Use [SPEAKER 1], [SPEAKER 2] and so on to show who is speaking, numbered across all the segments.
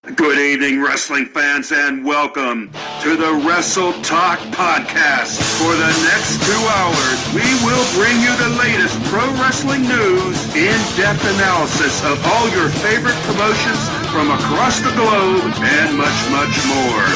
[SPEAKER 1] Good evening, wrestling fans, and welcome to the Wrestle Talk Podcast. For the next 2 hours, we will bring you the latest pro wrestling news, in-depth analysis of all your favorite promotions from across the globe, and much, much more.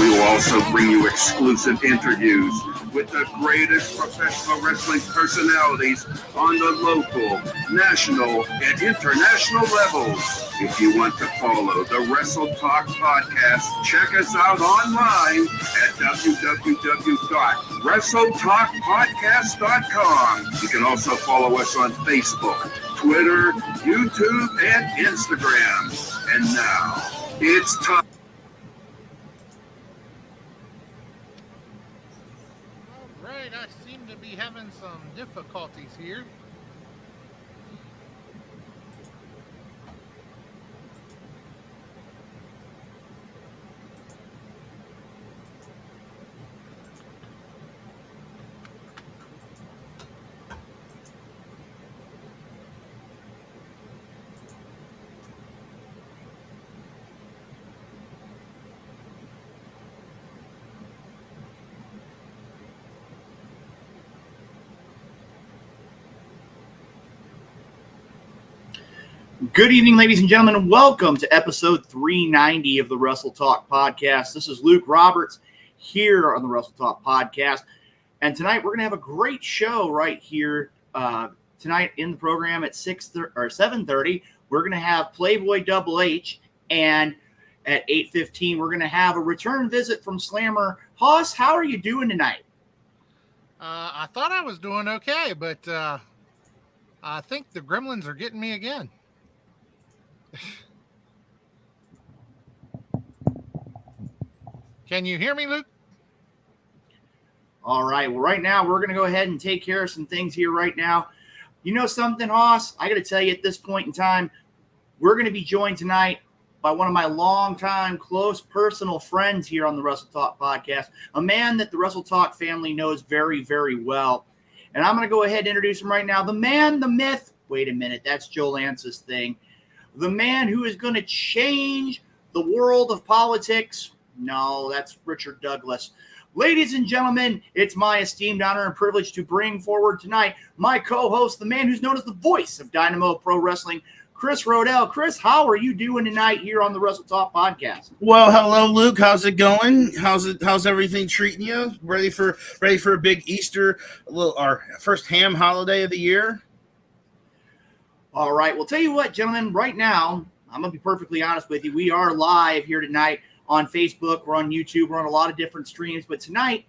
[SPEAKER 1] We will also bring you exclusive interviews with the greatest professional wrestling personalities on the local, national, and international levels. If you want to follow the Wrestle Talk Podcast, check us out online at www.wrestletalkpodcast.com. You can also follow us on Facebook, Twitter, YouTube, and Instagram. And now, it's time.
[SPEAKER 2] All right, I seem to be having some difficulties here.
[SPEAKER 3] Good evening, ladies and gentlemen, and welcome to episode 390 of the Wrestle Talk Podcast. This is Luke Roberts here on the Wrestle Talk Podcast, and tonight we're going to have a great show right here tonight in the program at 7:30. We're going to have Playboy HH, and at 8:15 we're going to have a return visit from Slammer. Hoss, how are you doing tonight?
[SPEAKER 2] I thought I was doing okay, but I think the gremlins are getting me again. Can you hear me, Luke?
[SPEAKER 3] All right. Well, right now, we're going to go ahead and take care of some things here right now. You know something, Hoss? I got to tell you at this point in time, we're going to be joined tonight by one of my longtime close personal friends here on the Wrestle Talk Podcast, a man that the Wrestle Talk family knows very, very well. And I'm going to go ahead and introduce him right now. The man, the myth. Wait a minute. That's Joe Lance's thing. The man who is going to change the world of politics. No, that's Richard Douglas. Ladies and gentlemen, it's my esteemed honor and privilege to bring forward tonight my co-host, the man who's known as the voice of Dynamo Pro Wrestling, Chris Rodell. Chris, how are you doing tonight here on the Wrestle Talk Podcast?
[SPEAKER 4] Well, hello, Luke. How's it going? How's everything treating you? Ready for a big Easter, our first ham holiday of the year?
[SPEAKER 3] All right. Well, tell you what, gentlemen, right now, I'm going to be perfectly honest with you. We are live here tonight on Facebook. We're on YouTube. We're on a lot of different streams. But tonight,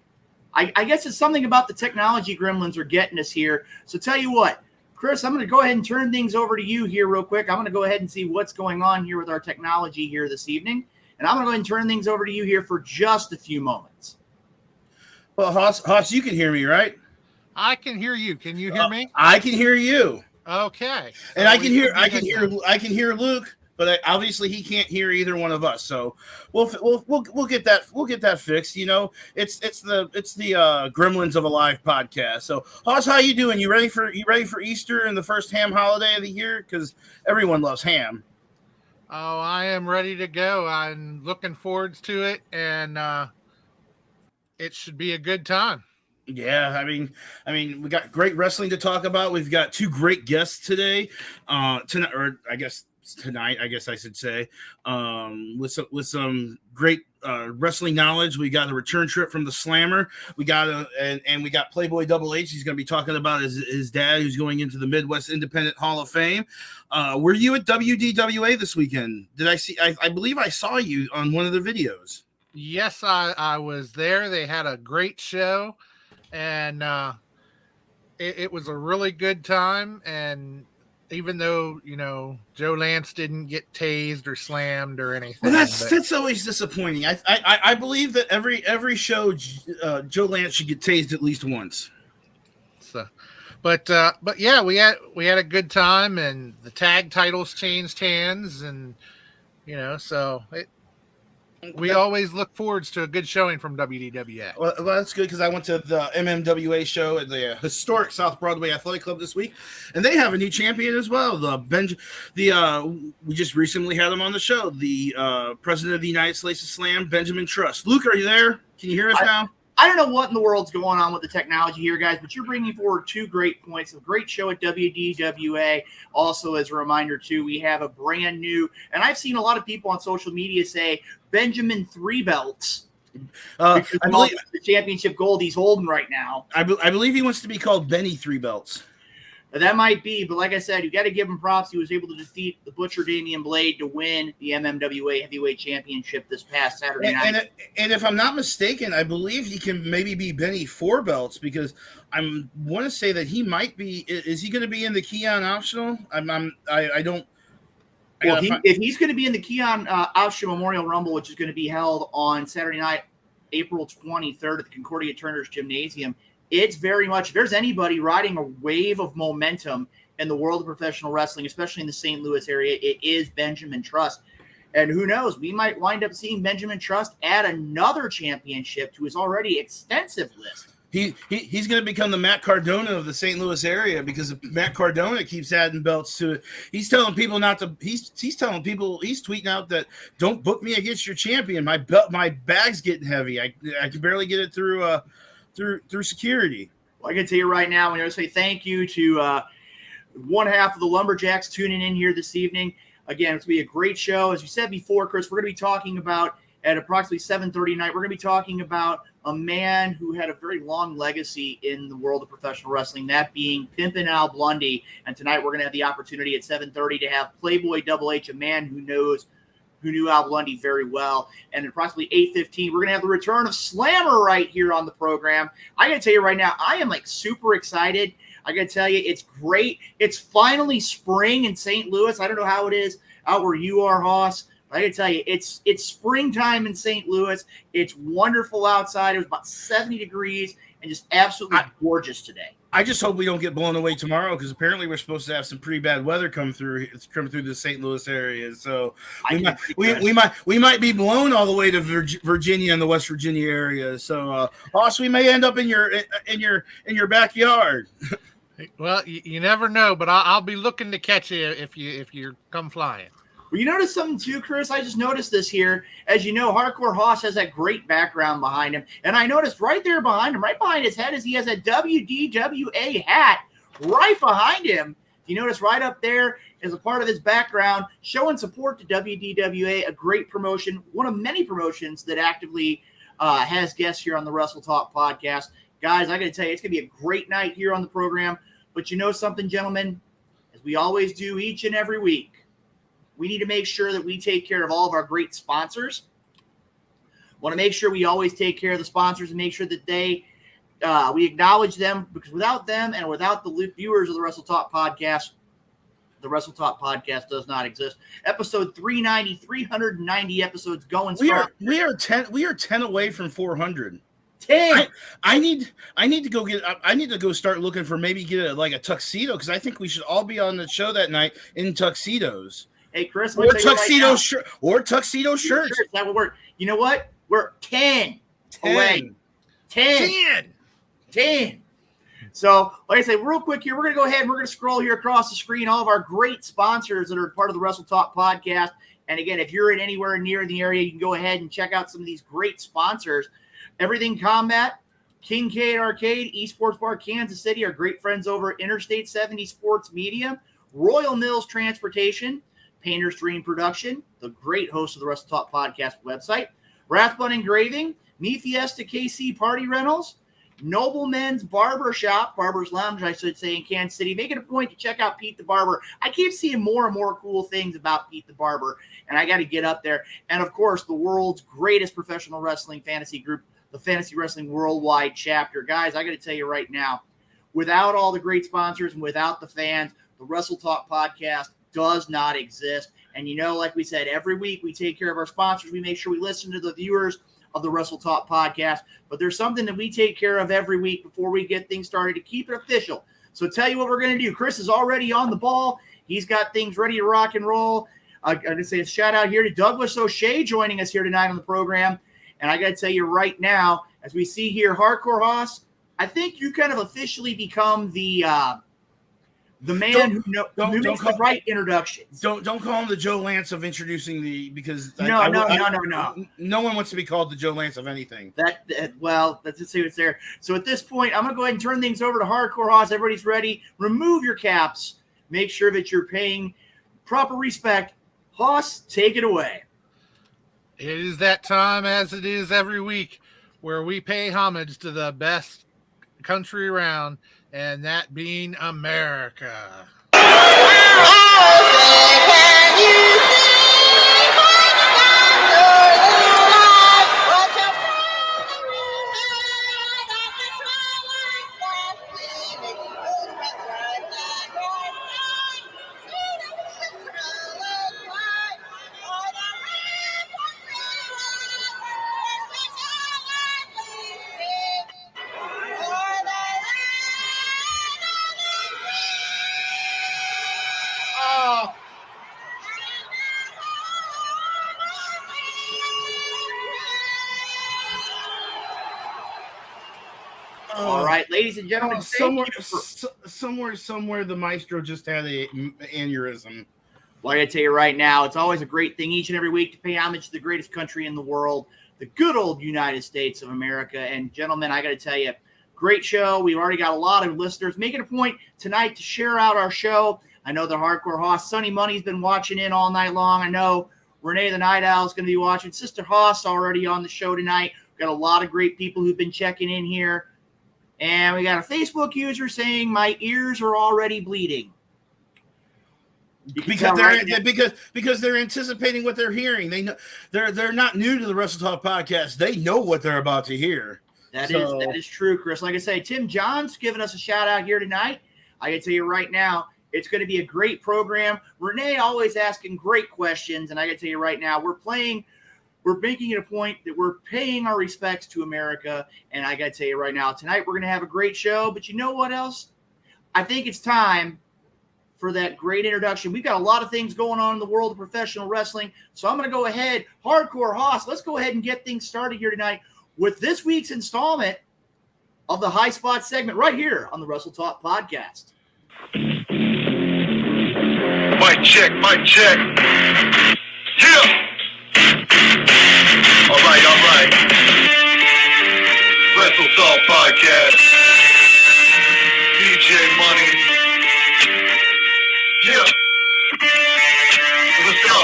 [SPEAKER 3] I guess it's something about the technology gremlins are getting us here. So tell you what, Chris, I'm going to go ahead and turn things over to you here real quick. I'm going to go ahead and see what's going on here with our technology here this evening. And I'm going to go ahead and turn things over to you here for just a few moments.
[SPEAKER 4] Well, Hoss, you can hear me, right?
[SPEAKER 2] I can hear you. Can you hear me?
[SPEAKER 4] I can hear you.
[SPEAKER 2] Okay.
[SPEAKER 4] So and I can hear Luke, but obviously he can't hear either one of us. So we'll get that fixed. You know, it's the Gremlins of a Live podcast. So Hoss, how you doing? You ready for Easter and the first ham holiday of the year? Because everyone loves ham.
[SPEAKER 2] Oh, I am ready to go. I'm looking forward to it, and it should be a good time.
[SPEAKER 4] Yeah, I mean, we got great wrestling to talk about. We've got two great guests today, tonight, or I guess tonight, I guess I should say, with some great wrestling knowledge. We got a return trip from the Slammer. We got and we got Playboy HH. He's going to be talking about his dad, who's going into the Midwest Independent Hall of Fame. Were you at WDWA this weekend? Did I see? I believe I saw you on one of the videos.
[SPEAKER 2] Yes, I was there. They had a great show. And it was a really good time. And even though, you know, Joe Lance didn't get tased or slammed or anything.
[SPEAKER 4] Well, that's always disappointing. I believe that every show Joe Lance should get tased at least once.
[SPEAKER 2] So, but yeah, we had a good time, and the tag titles changed hands, and you know, so we always look forward to a good showing from WDWA.
[SPEAKER 4] Well, that's good because I went to the MMWA show at the historic South Broadway Athletic Club this week, and they have a new champion as well. We just recently had him on the show. The president of the United States of Slam, Benjamin Trust. Luke, are you there? Can you hear us now?
[SPEAKER 3] I don't know what in the world's going on with the technology here, guys, but you're bringing forward two great points. A great show at WDWA. Also, as a reminder, too, we have a brand new, and I've seen a lot of people on social media say Benjamin Three Belts. I believe the championship gold he's holding right now.
[SPEAKER 4] I believe he wants to be called Benny Three Belts.
[SPEAKER 3] That might be, but like I said, you got to give him props. He was able to defeat the Butcher Damian Blade to win the MMWA Heavyweight Championship this past Saturday night.
[SPEAKER 4] And if I'm not mistaken, I believe he can maybe be Benny Four Belts because I want to say that he might be. Is he going to be in the Keon Optional? I don't.
[SPEAKER 3] Well, if he's going to be in the Keon Optional Memorial Rumble, which is going to be held on Saturday night, April 23rd at the Concordia Turner's Gymnasium, it's very much, if there's anybody riding a wave of momentum in the world of professional wrestling, especially in the St. Louis area, it is Benjamin Trust. And who knows, we might wind up seeing Benjamin Trust add another championship to his already extensive list.
[SPEAKER 4] He's going to become the Matt Cardona of the St. Louis area because Matt Cardona keeps adding belts to it. He's telling people not to. He's telling people. He's tweeting out that don't book me against your champion. My bag's getting heavy. I can barely get it through security.
[SPEAKER 3] Well, I can tell you right now, I'm going to say thank you to one half of the Lumberjacks tuning in here this evening. Again, it's going to be a great show. As you said before, Chris, we're going to be talking about at approximately 7:30 tonight. We're going to be talking about a man who had a very long legacy in the world of professional wrestling, that being Pimpin' Al Blundy. And tonight we're going to have the opportunity at 7:30 to have Playboy HH, a man who knew Al Blundy very well. And at approximately 8:15, we're going to have the return of Slammer right here on the program. I got to tell you right now, I am super excited. I got to tell you, it's great. It's finally spring in St. Louis. I don't know how it is out where you are, Hoss. I can tell you, it's springtime in St. Louis. It's wonderful outside. It was about 70 degrees and just absolutely gorgeous today.
[SPEAKER 4] I just hope we don't get blown away tomorrow because apparently we're supposed to have some pretty bad weather come through the St. Louis area. So we might be blown all the way to Virginia and the West Virginia area. So also we may end up in your backyard.
[SPEAKER 2] Well, you never know, but I'll be looking to catch you if you come flying.
[SPEAKER 3] Well, you notice something too, Chris? I just noticed this here. As you know, Hardcore Hoss has that great background behind him. And I noticed right there behind him, right behind his head, is he has a WDWA hat right behind him. You notice right up there is a part of his background showing support to WDWA, a great promotion, one of many promotions that actively has guests here on the Wrestle Talk podcast. Guys, I got to tell you, it's going to be a great night here on the program. But you know something, gentlemen? As we always do each and every week, we need to make sure that we take care of all of our great sponsors. Want to make sure we always take care of the sponsors and make sure that we acknowledge them, because without them and without the viewers of the Wrestle Talk podcast, the Wrestle Talk podcast does not exist. Episode 390 episodes going strong.
[SPEAKER 4] We are 10 away from 400.
[SPEAKER 3] 10.
[SPEAKER 4] I need to go start looking for maybe get a tuxedo because I think we should all be on the show that night in tuxedos.
[SPEAKER 3] Hey, Chris,
[SPEAKER 4] or tuxedo shirt or tuxedo shirts.
[SPEAKER 3] That would work. You know what? We're 10 away. 10. So, like I say, real quick here, we're going to go ahead and we're going to scroll here across the screen all of our great sponsors that are part of the Wrestle Talk podcast. And again, if you're in anywhere near the area, you can go ahead and check out some of these great sponsors. Everything Combat, Kincaid Arcade, Esports Bar, Kansas City, our great friends over at Interstate 70 Sports Media, Royal Mills Transportation, Painter's Dream Production, the great host of the Wrestle Talk podcast website, Rathbun Engraving, Me Fiesta KC Party Rentals, Noblemen's Barbershop, Barber's Lounge, I should say, in Kansas City. Make it a point to check out Pete the Barber. I keep seeing more and more cool things about Pete the Barber, and I got to get up there. And, of course, the world's greatest professional wrestling fantasy group, the Fantasy Wrestling Worldwide chapter. Guys, I got to tell you right now, without all the great sponsors and without the fans, the Wrestle Talk podcast does not exist. And you know, like we said, every week we take care of our sponsors. We make sure we listen to the viewers of the Wrestle Talk podcast. But there's something that we take care of every week before we get things started to keep it official. So tell you what we're going to do. Chris is already on the ball. He's got things ready to rock and roll. I'm going to say a shout out here to Douglas O'Shea joining us here tonight on the program. And I got to tell you right now, as we see here, Hardcore Hoss, I think you kind of officially become the man who makes the right introductions.
[SPEAKER 4] Don't call him the Joe Lance of introducing because
[SPEAKER 3] no.
[SPEAKER 4] No one wants to be called the Joe Lance of anything.
[SPEAKER 3] Let's just see what's there. So at this point, I'm going to go ahead and turn things over to Hardcore Hoss. Everybody's ready. Remove your caps. Make sure that you're paying proper respect. Hoss, take it away.
[SPEAKER 2] It is that time, as it is every week, where we pay homage to the best country around, and that being America.
[SPEAKER 3] All right, ladies and gentlemen,
[SPEAKER 4] somewhere the maestro just had an aneurysm.
[SPEAKER 3] Well, I got to tell you right now, it's always a great thing each and every week to pay homage to the greatest country in the world, the good old United States of America. And gentlemen, I got to tell you, great show. We've already got a lot of listeners. Make it a point tonight to share out our show. I know the Hardcore Hoss, Sonny Money's been watching in all night long. I know Renee the Night Owl is going to be watching. Sister Hoss already on the show tonight. We've got a lot of great people who've been checking in here. And we got a Facebook user saying my ears are already bleeding.
[SPEAKER 4] Because they're anticipating what they're hearing. They know they're not new to the Wrestle Talk podcast. They know what they're about to hear.
[SPEAKER 3] That is true, Chris. Like I say, Tim John's giving us a shout out here tonight. I can tell you right now, it's going to be a great program. Renee always asking great questions, and I can tell you right now, we're making it a point that we're paying our respects to America. And I got to tell you right now, tonight we're going to have a great show. But you know what else? I think it's time for that great introduction. We've got a lot of things going on in the world of professional wrestling. So I'm going to go ahead, Hardcore Hoss, let's go ahead and get things started here tonight with this week's installment of the High Spot segment right here on the Wrestle Talk podcast.
[SPEAKER 1] Mic check. Yeah. All right. Wrestle Talk podcast. DJ Money. Yeah. Let's go.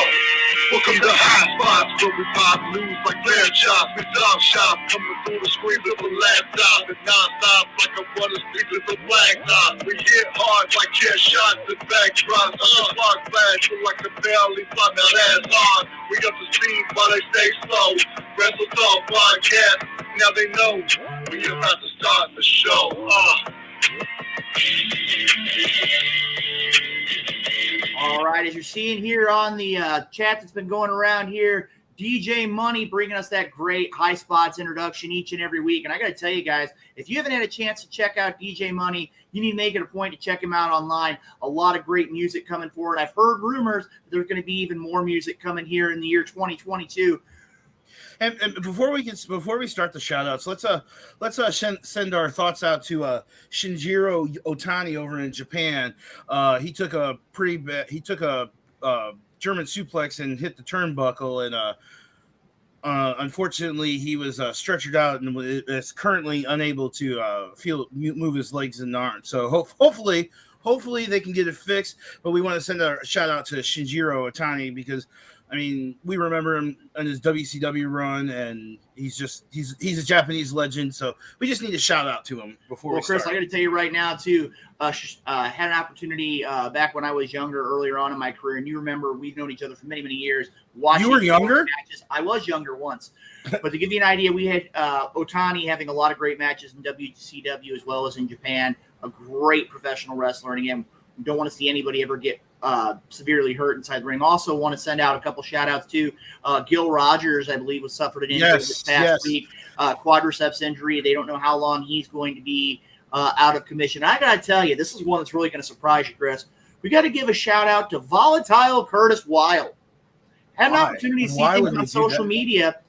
[SPEAKER 1] Welcome to High Spots, where we pop news like lamb chops. We dog shop, coming through the screen of a laptop and non-stop like a runner speakers of blacktop. We hit hard like chair shots and backdrops. Spark flash, feel like a barely fly that ass on. We up to speed while they stay slow. Wrestle Talk podcast, now they know we about to start the show.
[SPEAKER 3] All right, as you're seeing here on the chat that's been going around here, DJ Money bringing us that great High Spots introduction each and every week. And I got to tell you guys, if you haven't had a chance to check out DJ Money, you need to make it a point to check him out online. A lot of great music coming forward. I've heard rumors that there's going to be even more music coming here in the year 2022.
[SPEAKER 4] And before we start the shout outs, let's send our thoughts out to Shinjiro Otani over in Japan. He took a German suplex and hit the turnbuckle, and unfortunately he was stretchered out and is currently unable to move his legs and arms. So hopefully they can get it fixed. But we want to send a shout out to Shinjiro Otani because, I mean, we remember him in his WCW run, and he's a Japanese legend. So we just need a shout out to him before we start.
[SPEAKER 3] Chris, I got to tell you right now too. Had an opportunity back when I was younger, earlier on in my career, and you remember we've known each other for many years.
[SPEAKER 4] You were younger?
[SPEAKER 3] Matches. I was younger once, but to give you an idea, we had Otani having a lot of great matches in WCW as well as in Japan. A great professional wrestler, and again, we don't want to see anybody ever get severely hurt inside the ring. Also want to send out a couple shout outs to Gil Rogers, I believe, was suffered an injury this past week, quadriceps injury. They don't know how long he's going to be out of commission. I got to tell you, this is one that's really going to surprise you, Chris. We got to give a shout out to Volatile Curtis Wilde. Had an
[SPEAKER 4] Why?
[SPEAKER 3] opportunity to see
[SPEAKER 4] Why
[SPEAKER 3] things
[SPEAKER 4] would they
[SPEAKER 3] on
[SPEAKER 4] do
[SPEAKER 3] social
[SPEAKER 4] that?
[SPEAKER 3] media,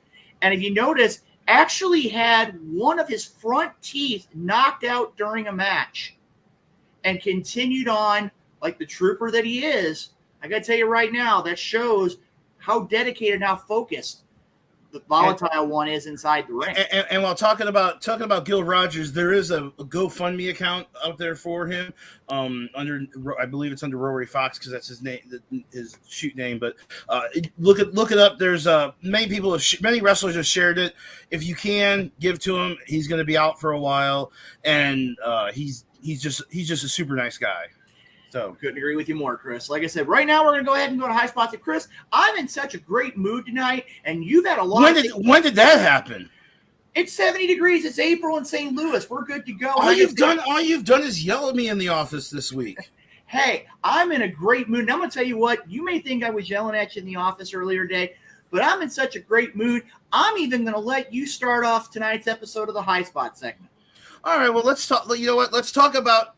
[SPEAKER 3] and if you notice, actually had one of his front teeth knocked out during a match and continued on like the trooper that he is. I got to tell you right now, that shows how dedicated and how focused the volatile one is inside the ring.
[SPEAKER 4] And while talking about Gil Rogers, there is a GoFundMe account out there for him. Under, I believe it's under Rory Fox because that's his name, his shoot name. But look it up. There's many wrestlers have shared it. If you can give to him, he's going to be out for a while, and he's just a super nice guy. So
[SPEAKER 3] couldn't agree with you more, Chris. Like I said, right now we're going to go ahead and go to high spots. And Chris, I'm in such a great mood tonight, and you've had a lot.
[SPEAKER 4] When did that happen?
[SPEAKER 3] It's 70 degrees. It's April in St. Louis. We're good to go.
[SPEAKER 4] All you've done is yell at me in the office this week.
[SPEAKER 3] Hey, I'm in a great mood. And I'm going to tell you what, you may think I was yelling at you in the office earlier today, but I'm in such a great mood. I'm even going to let you start off tonight's episode of the High Spot segment.
[SPEAKER 4] All right, well, let's talk. You know what? Let's talk about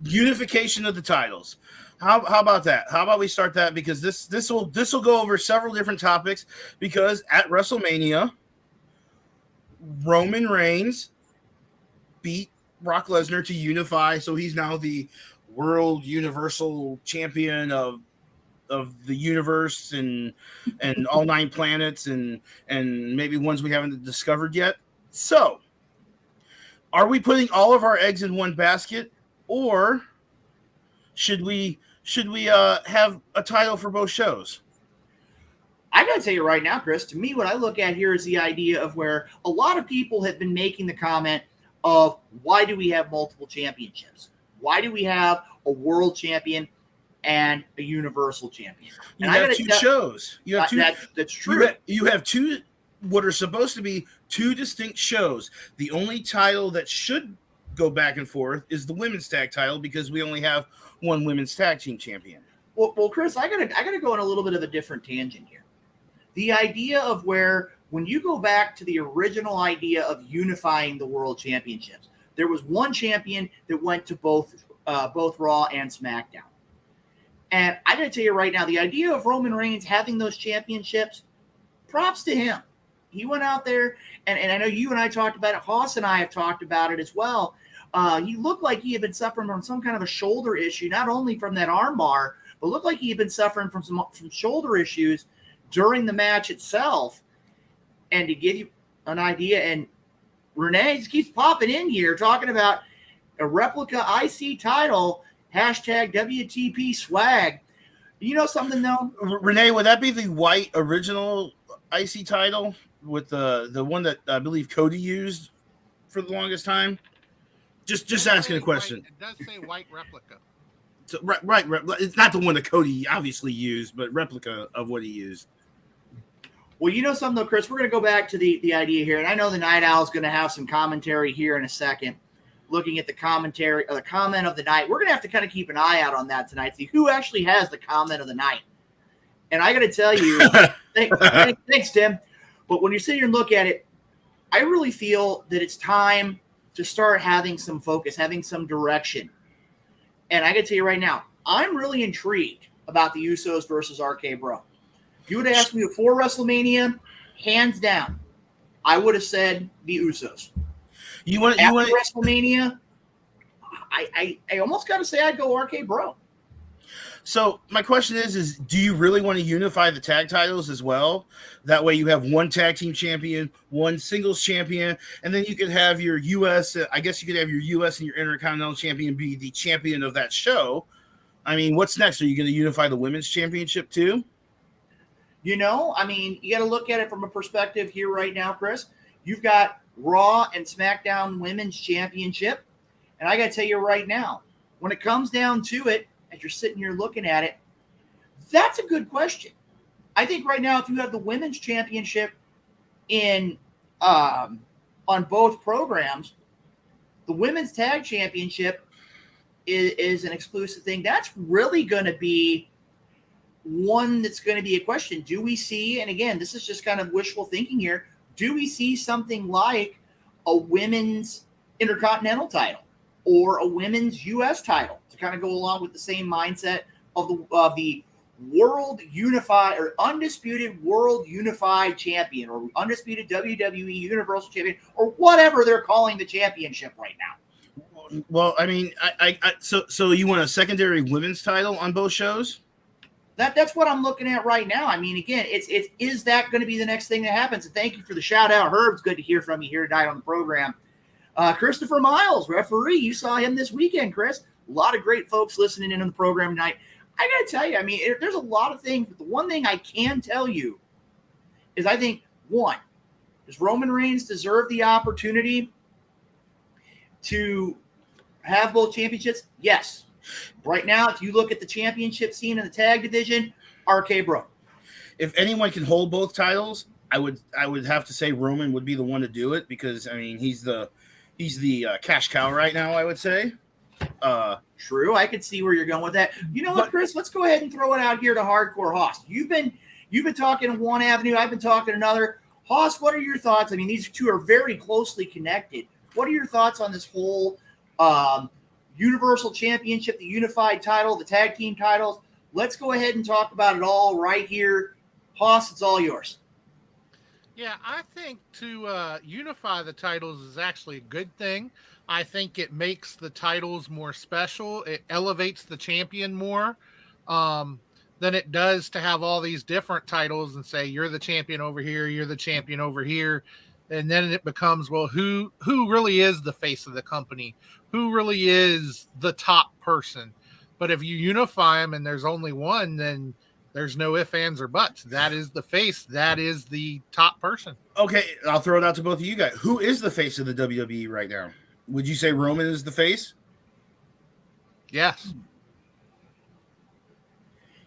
[SPEAKER 4] unification of the titles. How about that? How about we start that? Because this will go over several different topics. Because at WrestleMania, Roman Reigns beat Brock Lesnar to unify, so he's now the World Universal Champion of the universe and all 9 planets and maybe ones we haven't discovered yet. So, are we putting all of our eggs in one basket, or should we have a title for both shows?
[SPEAKER 3] I got to tell you right now, Chris, to me, what I look at here is the idea of where a lot of people have been making the comment of why do we have multiple championships? Why do we have a world champion and a universal champion?
[SPEAKER 4] You have two shows. You have two.
[SPEAKER 3] That's true.
[SPEAKER 4] You have two, what are supposed to be two distinct shows. The only title that should go back and forth is the women's tag title because we only have one women's tag team champion.
[SPEAKER 3] Well, Chris, I gotta go on a little bit of a different tangent here. The idea of where when you go back to the original idea of unifying the world championships, there was one champion that went to both Raw and SmackDown. And I gotta tell you right now, the idea of Roman Reigns having those championships, props to him. He went out there, and I know you and I talked about it. Haas and I have talked about it as well. He looked like he had been suffering from some kind of a shoulder issue, not only from that arm bar, but looked like he had been suffering from some shoulder issues during the match itself. And to give you an idea, and Renee just keeps popping in here talking about a replica IC title, hashtag WTP swag. You know something, though?
[SPEAKER 4] Renee, would that be the white original IC title with the one that I believe Cody used for the longest time? Just asking a question.
[SPEAKER 2] It does say white replica.
[SPEAKER 4] So, right. It's not the one that Cody obviously used, but replica of what he used.
[SPEAKER 3] Well, you know something, though, Chris? We're going to go back to the idea here, and I know the Night Owl is going to have some commentary here in a second, looking at the commentary or the comment of the night. We're going to have to kind of keep an eye out on that tonight, see who actually has the comment of the night. And I got to tell you, thanks, Tim. But when you sit here and look at it, I really feel that it's time to start having some focus, having some direction. And I got to tell you right now, I'm really intrigued about the Usos versus RK Bro. If you would have asked me before WrestleMania, hands down, I would have said the Usos. After WrestleMania, I almost got to say I'd go RK Bro.
[SPEAKER 4] So my question is do you really want to unify the tag titles as well? That way you have one tag team champion, one singles champion, and then you could have your U.S. I guess you could have your U.S. and your Intercontinental champion be the champion of that show. I mean, what's next? Are you going to unify the women's championship too?
[SPEAKER 3] You know, I mean, you got to look at it from a perspective here right now, Chris. You've got Raw and SmackDown Women's Championship. And I got to tell you right now, when it comes down to it, as you're sitting here looking at it, that's a good question. I think right now, if you have the Women's Championship in on both programs, the Women's Tag Championship is an exclusive thing. That's really going to be one that's going to be a question. Do we see, and again, this is just kind of wishful thinking here, do we see something like a women's Intercontinental title or a women's U.S. title to kind of go along with the same mindset of the undisputed world unified champion, or undisputed WWE Universal Champion, or whatever they're calling the championship right now.
[SPEAKER 4] Well, I mean, so you want a secondary women's title on both shows?
[SPEAKER 3] That's what I'm looking at right now. I mean, again, is that going to be the next thing that happens? And thank you for the shout out, Herb. It's good to hear from you here tonight on the program. Christopher Miles, referee, you saw him this weekend, Chris. A lot of great folks listening in on the program tonight. I got to tell you, I mean, there's a lot of things, but the one thing I can tell you is I think, one, does Roman Reigns deserve the opportunity to have both championships? Yes. Right now, if you look at the championship scene in the tag division, RK Bro.
[SPEAKER 4] If anyone can hold both titles, I would have to say Roman would be the one to do it, because I mean he's the cash cow right now, I would say.
[SPEAKER 3] True, I could see where you're going with that. You know what, Chris? Let's go ahead and throw it out here to Hardcore Hoss. You've been talking one avenue, I've been talking another. Hoss, what are your thoughts? I mean, these two are very closely connected. What are your thoughts on this whole Universal Championship, the unified title, the tag team titles? Let's go ahead and talk about it all right here. Hoss, it's all yours.
[SPEAKER 2] Yeah, I think to unify the titles is actually a good thing. I think it makes the titles more special. It elevates the champion more than it does to have all these different titles and say, you're the champion over here, you're the champion over here. And then it becomes, well, who really is the face of the company? Who really is the top person? But if you unify them and there's only one, then there's no ifs, ands, or buts. That is the face. That is the top person.
[SPEAKER 4] Okay, I'll throw it out to both of you guys. Who is the face of the WWE right now? Would you say Roman is the face?
[SPEAKER 2] Yes.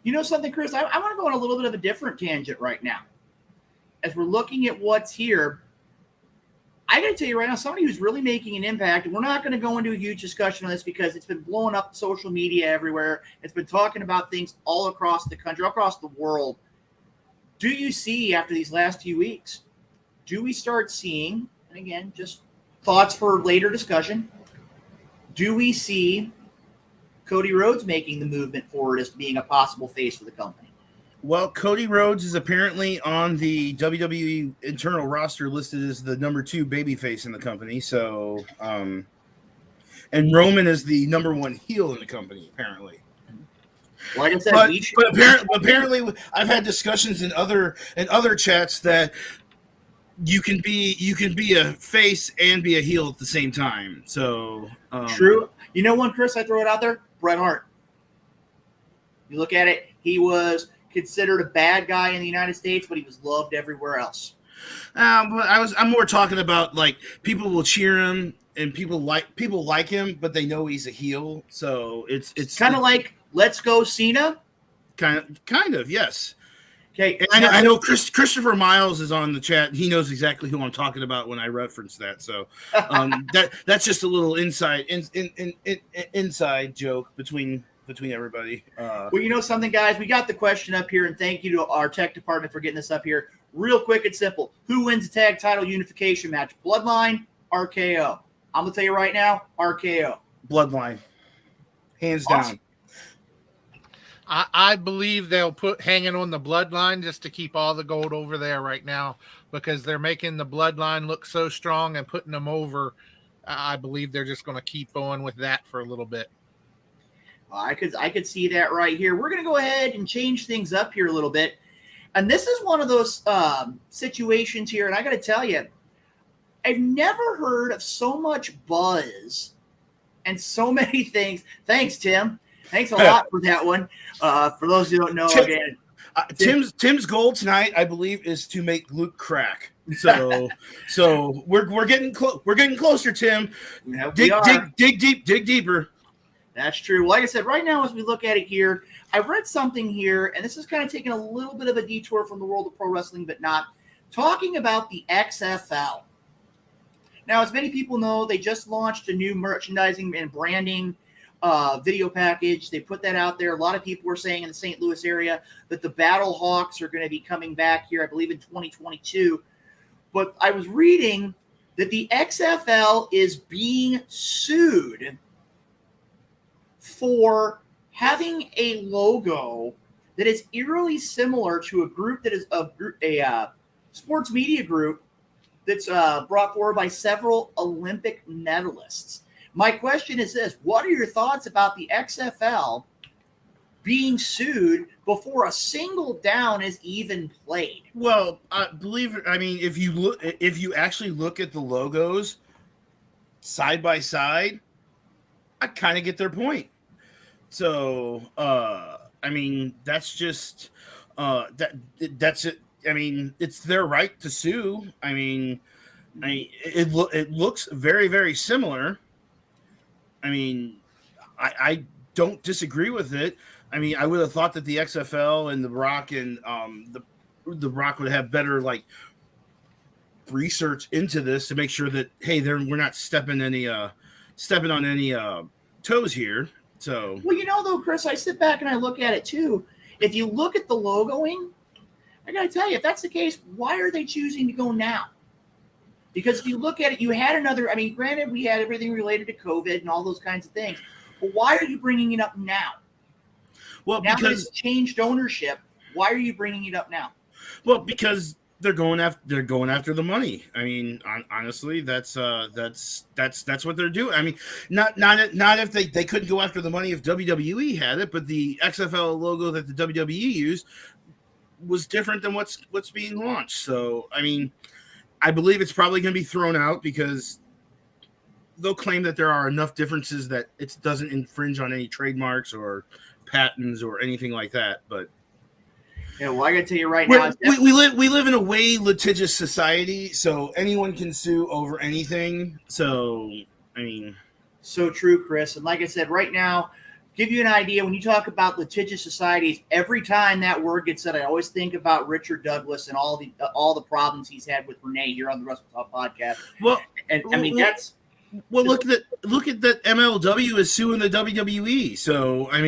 [SPEAKER 3] You know something, Chris? I want to go on a little bit of a different tangent right now. As we're looking at what's here, I got to tell you right now, somebody who's really making an impact, and we're not going to go into a huge discussion on this because it's been blowing up social media everywhere. It's been talking about things all across the country, all across the world. Do you see, after these last few weeks, do we start seeing, and again, just thoughts for later discussion, do we see Cody Rhodes making the movement forward as being a possible face for the company?
[SPEAKER 4] Well, Cody Rhodes is apparently on the WWE internal roster listed as the number 2 babyface in the company. So, and Roman is the number 1 heel in the company, apparently.
[SPEAKER 3] Like I said,
[SPEAKER 4] but apparently, I've had discussions in other chats that you can be a face and be a heel at the same time. So
[SPEAKER 3] true. You know, when Chris, I throw it out there, Bret Hart. You look at it, he was considered a bad guy in the United States, but he was loved everywhere else.
[SPEAKER 4] But I'm more talking about, like, people will cheer him and people like him, but they know he's a heel. So it's
[SPEAKER 3] kind of like Let's Go Cena.
[SPEAKER 4] Kind of, yes.
[SPEAKER 3] Okay,
[SPEAKER 4] and I know Christopher Miles is on the chat. He knows exactly who I'm talking about when I reference that. So that's just a little inside joke between everybody.
[SPEAKER 3] Well, you know something, guys? We got the question up here, and thank you to our tech department for getting this up here. Real quick and simple. Who wins the tag title unification match? Bloodline, RKO? I'm going to tell you right now, RKO.
[SPEAKER 4] Bloodline. Hands
[SPEAKER 3] awesome.
[SPEAKER 4] Down.
[SPEAKER 2] I believe they'll put hanging on the Bloodline just to keep all the gold over there right now, because they're making the Bloodline look so strong and putting them over. I believe they're just going to keep going with that for a little bit.
[SPEAKER 3] I could see that right here. We're going to go ahead and change things up here a little bit. And this is one of those situations here. And I got to tell you, I've never heard of so much buzz and so many things. Thanks, Tim. Thanks a lot for that one. For those who don't know, again,
[SPEAKER 4] Tim's goal tonight, I believe, is to make Luke crack. So we're getting close. We're getting closer, Tim.
[SPEAKER 3] Yeah,
[SPEAKER 4] dig deeper.
[SPEAKER 3] That's true. Well, like I said, right now as we look at it here, I've read something here, and this is kind of taking a little bit of a detour from the world of pro wrestling, but not talking about the XFL. Now, as many people know, they just launched a new merchandising and branding video package. They put that out there. A lot of people were saying in the St. Louis area that the Battle Hawks are going to be coming back here, I believe, in 2022. But I was reading that the XFL is being sued for having a logo that is eerily similar to a group that is a sports media group that's brought forward by several Olympic medalists. My question is this: what are your thoughts about the XFL being sued before a single down is even played?
[SPEAKER 4] Well, if you actually look at the logos side by side, I kind of get their point. So, that's just that's it. It's their right to sue. It looks very, very similar. I don't disagree with it. I would have thought that the XFL and the Rock and the Rock would have better research into this to make sure that we're not stepping on any toes here. So,
[SPEAKER 3] well, though, Chris, I sit back and I look at it too. If you look at the logoing, I got to tell you, if that's the case, why are they choosing to go now? Because if you look at it, you had another. Granted, we had everything related to COVID and all those kinds of things. But why are you bringing it up now?
[SPEAKER 4] Well,
[SPEAKER 3] now
[SPEAKER 4] because
[SPEAKER 3] that it's changed ownership, why are you bringing it up now?
[SPEAKER 4] Well, because they're going after the money. Honestly, that's what they're doing. Not if they couldn't go after the money if WWE had it, but the XFL logo that the WWE used was different than what's being launched. So, I believe it's probably going to be thrown out because they'll claim that there are enough differences that it doesn't infringe on any trademarks or patents or anything like that. But
[SPEAKER 3] yeah, well, I got to tell you right now,
[SPEAKER 4] we live in a way litigious society, so anyone can sue over anything. So,
[SPEAKER 3] so true, Chris. And like I said, right now, give you an idea, when you talk about litigious societies, every time that word gets said, I always think about Richard Douglas and all the problems he's had with Renee here on the Wrestle Talk podcast.
[SPEAKER 4] Well,
[SPEAKER 3] that's
[SPEAKER 4] look at that MLW is suing the WWE. So I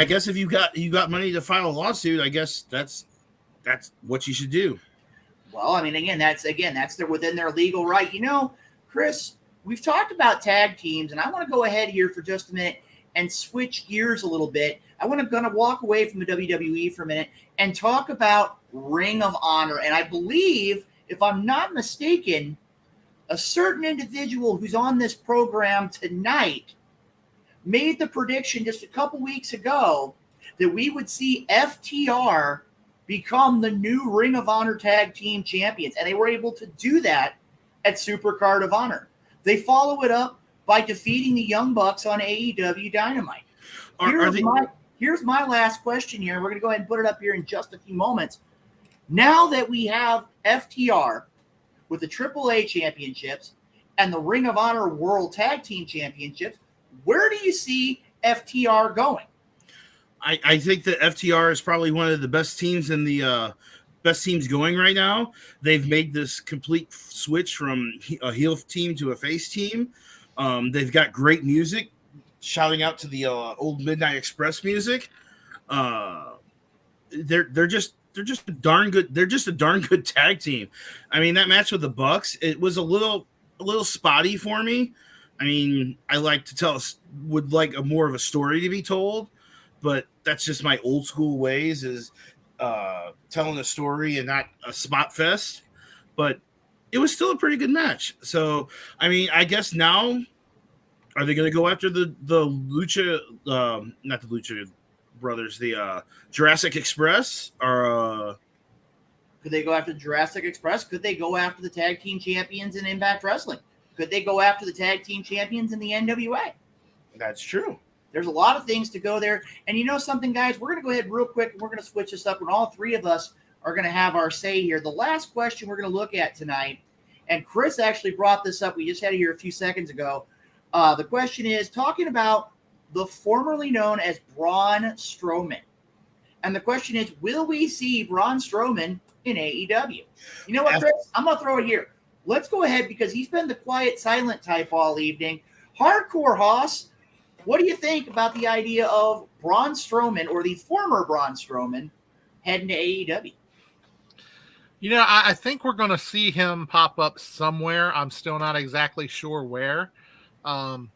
[SPEAKER 4] guess if you got money to file a lawsuit, I guess that's what you should do.
[SPEAKER 3] Well, again, that's within their legal right. Chris, we've talked about tag teams, and I want to go ahead here for just a minute and switch gears a little bit. I'm going to walk away from the WWE for a minute and talk about Ring of Honor. And I believe, if I'm not mistaken, a certain individual who's on this program tonight made the prediction just a couple weeks ago that we would see FTR become the new Ring of Honor tag team champions. And they were able to do that at Supercard of Honor. They follow it up by defeating the Young Bucks on AEW Dynamite. Here's my last question here. We're going to go ahead and put it up here in just a few moments. Now that we have FTR with the AAA championships and the Ring of Honor World Tag Team Championships, where do you see FTR going?
[SPEAKER 4] I think that FTR is probably one of the best teams in the best teams going right now. They've made this complete switch from a heel team to a face team. They've got great music, shouting out to the old Midnight Express music. They're just a darn good. They're just a darn good tag team. That match with the Bucks, it was a little spotty for me. I would like more of a story to be told, but that's just my old school ways is telling a story and not a spot fest. But it was still a pretty good match. So, I guess now, are they going to go after the Lucha, not the Lucha Brothers, the Jurassic Express? Or
[SPEAKER 3] could they go after the Jurassic Express? Could they go after the tag team champions in Impact Wrestling? Could they go after the tag team champions in the NWA?
[SPEAKER 4] That's true.
[SPEAKER 3] There's a lot of things to go there. And you know something, guys? We're going to go ahead real quick, and we're going to switch this up, and all three of us are going to have our say here. The last question we're going to look at tonight, and Chris actually brought this up. We just had it here a few seconds ago. The question is talking about the formerly known as Braun Strowman. And the question is, will we see Braun Strowman in AEW? You know what, Chris? I'm going to throw it here. Let's go ahead because he's been the quiet, silent type all evening. Hardcore Hoss, what do you think about the idea of Braun Strowman, or the former Braun Strowman, heading to AEW?
[SPEAKER 2] I think we're going to see him pop up somewhere. I'm still not exactly sure where. And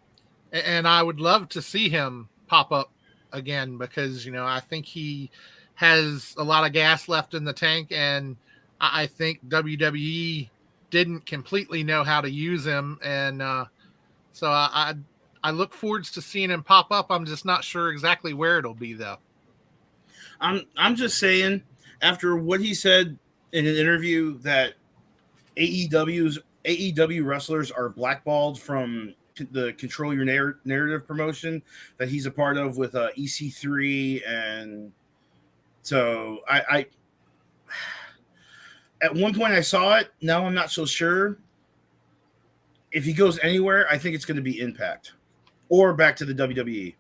[SPEAKER 2] I would love to see him pop up again, because, I think he has a lot of gas left in the tank, and I think WWE didn't completely know how to use him. And so I look forward to seeing him pop up. I'm just not sure exactly where it'll be, though.
[SPEAKER 4] I'm just saying, after what he said in an interview, that AEW wrestlers are blackballed from the Control Your Narrative promotion that he's a part of with EC3, and so I at one point I saw it. Now I'm not so sure. If he goes anywhere, I think it's going to be Impact or back to the WWE.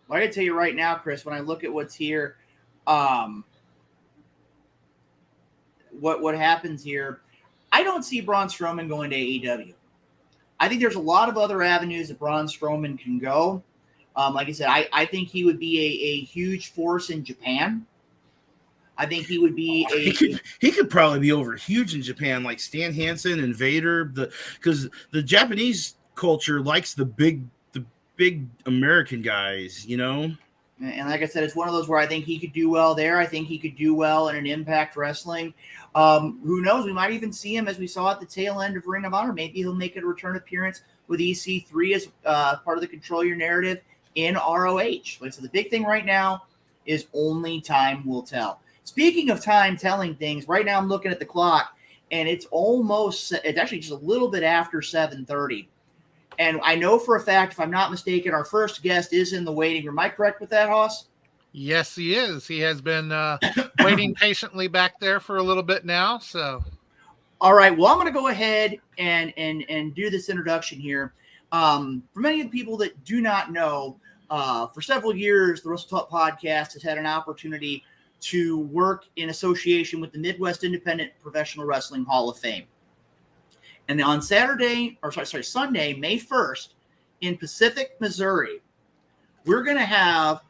[SPEAKER 3] Well, I gotta tell you right now, Chris, when I look at what's here, what happens here, I don't see Braun Strowman going to AEW. I think there's a lot of other avenues that Braun Strowman can go. Like I said, I think he would be a huge force in Japan. I think he would be
[SPEAKER 4] he could probably be over huge in Japan, like Stan Hansen and Vader, because the Japanese culture likes the big American guys,
[SPEAKER 3] And like I said, it's one of those where I think he could do well there. I think he could do well in an Impact Wrestling. Who knows? We might even see him, as we saw at the tail end of Ring of Honor. Maybe he'll make a return appearance with EC3 as part of the Control Your Narrative in ROH. So the big thing right now is only time will tell. Speaking of time telling things, right now I'm looking at the clock, and it's actually just a little bit after 7:30. And I know for a fact, if I'm not mistaken, our first guest is in the waiting room. Am I correct with that, Hoss?
[SPEAKER 2] Yes, he is. He has been waiting patiently back there for a little bit now. So,
[SPEAKER 3] all right. Well, I'm going to go ahead and do this introduction here. For many of the people that do not know, for several years, the Wrestle Talk podcast has had an opportunity to work in association with the Midwest Independent Professional Wrestling Hall of Fame. And on Sunday, May 1st, in Pacific, Missouri, we're going to have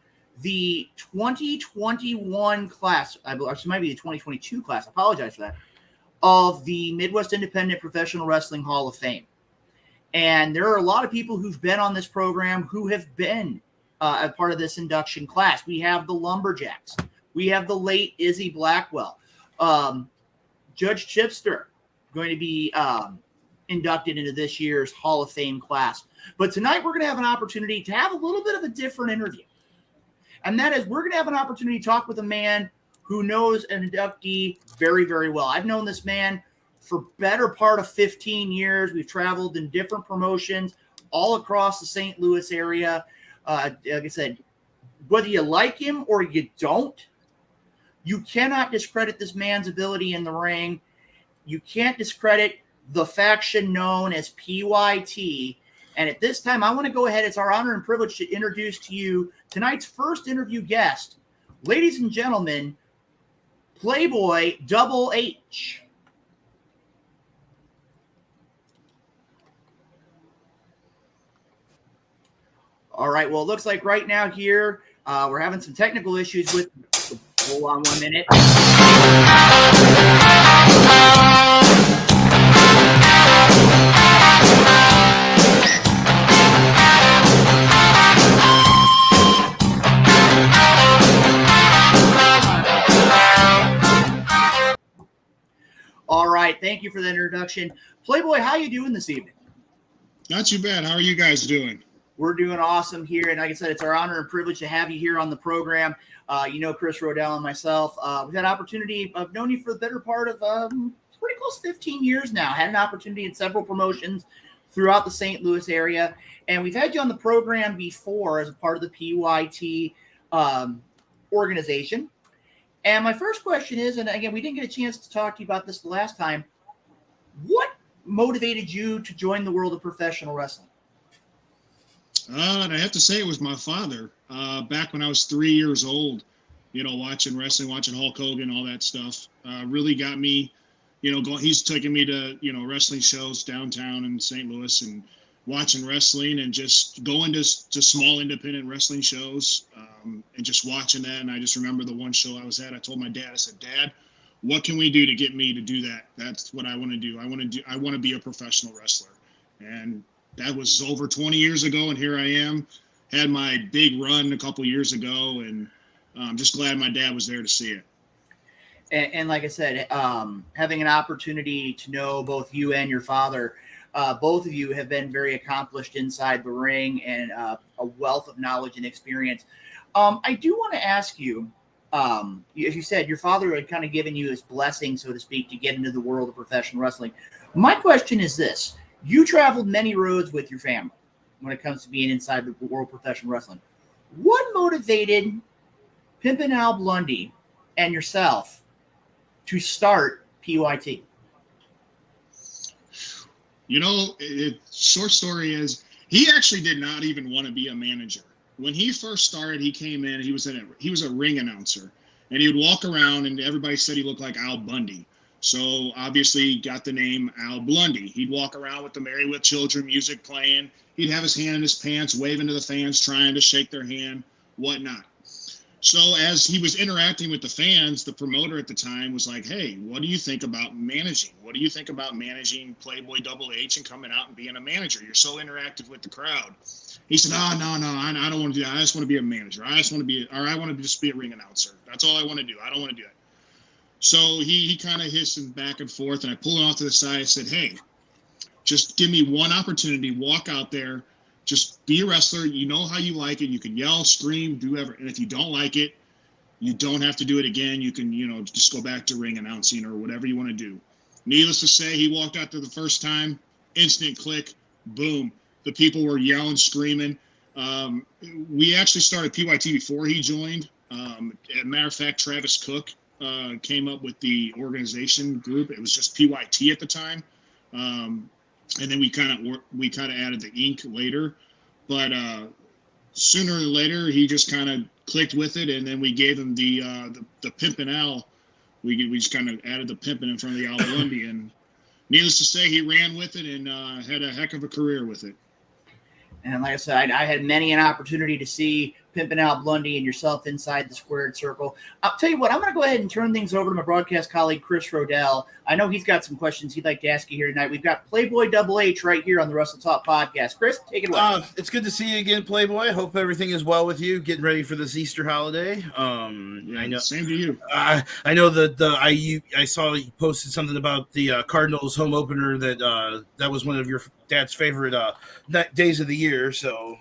[SPEAKER 3] the 2021 class, actually it might be the 2022 class, I apologize for that, of the Midwest Independent Professional Wrestling Hall of Fame. And there are a lot of people who've been on this program who have been a part of this induction class. We have the Lumberjacks. We have the late Izzy Blackwell. Judge Chipster going to be inducted into this year's Hall of Fame class. But tonight we're going to have an opportunity to have a little bit of a different interview. And that is, we're going to have an opportunity to talk with a man who knows an inductee very, very well. I've known this man for better part of 15 years. We've traveled in different promotions all across the St. Louis area. Like I said, whether you like him or you don't, you cannot discredit this man's ability in the ring. You can't discredit the faction known as PYT. And at this time, I want to go ahead. It's our honor and privilege to introduce to you tonight's first interview guest. Ladies and gentlemen, Playboy HH. All right. Well, it looks like right now here, we're having some technical issues with. Hold on 1 minute. All right. Thank you for the introduction. Playboy, how you doing this evening?
[SPEAKER 5] Not too bad. How are you guys doing?
[SPEAKER 3] We're doing awesome here. And like I said, it's our honor and privilege to have you here on the program. Chris Rodell and myself, we've had an opportunity. I've known you for the better part of pretty close to 15 years now. Had an opportunity in several promotions throughout the St. Louis area. And we've had you on the program before as a part of the PYT organization. And my first question is, and again, we didn't get a chance to talk to you about this the last time. What motivated you to join the world of professional wrestling?
[SPEAKER 5] And I have to say it was my father. Back when I was 3 years old, watching wrestling, watching Hulk Hogan, all that stuff, really got me, he's taking me to, wrestling shows downtown in St. Louis and watching wrestling and just going to small independent wrestling shows and just watching that. And I just remember the one show I was at, I told my dad, I said, Dad, what can we do to get me to do that? That's what I want to do. I want to be a professional wrestler. And that was over 20 years ago, and here I am, had my big run a couple years ago, and I'm just glad my dad was there to see it.
[SPEAKER 3] And like I said, having an opportunity to know both you and your father, both of you have been very accomplished inside the ring and a wealth of knowledge and experience. I do want to ask you, as you said, your father had kind of given you his blessing, so to speak, to get into the world of professional wrestling. My question is this. You traveled many roads with your family when it comes to being inside the world of professional wrestling. What motivated Pimpin' Al Blundy and yourself to start PYT?
[SPEAKER 5] You know, short story is he actually did not even want to be a manager. When he first started, he came in, he was a ring announcer, and he would walk around and everybody said he looked like Al Bundy. So obviously he got the name Al Blundy. He'd walk around with the Married with Children music playing. He'd have his hand in his pants, waving to the fans, trying to shake their hand, whatnot. So as he was interacting with the fans, the promoter at the time was like, hey, what do you think about managing? What do you think about managing Playboy HH and coming out and being a manager? You're so interactive with the crowd. He said, no, I don't want to do that. I just want to be a manager. I want to just be a ring announcer. That's all I want to do. I don't want to do that. So he kind of hissed back and forth, and I pulled him off to the side and said, hey, just give me one opportunity, walk out there, just be a wrestler. You know how you like it. You can yell, scream, do whatever. And if you don't like it, you don't have to do it again. You can, just go back to ring announcing or whatever you want to do. Needless to say, he walked out there the first time, instant click, boom. The people were yelling, screaming. We actually started PYT before he joined. As a matter of fact, Travis Cook came up with the organization group. It was just PYT at the time. And then we kind of added the ink later, but sooner or later he just kind of clicked with it, and then we gave him the Pimpin' Al. We just kind of added the Pimpin' in front of the Al Blundy, and needless to say, he ran with it and had a heck of a career with it.
[SPEAKER 3] And like I said, I had many an opportunity to see Pimpin' Al Blundy and yourself inside the squared circle. I'll tell you what, I'm going to go ahead and turn things over to my broadcast colleague, Chris Rodell. I know he's got some questions he'd like to ask you here tonight. We've got Playboy HH right here on the Wrestle Talk podcast. Chris, take it away.
[SPEAKER 4] It's good to see you again, Playboy. Hope everything is well with you. Getting ready for this Easter holiday. I know.
[SPEAKER 5] Same to you.
[SPEAKER 4] I know that I saw you posted something about the Cardinals home opener that was one of your dad's favorite days of the year. So.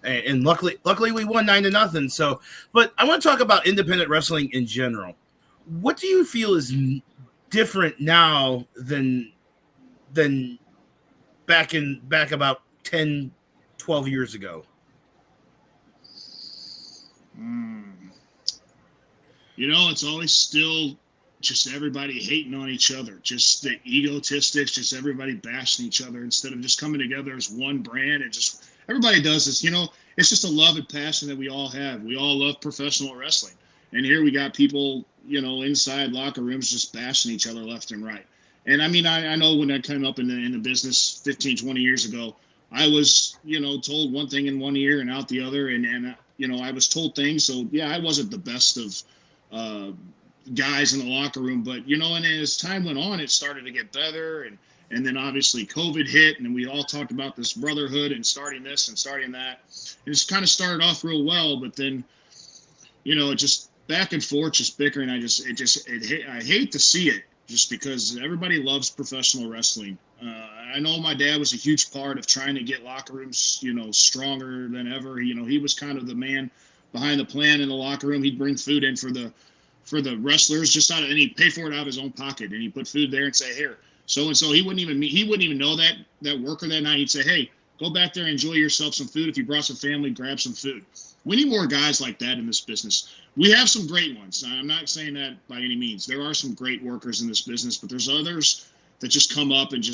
[SPEAKER 4] And luckily we won 9-0. So, but I want to talk about independent wrestling in general. What do you feel is different now than back about 10, 12 years ago?
[SPEAKER 5] It's always still just everybody hating on each other, just the egotistics, just everybody bashing each other instead of just coming together as one brand and just. Everybody does this, it's just a love and passion that we all have. We all love professional wrestling. And here we got people, inside locker rooms just bashing each other left and right. And I mean, I know when I came up in the business 15, 20 years ago, I was, told one thing in one ear and out the other. And I was told things. So, yeah, I wasn't the best of guys in the locker room. But, and as time went on, it started to get better. And then obviously COVID hit, and then we all talked about this brotherhood and starting this and starting that. And it's kind of started off real well, but then, it just back and forth, just bickering. I hate to see it just because everybody loves professional wrestling. I know my dad was a huge part of trying to get locker rooms, stronger than ever. He was kind of the man behind the plan in the locker room. He'd bring food in for the wrestlers and he'd pay for it out of his own pocket. And he'd put food there and say, here. So he wouldn't even know that worker that night. He'd say, hey, go back there and enjoy yourself some food. If you brought some family, grab some food. We need more guys like that in this business. We have some great ones. I'm not saying that by any means. There are some great workers in this business, but there's others that just come up and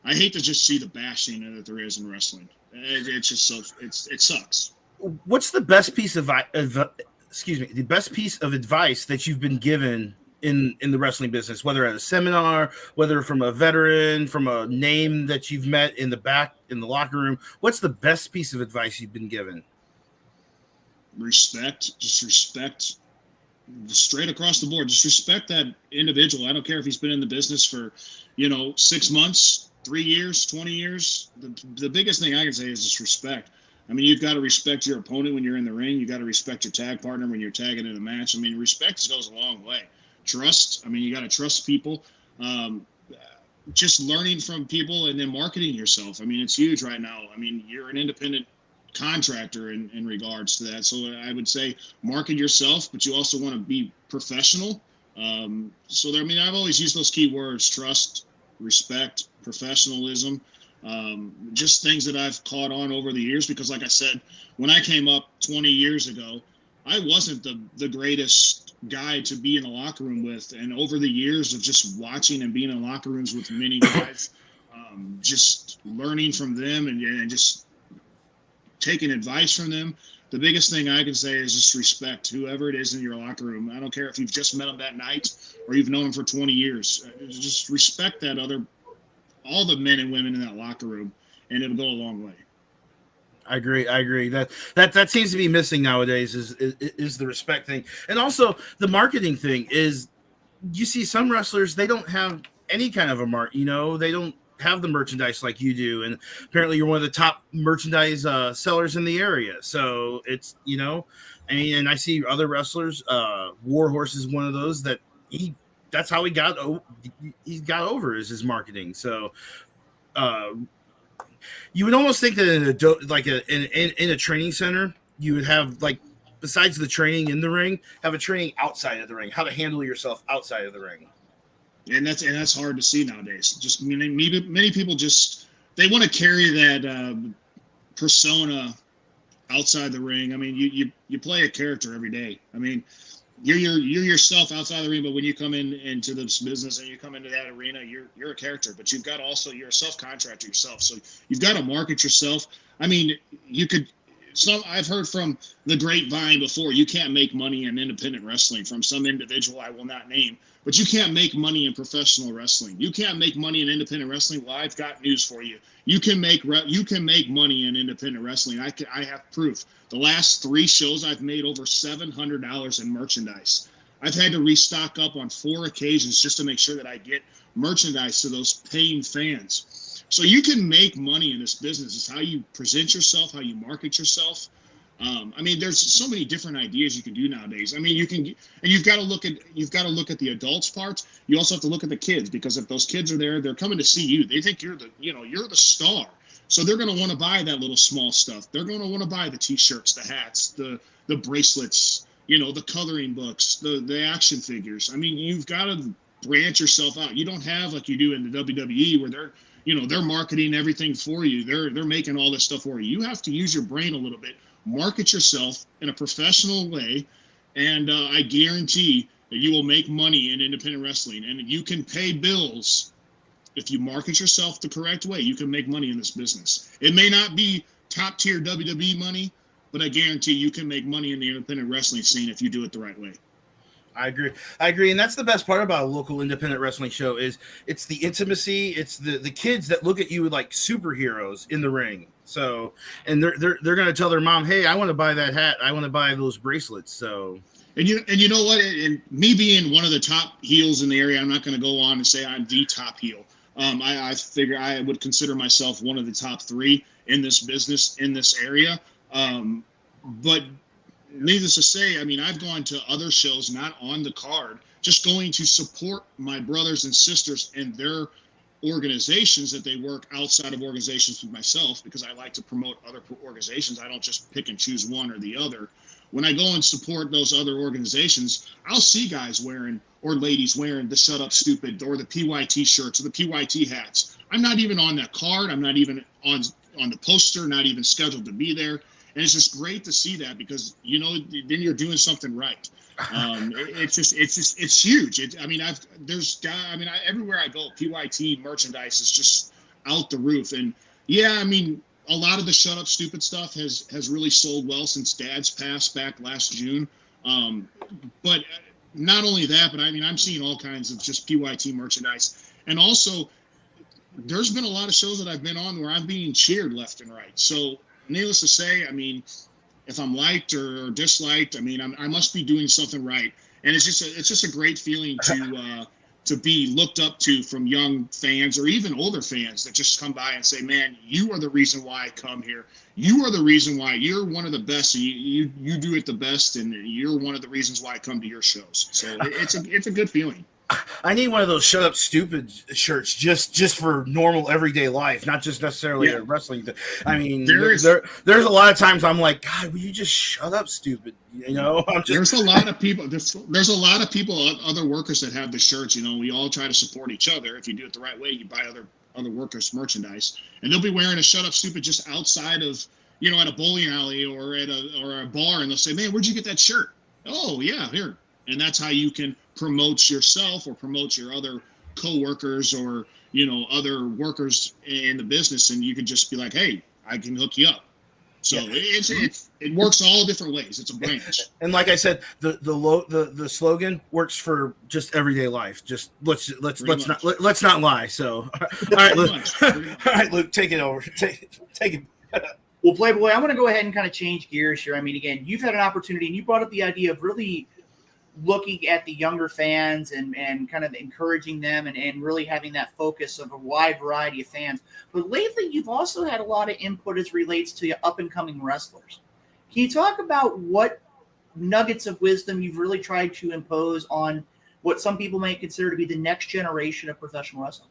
[SPEAKER 5] I hate to just see the bashing that there is in wrestling. It sucks.
[SPEAKER 4] What's the best piece of advice that you've been given in the wrestling business, whether at a seminar, whether from a veteran, from a name that you've met in the locker room? What's the best piece of advice you've been given?
[SPEAKER 5] Respect, straight across the board. Just respect that individual. I don't care if he's been in the business for, 6 months 3 years, 20 years, the biggest thing I can say is just respect. I mean, you've got to respect your opponent when you're in the ring. You got to respect your tag partner when you're tagging in a match. I mean, respect goes a long way. Trust. I mean, you got to trust people. Just learning from people and then marketing yourself. I mean, it's huge right now. I mean, you're an independent contractor in regards to that. So I would say market yourself, but you also want to be professional. I mean, I've always used those key words: trust, respect, professionalism. Just things that I've caught on over the years, because like I said, when I came up 20 years ago, I wasn't the greatest guy to be in a locker room with. And over the years of just watching and being in locker rooms with many guys, just learning from them and just taking advice from them, the biggest thing I can say is just respect whoever it is in your locker room. I don't care if you've just met them that night or you've known them for 20 years. Just respect all the men and women in that locker room, and it'll go a long way.
[SPEAKER 4] I agree. That seems to be missing nowadays is the respect thing. And also the marketing thing is, you see some wrestlers, they don't have any kind of a they don't have the merchandise like you do. And apparently you're one of the top merchandise sellers in the area. So it's, and I see other wrestlers, Warhorse is one of those that that's how he got over is his marketing. So, you would almost think that in a training center, you would have, like, besides the training in the ring, have a training outside of the ring, how to handle yourself outside of the ring.
[SPEAKER 5] And that's hard to see nowadays. Just many people they want to carry that persona outside the ring. I mean, you play a character every day. I mean, you're yourself outside the ring, but when you come into this business and you come into that arena, you're a character. But you're a self-contractor yourself, so you've got to market yourself. I mean, I've heard from the grapevine before, you can't make money in independent wrestling from some individual I will not name, but you can't make money in professional wrestling. You can't make money in independent wrestling. Well, I've got news for you. You can make money in independent wrestling. I have proof. The last 3 shows, I've made over $700 in merchandise. I've had to restock up on 4 occasions just to make sure that I get merchandise to those paying fans. So you can make money in this business. It's how you present yourself, how you market yourself. I mean, there's so many different ideas you can do nowadays. I mean, you've got to look at the adults part. You also have to look at the kids, because if those kids are there, they're coming to see you. They think you're the star. So they're going to want to buy that little small stuff. They're going to want to buy the T-shirts, the hats, the bracelets, the coloring books, the action figures. I mean, you've got to branch yourself out. You don't have like you do in the WWE where they're marketing everything for you. They're making all this stuff for you. You have to use your brain a little bit, market yourself in a professional way, and I guarantee that you will make money in independent wrestling, and you can pay bills. If you market yourself the correct way, you can make money in this business. It may not be top tier WWE money, but I guarantee you can make money in the independent wrestling scene if you do it the right way.
[SPEAKER 4] I agree. And that's the best part about a local independent wrestling show is it's the intimacy. It's the kids that look at you like superheroes in the ring. So, and they're going to tell their mom, hey, I want to buy that hat. I want to buy those bracelets. So,
[SPEAKER 5] and you know what? And me being one of the top heels in the area, I'm not going to go on and say I'm the top heel. I figure I would consider myself one of the top 3 in this business, in this area. But needless to say, I mean, I've gone to other shows, not on the card, just going to support my brothers and sisters and their organizations that they work outside of organizations with myself, because I like to promote other organizations. I don't just pick and choose one or the other. When I go and support those other organizations, I'll see guys wearing, or ladies wearing, the Shut Up Stupid or the PYT shirts or the PYT hats. I'm not even on that card. I'm not even on the poster, not even scheduled to be there. And it's just great to see that, because, then you're doing something right. It's huge. Everywhere I go, PYT merchandise is just out the roof. And yeah, I mean, a lot of the Shut Up Stupid stuff has really sold well since Dad's passed back last June. But not only that, but I mean, I'm seeing all kinds of just PYT merchandise. And also, there's been a lot of shows that I've been on where I'm being cheered left and right. So needless to say, I mean, if I'm liked or disliked, I mean, I must be doing something right. And it's just a great feeling to be looked up to from young fans or even older fans that just come by and say, man, you are the reason why I come here. You are the reason why. You're one of the best. You do it the best, and you're one of the reasons why I come to your shows. So it's a good feeling.
[SPEAKER 4] I need one of those "Shut Up Stupid" shirts just for normal everyday life, not just necessarily a wrestling thing. I mean, there's a lot of times I'm like, God, will you just shut up, stupid? You know,
[SPEAKER 5] there's a lot of people. There's a lot of people, other workers that have the shirts. You know, we all try to support each other. If you do it the right way, you buy other workers' merchandise, and they'll be wearing a "Shut Up Stupid" just outside of, you know, at a bowling alley or at a bar, and they'll say, man, where'd you get that shirt? Oh yeah, here. And that's how you can promote yourself or promote your other co-workers or, you know, other workers in the business. And you can just be like, hey, I can hook you up. So it works all different ways. It's a branch. And
[SPEAKER 4] like I said, the slogan works for just everyday life. Just let's not lie. So all right, Luke, take it over. Take it.
[SPEAKER 3] Well, Playboy, I want to go ahead and kind of change gears here. I mean, again, you've had an opportunity, and you brought up the idea of really looking at the younger fans and kind of encouraging them and really having that focus of a wide variety of fans. But lately, you've also had a lot of input as relates to up-and-coming wrestlers. Can you talk about what nuggets of wisdom you've really tried to impose on what some people may consider to be the next generation of professional wrestling?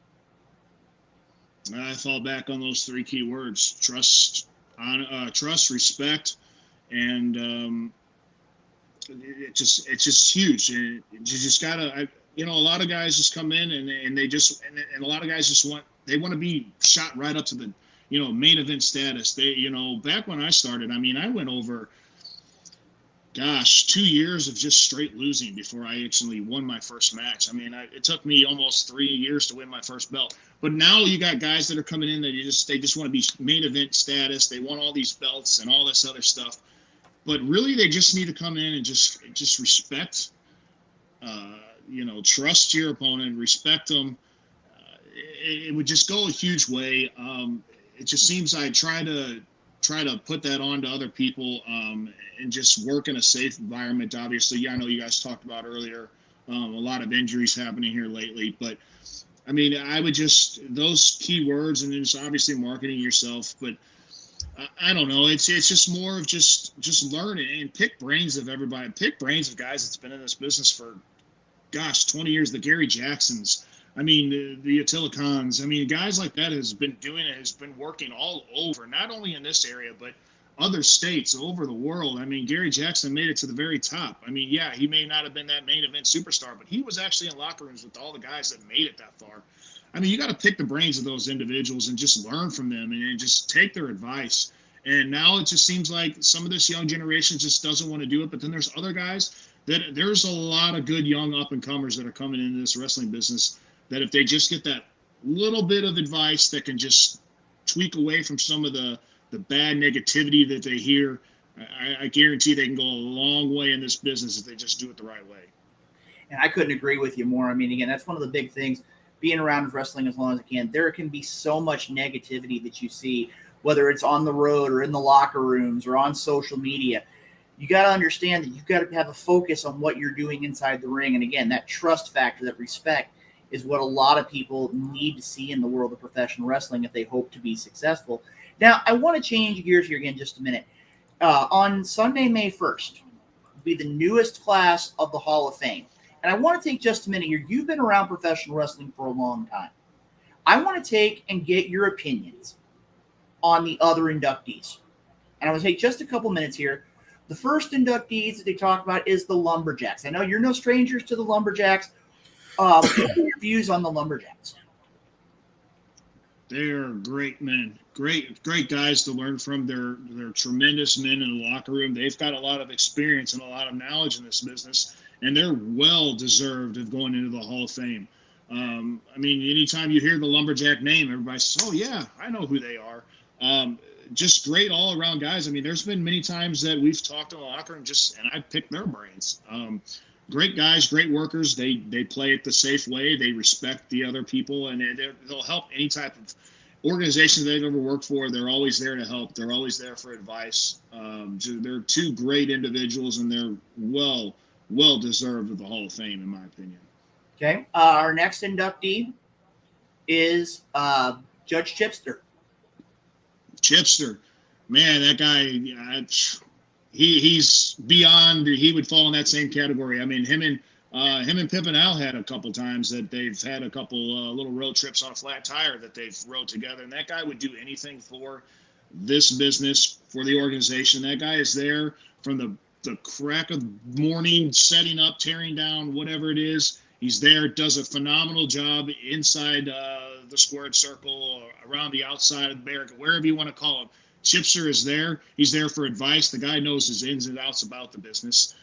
[SPEAKER 5] I fall back on those three key words: trust, respect, and it's just huge. And you just gotta, you know, a lot of guys just come in and they just and a lot of guys just want to be shot right up to the, you know, main event status. They, you know, back when I started, I mean, I went over, 2 years of just straight losing before I actually won my first match. I mean, it took me almost 3 years to win my first belt. But now you got guys that are coming in that they just want to be main event status. They want all these belts and all this other stuff. But really, they just need to come in and just respect, you know, trust your opponent, respect them. It would just go a huge way. It just seems I try to put that on to other people and just work in a safe environment. Obviously, I know you guys talked about earlier, a lot of injuries happening here lately. But, I mean, I would just – those key words, and then just obviously marketing yourself. But I don't know. It's just more of just learn and pick brains of everybody. Pick brains of guys that's been in this business for, 20 years. The Gary Jacksons. I mean, the Attila Khans. I mean, guys like that has been working all over, not only in this area, but other states over the world. I mean, Gary Jackson made it to the very top. I mean, yeah, he may not have been that main event superstar, but he was actually in locker rooms with all the guys that made it that far. I mean, you got to pick the brains of those individuals and just learn from them and just take their advice. And now it just seems like some of this young generation just doesn't want to do it. But then there's other guys there's a lot of good young up-and-comers that are coming into this wrestling business that if they just get that little bit of advice that can just tweak away from some of the bad negativity that they hear, I guarantee they can go a long way in this business if they just do it the right way.
[SPEAKER 3] And I couldn't agree with you more. I mean, again, that's one of the big things. Being around wrestling as long as I can, there can be so much negativity that you see, whether it's on the road or in the locker rooms or on social media. You got to understand that you've got to have a focus on what you're doing inside the ring. And again, that trust factor, that respect is what a lot of people need to see in the world of professional wrestling if they hope to be successful. Now, I want to change gears here again just a minute. On Sunday, May 1st, will be the newest class of the Hall of Fame. And I want to take just a minute here. You've been around professional wrestling for a long time. I want to take and get your opinions on the other inductees. And I'm going to take just a couple minutes here. The first inductees that they talk about is the Lumberjacks. I know you're no strangers to the Lumberjacks. What are your views on the Lumberjacks?
[SPEAKER 5] They're great men, great guys to learn from. They're tremendous men in the locker room. They've got a lot of experience and a lot of knowledge in this business, and they're well deserved of going into the Hall of Fame. I mean, anytime you hear the Lumberjack name, everybody says, "Oh yeah, I know who they are." Just great all around guys. I mean, there's been many times that we've talked in the locker room and I picked their brains. Great guys, great workers. They play it the safe way. They respect the other people, and they'll help any type of organization they've ever worked for. They're always there to help. They're always there for advice. They're two great individuals, and they're well deserved of the Hall of Fame, in my opinion.
[SPEAKER 3] Okay. Our next inductee is Judge Chipster.
[SPEAKER 5] Chipster, man, that guy, he's beyond. He would fall in that same category. I mean, him and Pip and Al had a couple times that they've had a couple little road trips on a flat tire that they've rode together, and that guy would do anything for this business, for the organization. That guy is there from the crack of morning, setting up, tearing down, whatever it is. He's there, does a phenomenal job inside the squared circle, or around the outside of the barricade, wherever you want to call him. Chipster is there. He's there for advice. The guy knows his ins and outs about the business.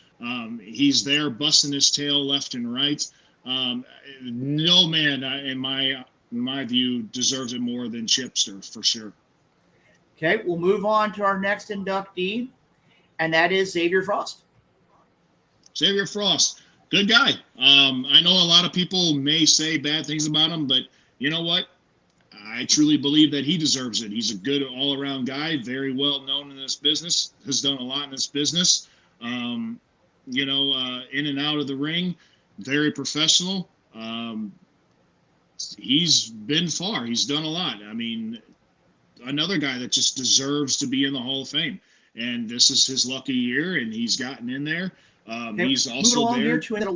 [SPEAKER 5] He's there busting his tail left and right. No man, in my view, deserves it more than Chipster, for sure.
[SPEAKER 3] Okay, we'll move on to our next inductee, and that is Xavier Frost.
[SPEAKER 5] Xavier Frost, good guy. I know a lot of people may say bad things about him, but you know what? I truly believe that he deserves it. He's a good all-around guy, very well known in this business, has done a lot in this business. In and out of the ring, very professional. He's been far. He's done a lot. I mean, another guy that just deserves to be in the Hall of Fame. And this is his lucky year, and he's gotten in there. He's also there.
[SPEAKER 3] Here to a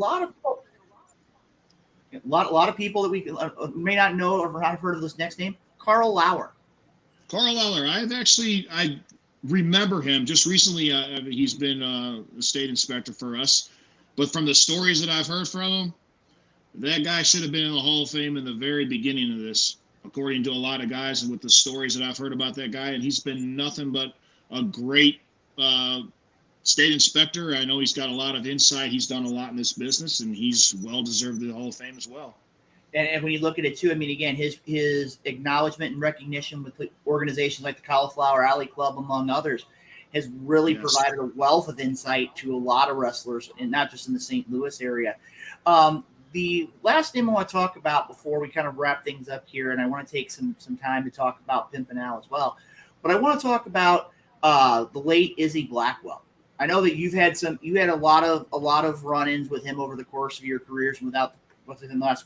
[SPEAKER 3] lot of people that we may not know or not have heard of this next name, Carl Lauer.
[SPEAKER 5] Carl Lauer. I remember him just recently. He's been a state inspector for us, but from the stories that I've heard from him, that guy should have been in the Hall of Fame in the very beginning of this, according to a lot of guys and with the stories that I've heard about that guy. And he's been nothing but a great state inspector. I know he's got a lot of insight. He's done a lot in this business, and he's well-deserved the Hall of Fame as well.
[SPEAKER 3] And when you look at it, too, I mean, again, his acknowledgement and recognition with organizations like the Cauliflower Alley Club, among others, has really provided a wealth of insight to a lot of wrestlers, and not just in the St. Louis area. The last name I want to talk about before we kind of wrap things up here, and I want to take some time to talk about Pimp and Al as well, but I want to talk about the late Izzy Blackwell. I know that you had a lot of run-ins with him over the course of your careers within the last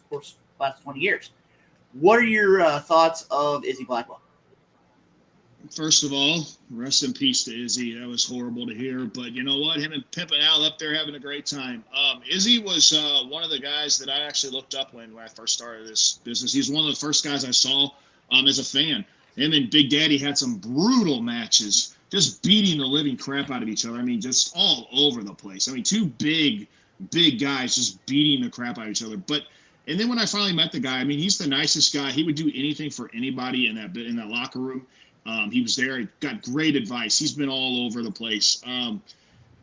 [SPEAKER 3] 20 years. What are your thoughts of Izzy Blackwell?
[SPEAKER 5] First of all, rest in peace to Izzy. That was horrible to hear, but you know what? Him and Pimp and Al up there having a great time. Izzy was one of the guys that I actually looked up when I first started this business. He's one of the first guys I saw as a fan. Him and Big Daddy had some brutal matches, just beating the living crap out of each other. I mean, just all over the place. I mean, two big guys just beating the crap out of each other. And then when I finally met the guy, I mean, he's the nicest guy. He would do anything for anybody in that locker room. He was there. He got great advice. He's been all over the place.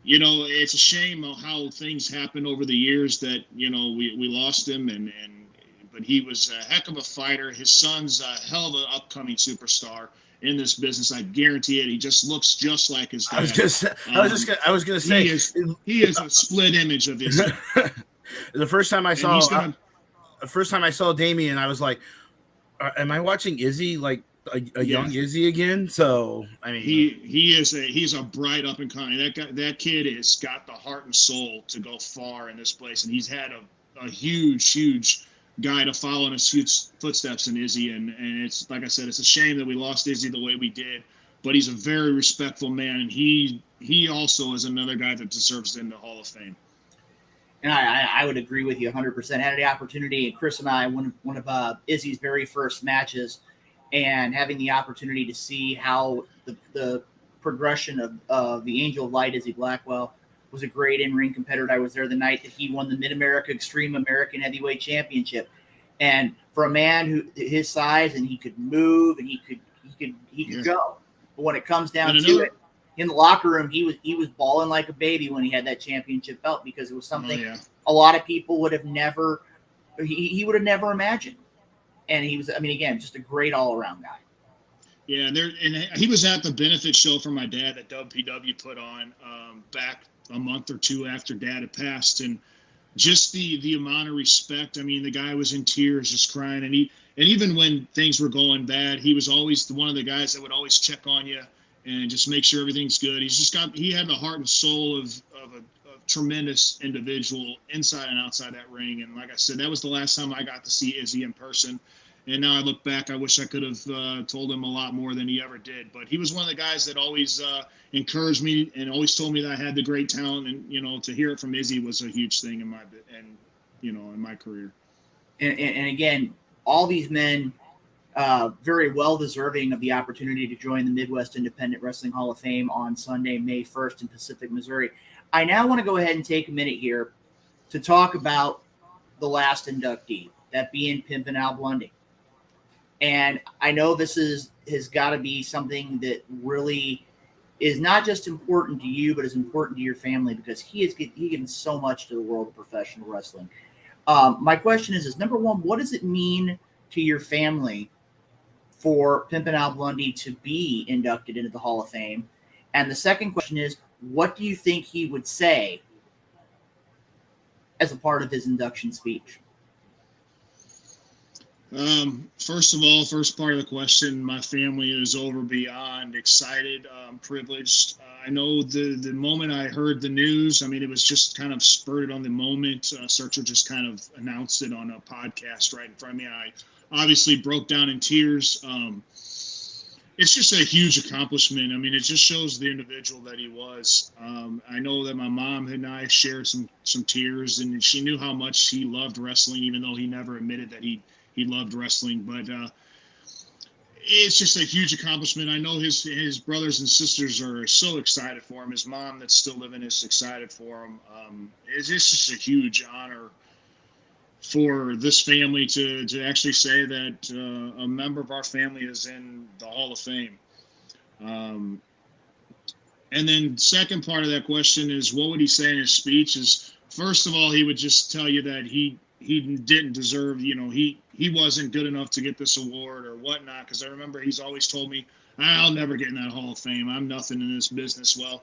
[SPEAKER 5] It's a shame how things happened over the years that, we lost him. But he was a heck of a fighter. His son's a hell of an upcoming superstar in this business. I guarantee it. He just looks just like his dad.
[SPEAKER 4] I was gonna say
[SPEAKER 5] he is a split image of his dad.
[SPEAKER 4] The first time I saw Damien, I was like, am I watching Izzy like a young Izzy again? So I mean,
[SPEAKER 5] he's a bright up and coming. That kid has got the heart and soul to go far in this place, and he's had a huge guy to follow in his footsteps in Izzy. And it's like I said, it's a shame that we lost Izzy the way we did, but he's a very respectful man, and he also is another guy that deserves in the Hall of Fame.
[SPEAKER 3] And I would agree with you 100%. Had the opportunity, and Chris and I, one of Izzy's very first matches, and having the opportunity to see how the progression of the Angel of Light, Izzy Blackwell, was a great in-ring competitor. I was there the night that he won the Mid-America Extreme American Heavyweight Championship. And for a man who his size, and he could move and he could go. But when it comes down to it, in the locker room, he was balling like a baby when he had that championship belt, because it was something a lot of people would have never he would have never imagined. And he was, I mean, again, just a great all-around guy.
[SPEAKER 5] Yeah, and he was at the benefit show for my dad that WPW put on back a month or two after Dad had passed, and just the amount of respect. I mean, the guy was in tears, just crying, and even when things were going bad, he was always one of the guys that would always check on you and just make sure everything's good. He had the heart and soul of tremendous individual inside and outside that ring. And like I said, that was the last time I got to see Izzy in person. And now I look back, I wish I could have told him a lot more than he ever did. But he was one of the guys that always encouraged me and always told me that I had the great talent. And, you know, to hear it from Izzy was a huge thing in my career.
[SPEAKER 3] And again, all these men very well deserving of the opportunity to join the Midwest Independent Wrestling Hall of Fame on Sunday, May 1st in Pacific, Missouri. I now want to go ahead and take a minute here to talk about the last inductee, that being Pimpin' Al Bundy. And I know this has got to be something that really is not just important to you, but is important to your family, because he given so much to the world of professional wrestling. My question is number one, what does it mean to your family for Pimpin' Al Bundy to be inducted into the Hall of Fame? And the second question is, what do you think he would say as a part of his induction speech?
[SPEAKER 5] First of all, first part of the question, my family is over beyond excited, privileged. I know the moment I heard the news, I mean, it was just kind of spurred on the moment. Searcher just kind of announced it on a podcast right in front of me. I obviously broke down in tears. It's just a huge accomplishment. I mean, it just shows the individual that he was. I know that my mom and I shared some tears, and she knew how much he loved wrestling, even though he never admitted that he loved wrestling. But it's just a huge accomplishment. I know his brothers and sisters are so excited for him. His mom, that's still living, is excited for him. It's just a huge honor for this family to actually say that a member of our family is in the Hall of Fame. And then second part of that question is, what would he say in his speech? Is, first of all, he would just tell you that he didn't deserve, you know, he wasn't good enough to get this award or whatnot. Because I remember he's always told me, I'll never get in that Hall of Fame. I'm nothing in this business. Well,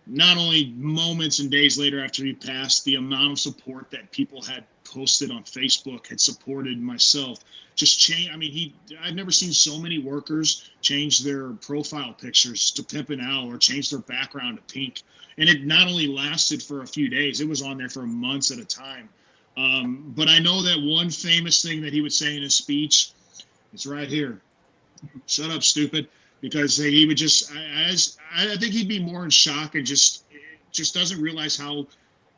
[SPEAKER 5] not only moments and days later after he passed, the amount of support that people had posted on Facebook had supported myself just changed. I mean, I've never seen so many workers change their profile pictures to Pimpin' Al or change their background to pink. And it not only lasted for a few days, it was on there for months at a time. But I know that one famous thing that he would say in his speech, it's right here. Shut up, stupid. Because he would just, I think he'd be more in shock and just doesn't realize how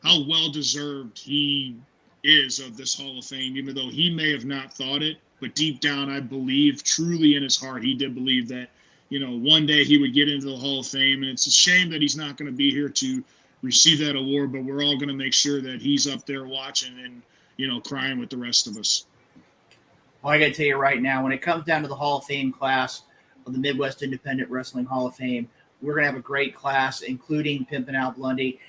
[SPEAKER 5] well deserved he is of this Hall of Fame, even though he may have not thought it. But deep down, I believe, truly in his heart, he did believe that, you know, one day he would get into the Hall of Fame. And it's a shame that he's not going to be here to receive that award, but we're all going to make sure that he's up there watching and, you know, crying with the rest of us.
[SPEAKER 3] Well, I got to tell you right now, when it comes down to the Hall of Fame class of the Midwest Independent Wrestling Hall of Fame, we're going to have a great class, including Pimpin' Al Bundy.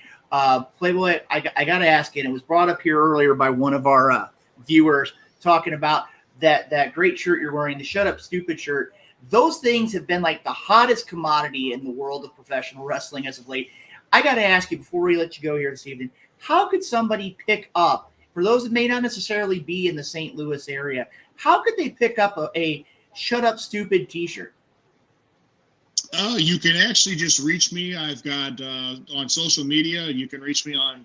[SPEAKER 3] Playboy, I got to ask you, and it was brought up here earlier by one of our viewers talking about that great shirt you're wearing, the Shut Up Stupid shirt. Those things have been like the hottest commodity in the world of professional wrestling as of late. I got to ask you, before we let you go here this evening, how could somebody pick up, for those that may not necessarily be in the St. Louis area, how could they pick up a Shut Up Stupid t-shirt?
[SPEAKER 5] You can actually just reach me. I've got on social media, you can reach me on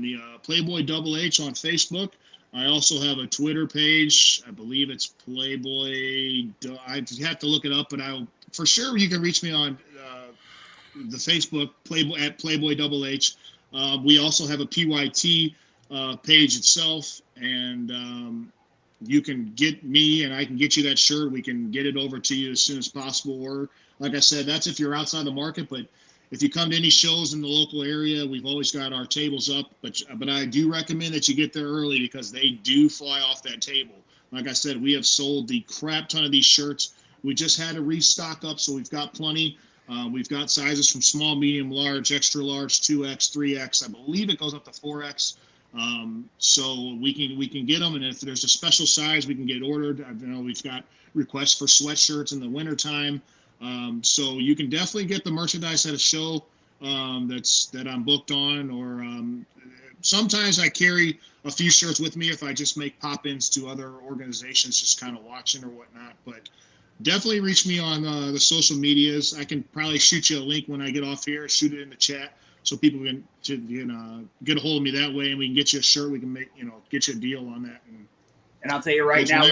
[SPEAKER 5] the Playboy HH on Facebook. I also have a Twitter page. I believe it's Playboy. I have to look it up, but for sure you can reach me on the Facebook Playboy HH. We also have a PYT page itself, and you can get me and I can get you that shirt. We can get it over to you as soon as possible. Or like I said, that's if you're outside the market. But if you come to any shows in the local area, we've always got our tables up. But I do recommend that you get there early, because they do fly off that table. Like I said, we have sold the crap ton of these shirts. We just had to restock up, so we've got plenty. We've got sizes from small, medium, large, extra large, 2X, 3X. I believe it goes up to 4X. So we can get them, and if there's a special size, we can get ordered. I know we've got requests for sweatshirts in the wintertime. So you can definitely get the merchandise at a show that I'm booked on, or sometimes I carry a few shirts with me if I just make pop-ins to other organizations, just kind of watching or whatnot. But definitely reach me on the social medias. I can probably shoot you a link when I get off here, shoot it in the chat. so people can get a hold of me that way, and we can get you a shirt. We can get you a deal on that.
[SPEAKER 3] And I'll tell you right now,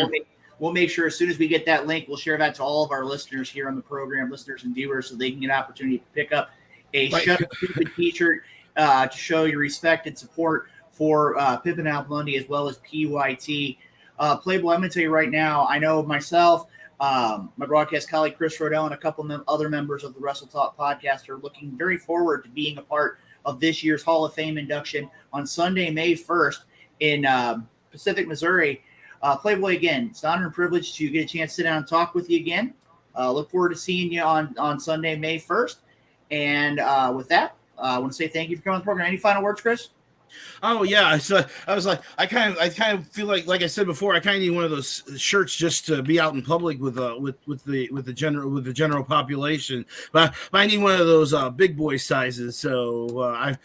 [SPEAKER 3] we'll make sure as soon as we get that link, we'll share that to all of our listeners here on the program, listeners and viewers, so they can get an opportunity to pick up a Shut Up Stupid t-shirt to show your respect and support for Pimpin' Al Bundy as well as PYT. Playboy, I'm going to tell you right now, I know myself, my broadcast colleague Chris Rodell, and a couple of other members of the Wrestle Talk podcast are looking very forward to being a part of this year's Hall of Fame induction on Sunday, May 1st in Pacific, Missouri. Playboy, again, it's an honor and privilege to get a chance to sit down and talk with you again. Look forward to seeing you on Sunday, May 1st. And with that, I want to say thank you for coming on the program. Any final words, Chris?
[SPEAKER 4] Oh yeah, so I was like, I kind of feel like I said before, I kind of need one of those shirts just to be out in public with the general population. But I need one of those big boy sizes. So I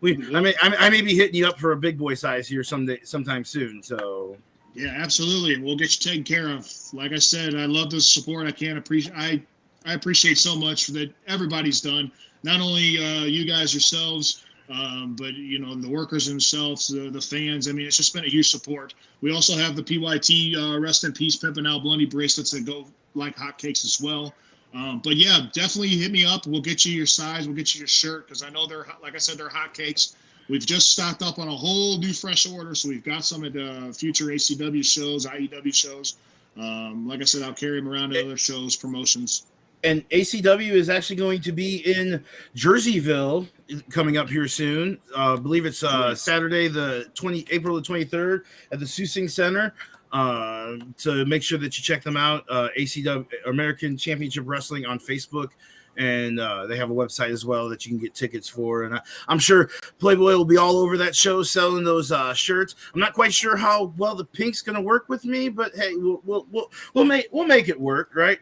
[SPEAKER 4] may be hitting you up for a big boy size here sometime soon. So
[SPEAKER 5] yeah, absolutely, we'll get you taken care of. Like I said, I love the support. I appreciate so much that everybody's done. Not only you guys yourselves. But the workers themselves, the fans. I mean, it's just been a huge support. We also have the PYT Rest in Peace Pimpin' Al Bundy bracelets that go like hotcakes as well. But yeah, definitely hit me up. We'll get you your size. We'll get you your shirt because I know they're, like I said, they're hotcakes. We've just stocked up on a whole new fresh order, so we've got some at future ACW shows, IEW shows. Like I said, I'll carry them around to other shows, promotions.
[SPEAKER 4] And ACW is actually going to be in Jerseyville coming up here soon. I believe it's Saturday, April the 23rd at the Susing Center. To make sure that you check them out, ACW, American Championship Wrestling on Facebook. And they have a website as well that you can get tickets for. And I'm sure Playboy will be all over that show selling those shirts. I'm not quite sure how well the pink's going to work with me, but hey, we'll make it work, right,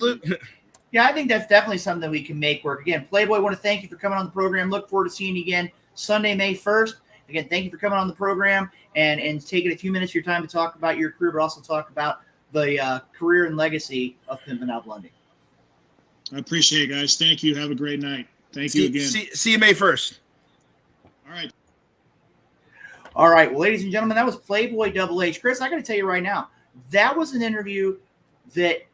[SPEAKER 4] Luke?
[SPEAKER 3] Yeah, I think that's definitely something we can make work. Again, Playboy, I want to thank you for coming on the program. Look forward to seeing you again Sunday, May 1st. Again, thank you for coming on the program and taking a few minutes of your time to talk about your career, but also talk about the career and legacy of Pimpin' Al Bundy.
[SPEAKER 5] I appreciate it, guys. Thank you. Have a great night. Thank you again.
[SPEAKER 4] See you May 1st.
[SPEAKER 5] All right.
[SPEAKER 3] All right. Well, ladies and gentlemen, that was Playboy HH. Chris, I got to tell you right now, that was an interview that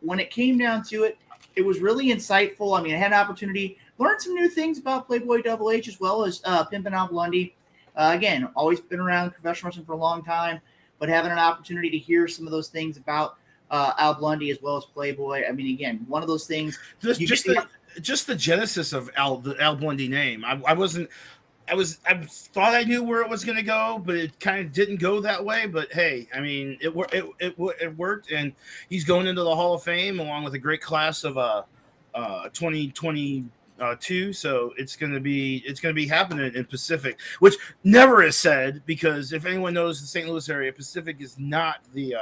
[SPEAKER 3] when it came down to it, it was really insightful. I mean, I had an opportunity, learned some new things about Playboy HH as well as Pimpin' Al Bundy. Again, always been around professional wrestling for a long time, but having an opportunity to hear some of those things about Al Bundy as well as Playboy. I mean, again, one of those things.
[SPEAKER 4] Just the genesis of the Al Bundy name. I thought I knew where it was going to go, but it kind of didn't go that way. But hey, I mean, it worked, and he's going into the Hall of Fame along with a great class of 2022. So it's going to be happening in Pacific, which never is said because if anyone knows the St. Louis area, Pacific is not the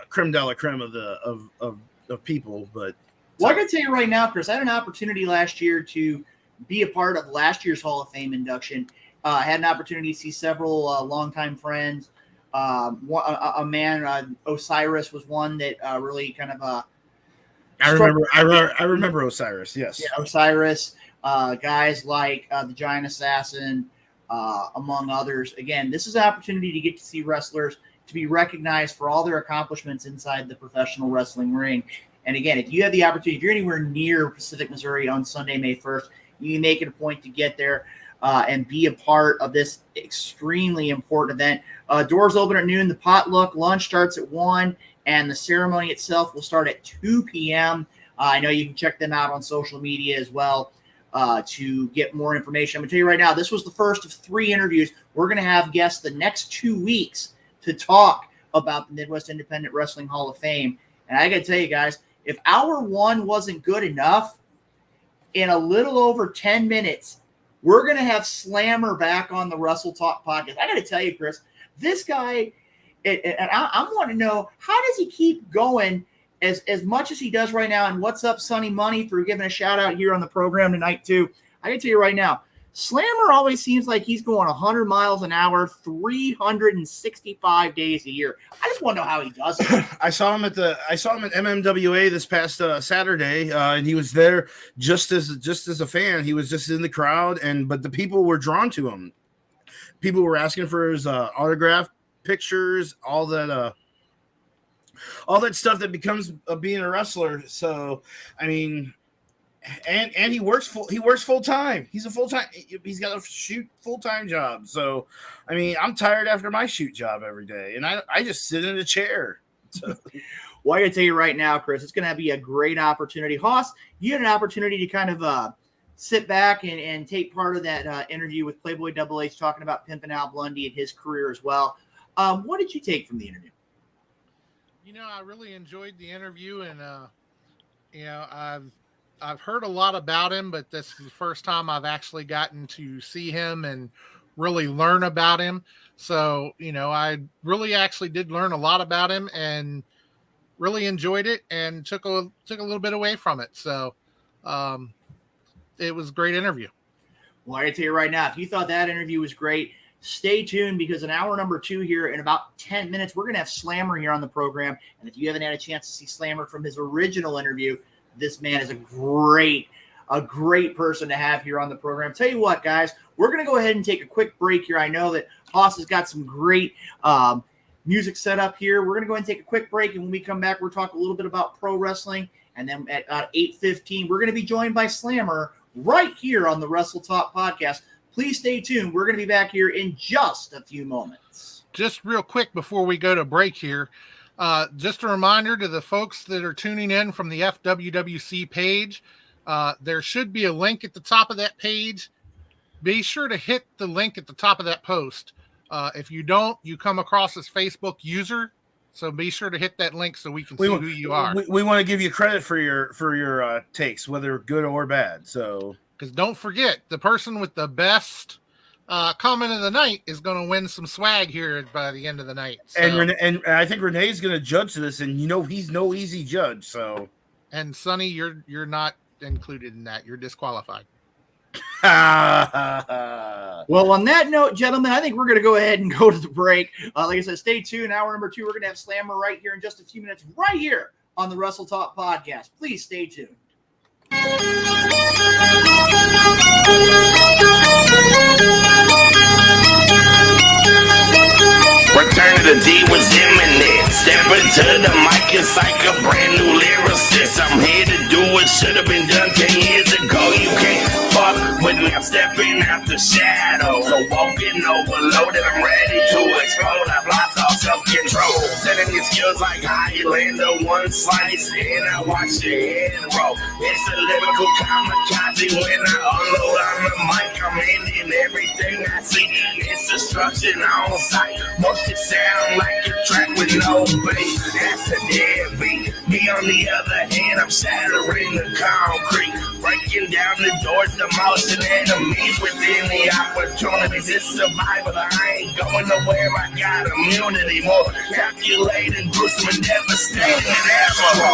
[SPEAKER 4] creme de la creme of people. But
[SPEAKER 3] well, I can tell you right now, Chris, I had an opportunity last year to be a part of last year's Hall of Fame induction. Had an opportunity to see several longtime friends. A man, Osiris, was one that really kind of.
[SPEAKER 4] I remember Osiris. Yes.
[SPEAKER 3] Yeah, Osiris. Guys like the Giant Assassin, among others. Again, this is an opportunity to get to see wrestlers to be recognized for all their accomplishments inside the professional wrestling ring. And again, if you have the opportunity, if you're anywhere near Pacific, Missouri on Sunday, May 1st, you make it a point to get there and be a part of this extremely important event. Doors open at noon. The potluck lunch starts at 1, and the ceremony itself will start at 2 p.m. I know you can check them out on social media as well to get more information. I'm going to tell you right now, this was the first of 3 interviews. We're going to have guests the next 2 weeks to talk about the Midwest Independent Wrestling Hall of Fame. And I got to tell you guys, if hour 1 wasn't good enough, in a little over 10 minutes, we're going to have Slammer back on the Wrestle Talk podcast. I got to tell you, Chris, this guy, and I want to know, how does he keep going as much as he does right now? And what's up, Sonny Money, for giving a shout out here on the program tonight, too. I can tell you right now, Slammer always seems like he's going 100 miles an hour, 365 days a year. I just want to know how he does it.
[SPEAKER 4] I saw him at MMWA this past Saturday, and he was there just as a fan. He was just in the crowd, but the people were drawn to him. People were asking for his autograph, pictures, all that stuff that becomes being a wrestler. So, I mean. And he works full time. He's got a shoot full-time job. So, I mean, I'm tired after my shoot job every day, and I just sit in a chair. So.
[SPEAKER 3] Well, I gotta tell you right now, Chris, it's gonna be a great opportunity. Hoss, you had an opportunity to kind of sit back and take part of that interview with Playboy HH talking about pimping out Blondie and his career as well. What did you take from the interview?
[SPEAKER 2] I really enjoyed the interview, and I've heard a lot about him, but this is the first time I've actually gotten to see him and really learn about him. So, I really actually did learn a lot about him and really enjoyed it and took a little bit away from it. So, it was a great interview.
[SPEAKER 3] Well, I gotta tell you right now, if you thought that interview was great, stay tuned, because in hour number 2 here, in about 10 minutes, we're going to have Slammer here on the program. And if you haven't had a chance to see Slammer from his original interview, this man is a great person to have here on the program. Tell you what, guys, we're going to go ahead and take a quick break here. I know that Hoss has got some great music set up here. We're going to go ahead and take a quick break, and when we come back, we'll talk a little bit about pro wrestling. And then at 8:15, we're going to be joined by Slammer right here on the Wrestle Talk podcast. Please stay tuned. We're going to be back here in just a few moments.
[SPEAKER 2] Just real quick before we go to break here, just a reminder to the folks that are tuning in from the FWWC page, there should be a link at the top of that page. Be sure to hit the link at the top of that post. If you don't, you come across as Facebook user. So be sure to hit that link so we can see who you are.
[SPEAKER 4] We want to give you credit for your takes, whether good or bad. So,
[SPEAKER 2] because don't forget, the person with the best comment of the night is going to win some swag here by the end of the night. So.
[SPEAKER 4] And I think Renee's going to judge this, and he's no easy judge. So,
[SPEAKER 2] and Sonny, you're not included in that. You're disqualified.
[SPEAKER 3] Well, on that note, gentlemen, I think we're going to go ahead and go to the break. Like I said, stay tuned. Hour number 2, we're going to have Slammer right here in just a few minutes, right here on the Wrestle Talk podcast. Please stay tuned.
[SPEAKER 6] Return to the D was imminent. Step into the mic, it's like a brand new lyricist. I'm here to do what should have been done 10 years ago. You can't fuck with me, I'm stepping out the shadows. So walking overloaded, I'm ready to explode. I've lost all self-control. Setting your skills like Highlander, one slice, and I watch your head roll. It's a lyrical kamikaze when I unload on the mic. I'm ending everything I see. It's destruction on sight. Most it sound like a track with no bass. That's a dead beat. Me on the other hand, I'm shattering the concrete, breaking down the doors, demolishing enemies within the opportunities. It's survival. I ain't going nowhere. I got immunity, more calculated, gruesome, and devastating than ever.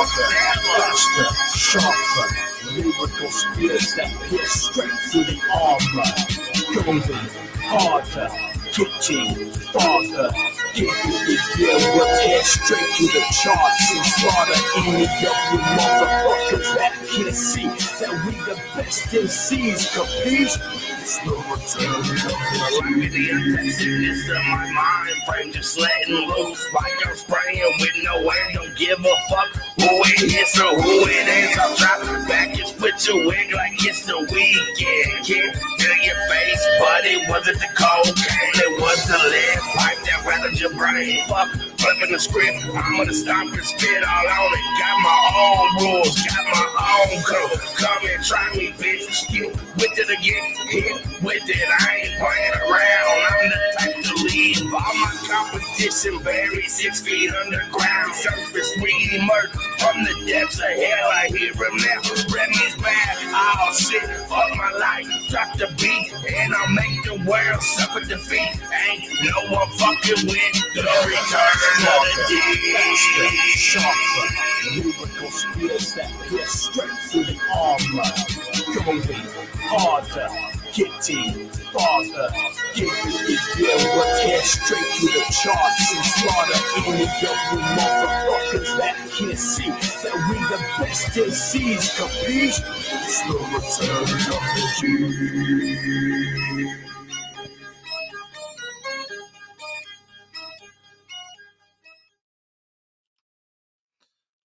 [SPEAKER 7] Sharper, lyrical spears that pierce straight through the armor. Golden, harder, kitchen, farther. Give you the deal, we'll tear straight to the charts and slaughter any of you motherfuckers that can't see that we the best MCs, capiche? It's the return of
[SPEAKER 6] the aggressiveness of my mind frame, just letting loose like I'm spraying with no end. Don't give a fuck who it is or who it is. I'm dropping back and split your wig like it's the weekend. Can't feel your face, but it wasn't the cocaine. It was the lead pipe that rattled your brain. Fuck, flipping the script, I'm gonna stomp and spit all on it. Got my own rules, got my own crew. Come and try me, bitch. You with it again, hit with it. I ain't playing around. I'm the type to leave all my competition buried 6 feet underground. Surface we emerge from the depths of hell. I hear him now. Remy's bad. Oh shit, fuck my life. Drop the beat and I'll make the world suffer defeat. Ain't no one fucking with the return of the D.
[SPEAKER 7] Sharper, lyrical spears that pierce straight through the armor. Golden, harder, getting farther. Get what tear straight to the charts and slaughter any of you motherfuckers that can't see that we the best MCs, capiche? It's the return of the G.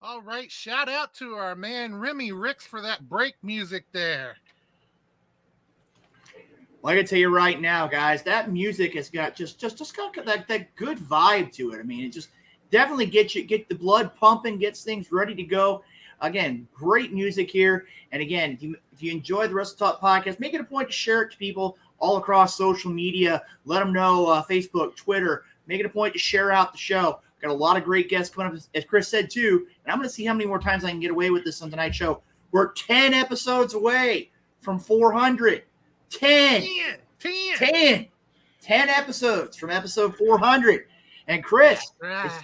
[SPEAKER 2] All right, shout out to our man Remy Ricks for that break music there.
[SPEAKER 3] Well, I can tell you right now, guys, that music has got just got that good vibe to it. I mean, it just definitely get the blood pumping, gets things ready to go. Again, great music here. And again, if you enjoy the Wrestle Talk podcast, make it a point to share it to people all across social media. Let them know, Facebook, Twitter. Make it a point to share out the show. Got a lot of great guests coming up, as Chris said too. And I'm going to see how many more times I can get away with this on tonight's show. We're 10 episodes away from 400. 10 episodes from episode 400. And Chris,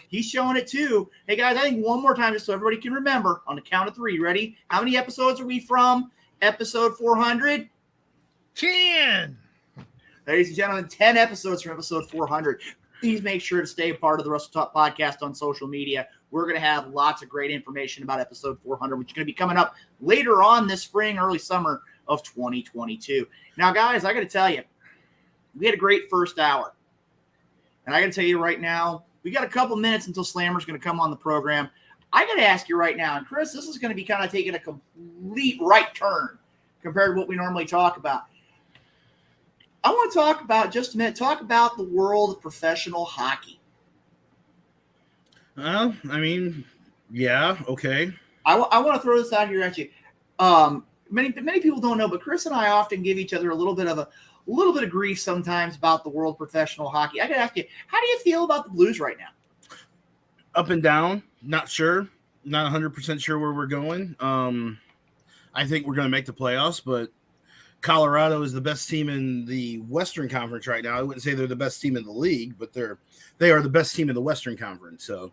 [SPEAKER 3] he's showing it too. Hey guys, I think one more time just so everybody can remember on the count of 3. Ready? How many episodes are we from episode 400?
[SPEAKER 2] 10.
[SPEAKER 3] Ladies and gentlemen, 10 episodes from episode 400. Please make sure to stay a part of the Wrestle Talk podcast on social media. We're going to have lots of great information about episode 400, which is going to be coming up later on this spring, early summer of 2022. Now, guys, I got to tell you, we had a great first hour. And I got to tell you right now, we got a couple minutes until Slammer's going to come on the program. I got to ask you right now, and Chris, this is going to be kind of taking a complete right turn compared to what we normally talk about. I want to talk about, just a minute, talk about the world of professional hockey.
[SPEAKER 4] Well, I mean, yeah, okay.
[SPEAKER 3] I want to throw this out here at you. Many people don't know, but Chris and I often give each other a little bit of grief sometimes about the world of professional hockey. I got to ask you, how do you feel about the Blues right now?
[SPEAKER 4] Up and down, not sure, not 100% sure where we're going. I think we're going to make the playoffs, but Colorado is the best team in the Western Conference right now. I wouldn't say they're the best team in the league, but they are the best team in the Western Conference. So,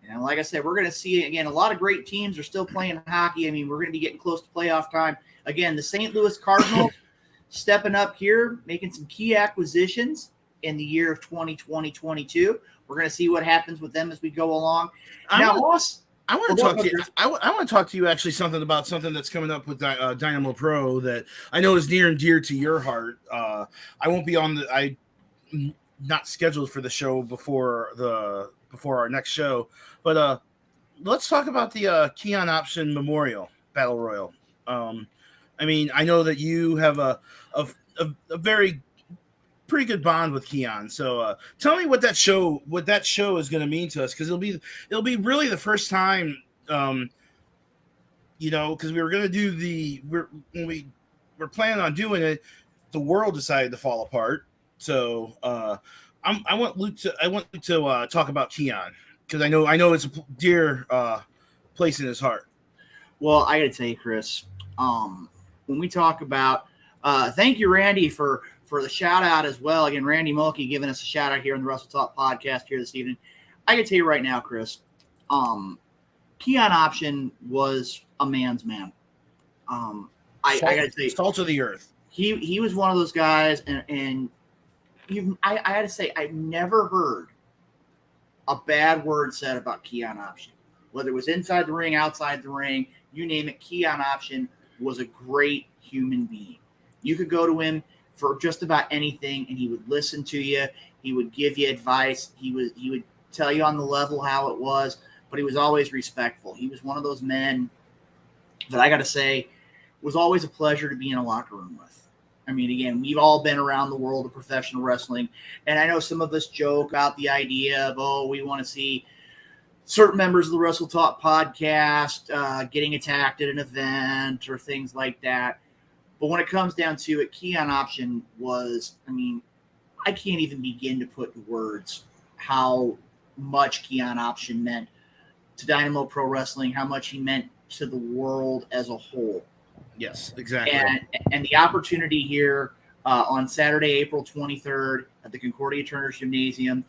[SPEAKER 3] and like I said, we're going to see again. A lot of great teams are still playing hockey. I mean, we're going to be getting close to playoff time again. The St. Louis Cardinals stepping up here, making some key acquisitions in the year of 2020-22. We're going to see what happens with them as we go along. Now, Ross.
[SPEAKER 4] I want to talk to you. I want to talk to you actually about something that's coming up with Dynamo Pro that I know is near and dear to your heart. I won't be on I'm not scheduled for the show before our next show, but let's talk about the Keon Option Memorial Battle Royal. I mean, I know that you have a very pretty good bond with Keon. So tell me what that show is going to mean to us, because it'll be really the first time, because we were going to do when we were planning on doing it, the world decided to fall apart. So I want Luke to talk about Keon, because I know it's a dear place in his heart.
[SPEAKER 3] Well, I got to tell you, Chris, when we talk about, thank you, Randy, for the shout out as well. Again, Randy Mulkey giving us a shout out here on the Wrestle Talk podcast here this evening. I can tell you right now, Chris, Keon Option was a man's man. I got to tell you,
[SPEAKER 4] salt of the earth.
[SPEAKER 3] He was one of those guys, and I had to say, I've never heard a bad word said about Keon Option, whether it was inside the ring, outside the ring, you name it. Keon Option was a great human being. You could go to him for just about anything, and he would listen to you. He would give you advice. He would tell you on the level how it was, but he was always respectful. He was one of those men that I got to say was always a pleasure to be in a locker room with. I mean, again, we've all been around the world of professional wrestling, and I know some of us joke out the idea of, we want to see certain members of the Wrestle Talk podcast getting attacked at an event or things like that. But when it comes down to it, Keon Option was, I can't even begin to put in words how much Keon Option meant to Dynamo Pro Wrestling, how much he meant to the world as a whole.
[SPEAKER 4] Yes, exactly.
[SPEAKER 3] And the opportunity here on Saturday, April 23rd at the Concordia Turner's Gymnasium,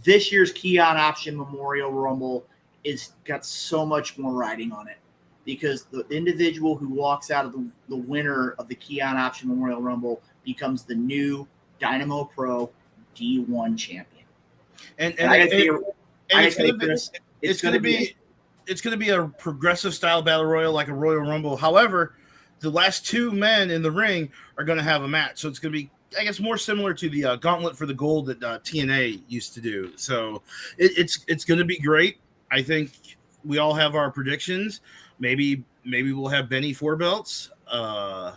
[SPEAKER 3] this year's Keon Option Memorial Rumble is got so much more riding on it. because the individual who walks out of the winner of the Keon Option Memorial Rumble becomes the new Dynamo Pro D1 champion.
[SPEAKER 4] And
[SPEAKER 3] I gotta tell
[SPEAKER 4] it's
[SPEAKER 3] you,
[SPEAKER 4] going
[SPEAKER 3] Chris,
[SPEAKER 4] to be a progressive style battle royal, like a Royal Rumble. However, the last two men in the ring are going to have a match, so it's going to be, I guess, more similar to the Gauntlet for the Gold that TNA used to do. So it's going to be great. I think we all have our predictions. Maybe we'll have Benny 4 belts. I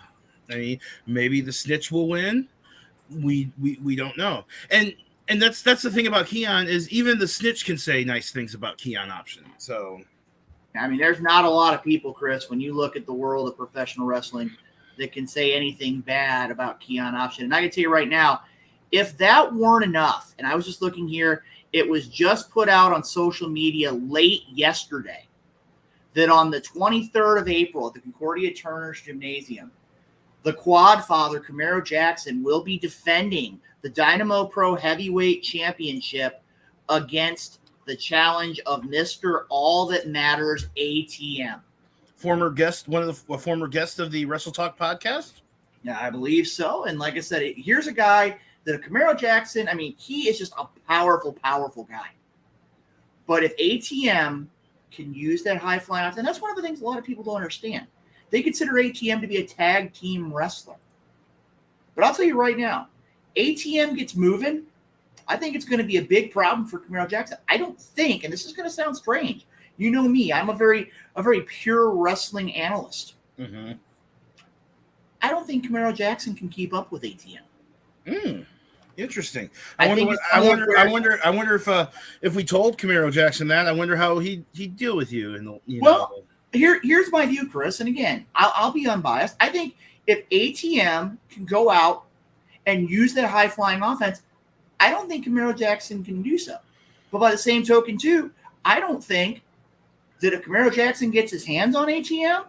[SPEAKER 4] mean, maybe the Snitch will win. We don't know. And that's the thing about Keon, is even the Snitch can say nice things about Keon Option. So,
[SPEAKER 3] I mean, there's not a lot of people, Chris, when you look at the world of professional wrestling, that can say anything bad about Keon Option. And I can tell you right now, if that weren't enough, and I was just looking here, it was just put out on social media late yesterday that on the 23rd of April at the Concordia Turner's Gymnasium, the Quad Father, Camaro Jackson, will be defending the Dynamo Pro Heavyweight Championship against the challenge of Mr. All That Matters ATM.
[SPEAKER 4] Former guest, one of the former guests of the Wrestle Talk podcast?
[SPEAKER 3] Yeah, I believe so. And like I said, here's a guy that Camaro Jackson, I mean, he is just a powerful, powerful guy. But if ATM can use that high flying option, and that's one of the things a lot of people don't understand. They consider ATM to be a tag team wrestler. But I'll tell you right now, ATM gets moving, I think it's going to be a big problem for Camaro Jackson. I don't think, and this is going to sound strange, you know me, I'm a very pure wrestling analyst.
[SPEAKER 4] Mm-hmm.
[SPEAKER 3] I don't think Camaro Jackson can keep up with ATM.
[SPEAKER 4] Interesting.
[SPEAKER 3] I
[SPEAKER 4] wonder if we told Camaro Jackson that, I wonder how he'd deal with you. And know.
[SPEAKER 3] Here's my view, Chris. And again, I'll be unbiased. I think if ATM can go out and use that high flying offense, I don't think Camaro Jackson can do so. But by the same token, too, I don't think that if Camaro Jackson gets his hands on ATM,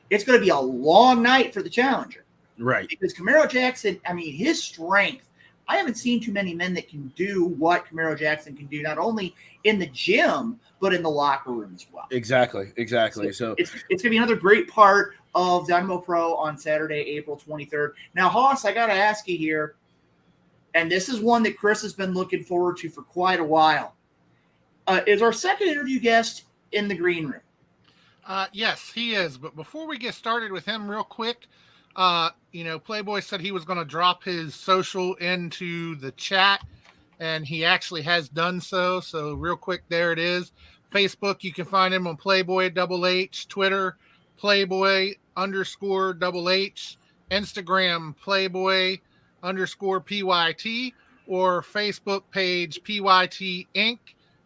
[SPEAKER 3] it's going to be a long night for the challenger.
[SPEAKER 4] Right.
[SPEAKER 3] Because Camaro Jackson, I mean, his strength, I haven't seen too many men that can do what Camaro Jackson can do, not only in the gym, but in the locker room as well.
[SPEAKER 4] Exactly. So
[SPEAKER 3] it's going to be another great part of Dynamo Pro on Saturday, April 23rd. Now, Hoss, I got to ask you here, and this is one that Chris has been looking forward to for quite a while. Is our second interview guest in the green room?
[SPEAKER 2] Yes, he is. But before we get started with him real quick, Playboy said he was going to drop his social into the chat, and he actually has done so. So real quick, there it is. Facebook, you can find him on Playboy HH, Twitter, Playboy_HH, Instagram, Playboy_PYT, or Facebook page PYT Inc.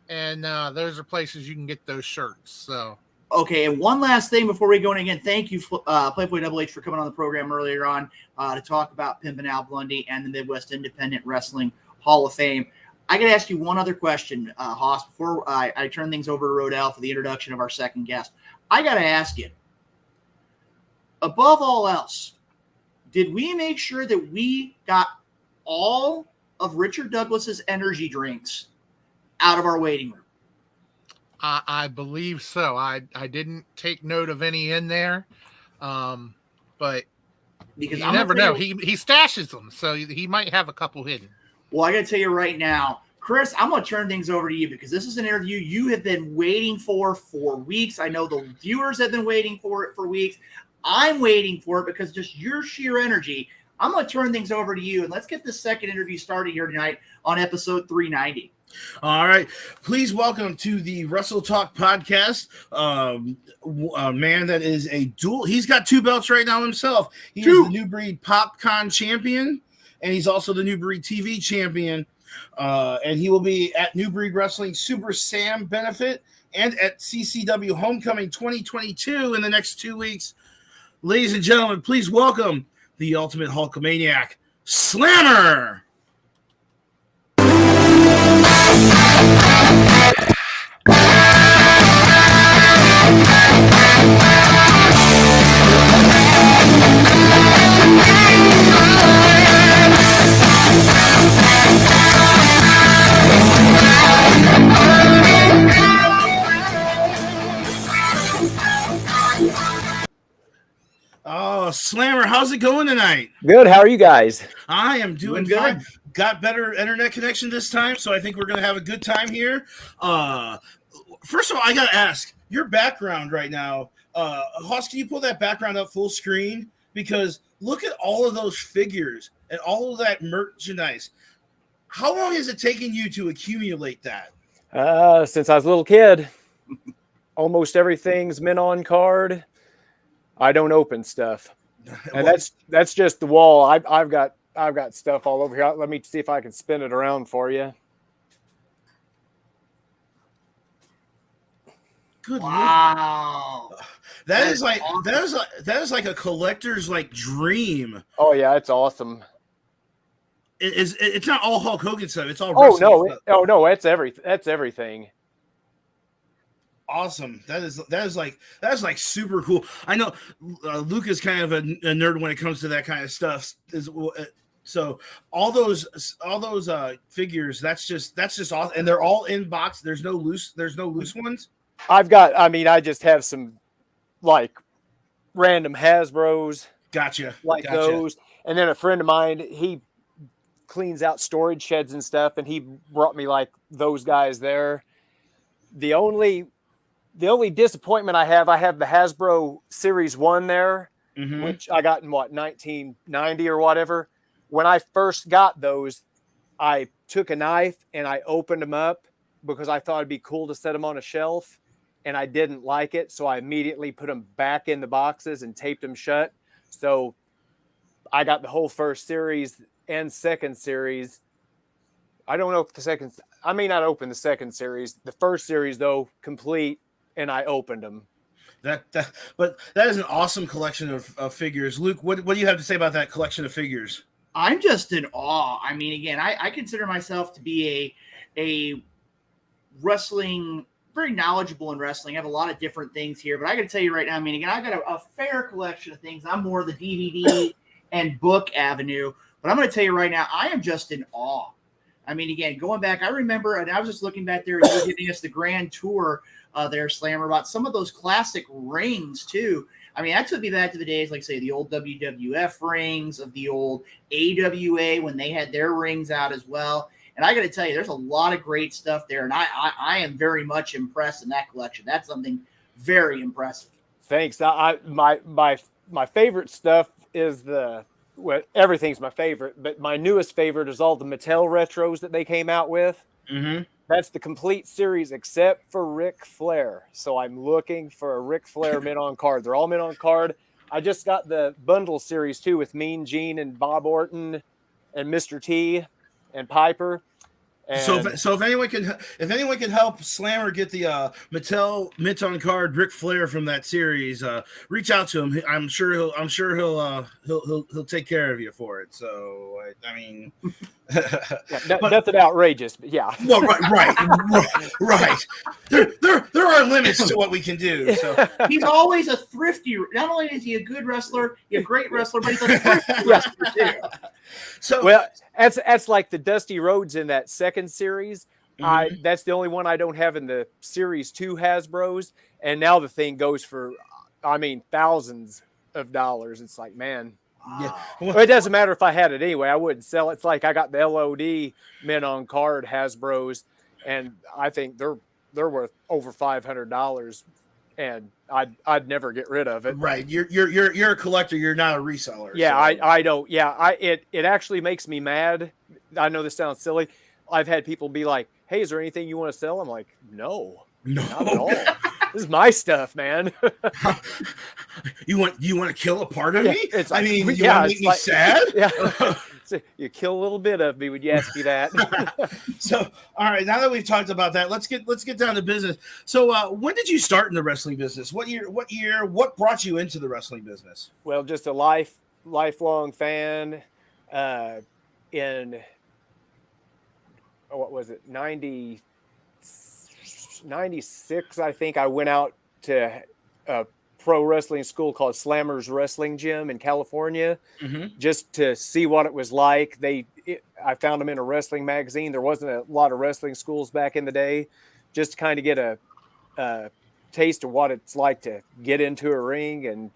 [SPEAKER 2] And those are places you can get those shirts. So.
[SPEAKER 3] Okay, and one last thing before we go in again. Thank you, Playboy HH, for coming on the program earlier on to talk about Pimpin' Al Bundy and the Midwest Independent Wrestling Hall of Fame. I got to ask you one other question, Hoss, before I turn things over to Rodell for the introduction of our second guest. I got to ask you, above all else, did we make sure that we got all of Richard Douglas's energy drinks out of our waiting room?
[SPEAKER 2] I believe so. I didn't take note of any in there, but because you never know. He stashes them, so he might have a couple hidden.
[SPEAKER 3] Well, I got to tell you right now, Chris, I'm going to turn things over to you because this is an interview you have been waiting for weeks. I know the viewers have been waiting for it for weeks. I'm waiting for it because just your sheer energy. I'm going to turn things over to you, and let's get this second interview started here tonight on episode 390.
[SPEAKER 4] All right. Please welcome to the Wrestle Talk podcast, a man that is he's got 2 belts right now himself. He is the New Breed PopCon champion, and he's also the New Breed TV champion. And he will be at New Breed Wrestling Super Sam benefit and at CCW Homecoming 2022 in the next 2 weeks. Ladies and gentlemen, please welcome the Ultimate Hulkamaniac, Slammer. how's it going tonight?
[SPEAKER 8] Good. How are you guys?
[SPEAKER 4] I am doing
[SPEAKER 3] Doing
[SPEAKER 4] fine.
[SPEAKER 3] good.
[SPEAKER 4] Got better internet connection this time, so I think we're going to have a good time here. First of all, I got to ask your background right now. Hoss, can you pull that background up full screen? Because look at all of those figures and all of that merchandise. How long has it taken you to accumulate that?
[SPEAKER 8] Since I was a little kid, almost everything's mint on card. I don't open stuff, and that's just the wall. I've got stuff all over here. Let me see if I can spin it around for you.
[SPEAKER 4] Good Lord.
[SPEAKER 3] Wow.
[SPEAKER 4] That is like a collector's like dream.
[SPEAKER 8] Oh yeah, it's awesome.
[SPEAKER 4] It's not all Hulk Hogan stuff. It's all
[SPEAKER 8] Oh no,
[SPEAKER 4] stuff.
[SPEAKER 8] that's everything.
[SPEAKER 4] Awesome. That is like super cool. I know Luke is kind of a nerd when it comes to that kind of stuff. So all those figures, that's just awesome, and they're all in box. There's no loose ones.
[SPEAKER 8] I just have some like random Hasbros.
[SPEAKER 4] Gotcha.
[SPEAKER 8] Those, and then a friend of mine, he cleans out storage sheds and stuff, and he brought me like those guys there. The only disappointment I have the Hasbro Series 1 there, which I got in 1990 or whatever. When I first got those, I took a knife and I opened them up because I thought it'd be cool to set them on a shelf, and I didn't like it. So I immediately put them back in the boxes and taped them shut. So I got the whole first series and second series. I don't know if I may not open the second series. The first series though, complete, and I opened them.
[SPEAKER 4] But that is an awesome collection of figures. Luke, what do you have to say about that collection of figures?
[SPEAKER 3] I'm just in awe. I mean, again, I consider myself to be a wrestling, very knowledgeable in wrestling. I have a lot of different things here, but I got to tell you right now, I mean, again, I've got a fair collection of things. I'm more the DVD and book avenue, but I'm going to tell you right now, I am just in awe. I mean, again, going back, I remember, and I was just looking back there, and you were giving us the grand tour there, Slammer, about some of those classic rings too. I mean, that took me back to the days, like say the old WWF rings, of the old AWA when they had their rings out as well. And I got to tell you, there's a lot of great stuff there, and I am very much impressed in that collection. That's something very impressive.
[SPEAKER 8] Thanks. My favorite stuff is everything's my favorite, but my newest favorite is all the Mattel retros that they came out with.
[SPEAKER 4] Mm-hmm.
[SPEAKER 8] That's the complete series except for Ric Flair. So I'm looking for a Ric Flair mint on card. They're all mint on card. I just got the bundle series too with Mean Gene and Bob Orton and Mr. T and Piper. And
[SPEAKER 4] so if anyone can help Slammer get the Mattel mint on card Ric Flair from that series, reach out to him. I'm sure he'll take care of you for it. So I mean,
[SPEAKER 8] nothing outrageous, but yeah.
[SPEAKER 4] Well, right. There are limits to what we can do. So
[SPEAKER 3] He's always a thrifty. Not only is he a good wrestler, he's a great wrestler, but he's a thrifty wrestler too.
[SPEAKER 4] So
[SPEAKER 8] well, that's like the Dusty Rhodes in that second series.
[SPEAKER 4] Mm-hmm.
[SPEAKER 8] That's the only one I don't have in the Series 2 Hasbros, and now the thing goes for, thousands of dollars. It's like, man.
[SPEAKER 4] yeah.
[SPEAKER 8] Well, it doesn't matter if I had it anyway. I wouldn't sell it. It's like I got the LOD mint on card Hasbros, and I think they're worth over $500, and I'd never get rid of it.
[SPEAKER 4] Right. You're a collector. You're not a reseller.
[SPEAKER 8] Yeah,
[SPEAKER 4] so.
[SPEAKER 8] I don't. Yeah, it actually makes me mad. I know this sounds silly. I've had people be like, "Hey, is there anything you want to sell?" I'm like, "No, not at all. This is my stuff, man."
[SPEAKER 4] You want to kill a part of me? You want to make me sad?
[SPEAKER 8] Yeah. So you kill a little bit of me when you ask me that.
[SPEAKER 4] So, all right. Now that we've talked about that, let's get down to business. So, when did you start in the wrestling business? What year? What brought you into the wrestling business?
[SPEAKER 8] Well, just a lifelong fan. In what was it? 96, I think. I went out to a pro wrestling school called Slammer's Wrestling Gym in California, just to see what it was like. I found them in a wrestling magazine. There wasn't a lot of wrestling schools back in the day, just to kind of get a taste of what it's like to get into a ring. And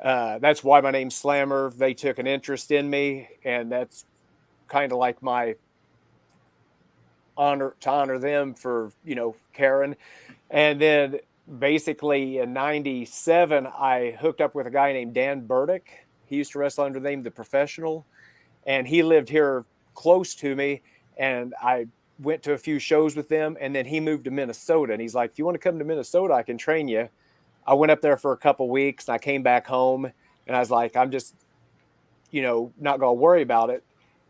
[SPEAKER 8] That's why my name's Slammer. They took an interest in me, and that's kind of like my honor them for, caring. And then basically in 97, I hooked up with a guy named Dan Burdick. He used to wrestle under the name The Professional, and he lived here close to me. And I went to a few shows with them, and then he moved to Minnesota. And he's like, if you want to come to Minnesota, I can train you. I went up there for a couple weeks, and I came back home, and I was like, I'm just, not going to worry about it.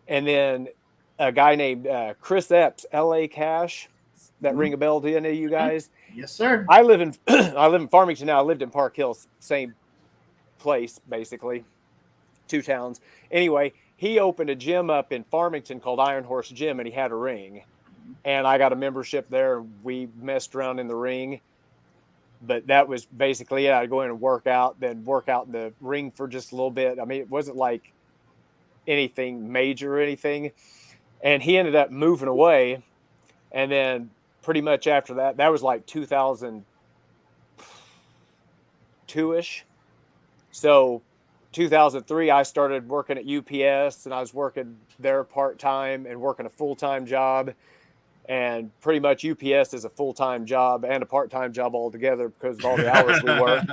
[SPEAKER 8] And then a guy named Chris Epps, LA Cash, that ring a bell to any of you guys?
[SPEAKER 3] Yes, sir.
[SPEAKER 8] I live in Farmington now. I lived in Park Hills, same place, basically, 2 towns. Anyway, he opened a gym up in Farmington called Iron Horse Gym, and he had a ring. And I got a membership there. We messed around in the ring. But that was basically it. I'd go in and work out, then work out in the ring for just a little bit. I mean, it wasn't like anything major or anything. And he ended up moving away. And then pretty much after that, that was like 2002-ish. So 2003, I started working at UPS, and I was working there part-time and working a full-time job. And pretty much UPS is a full-time job and a part-time job altogether because of all the hours we work.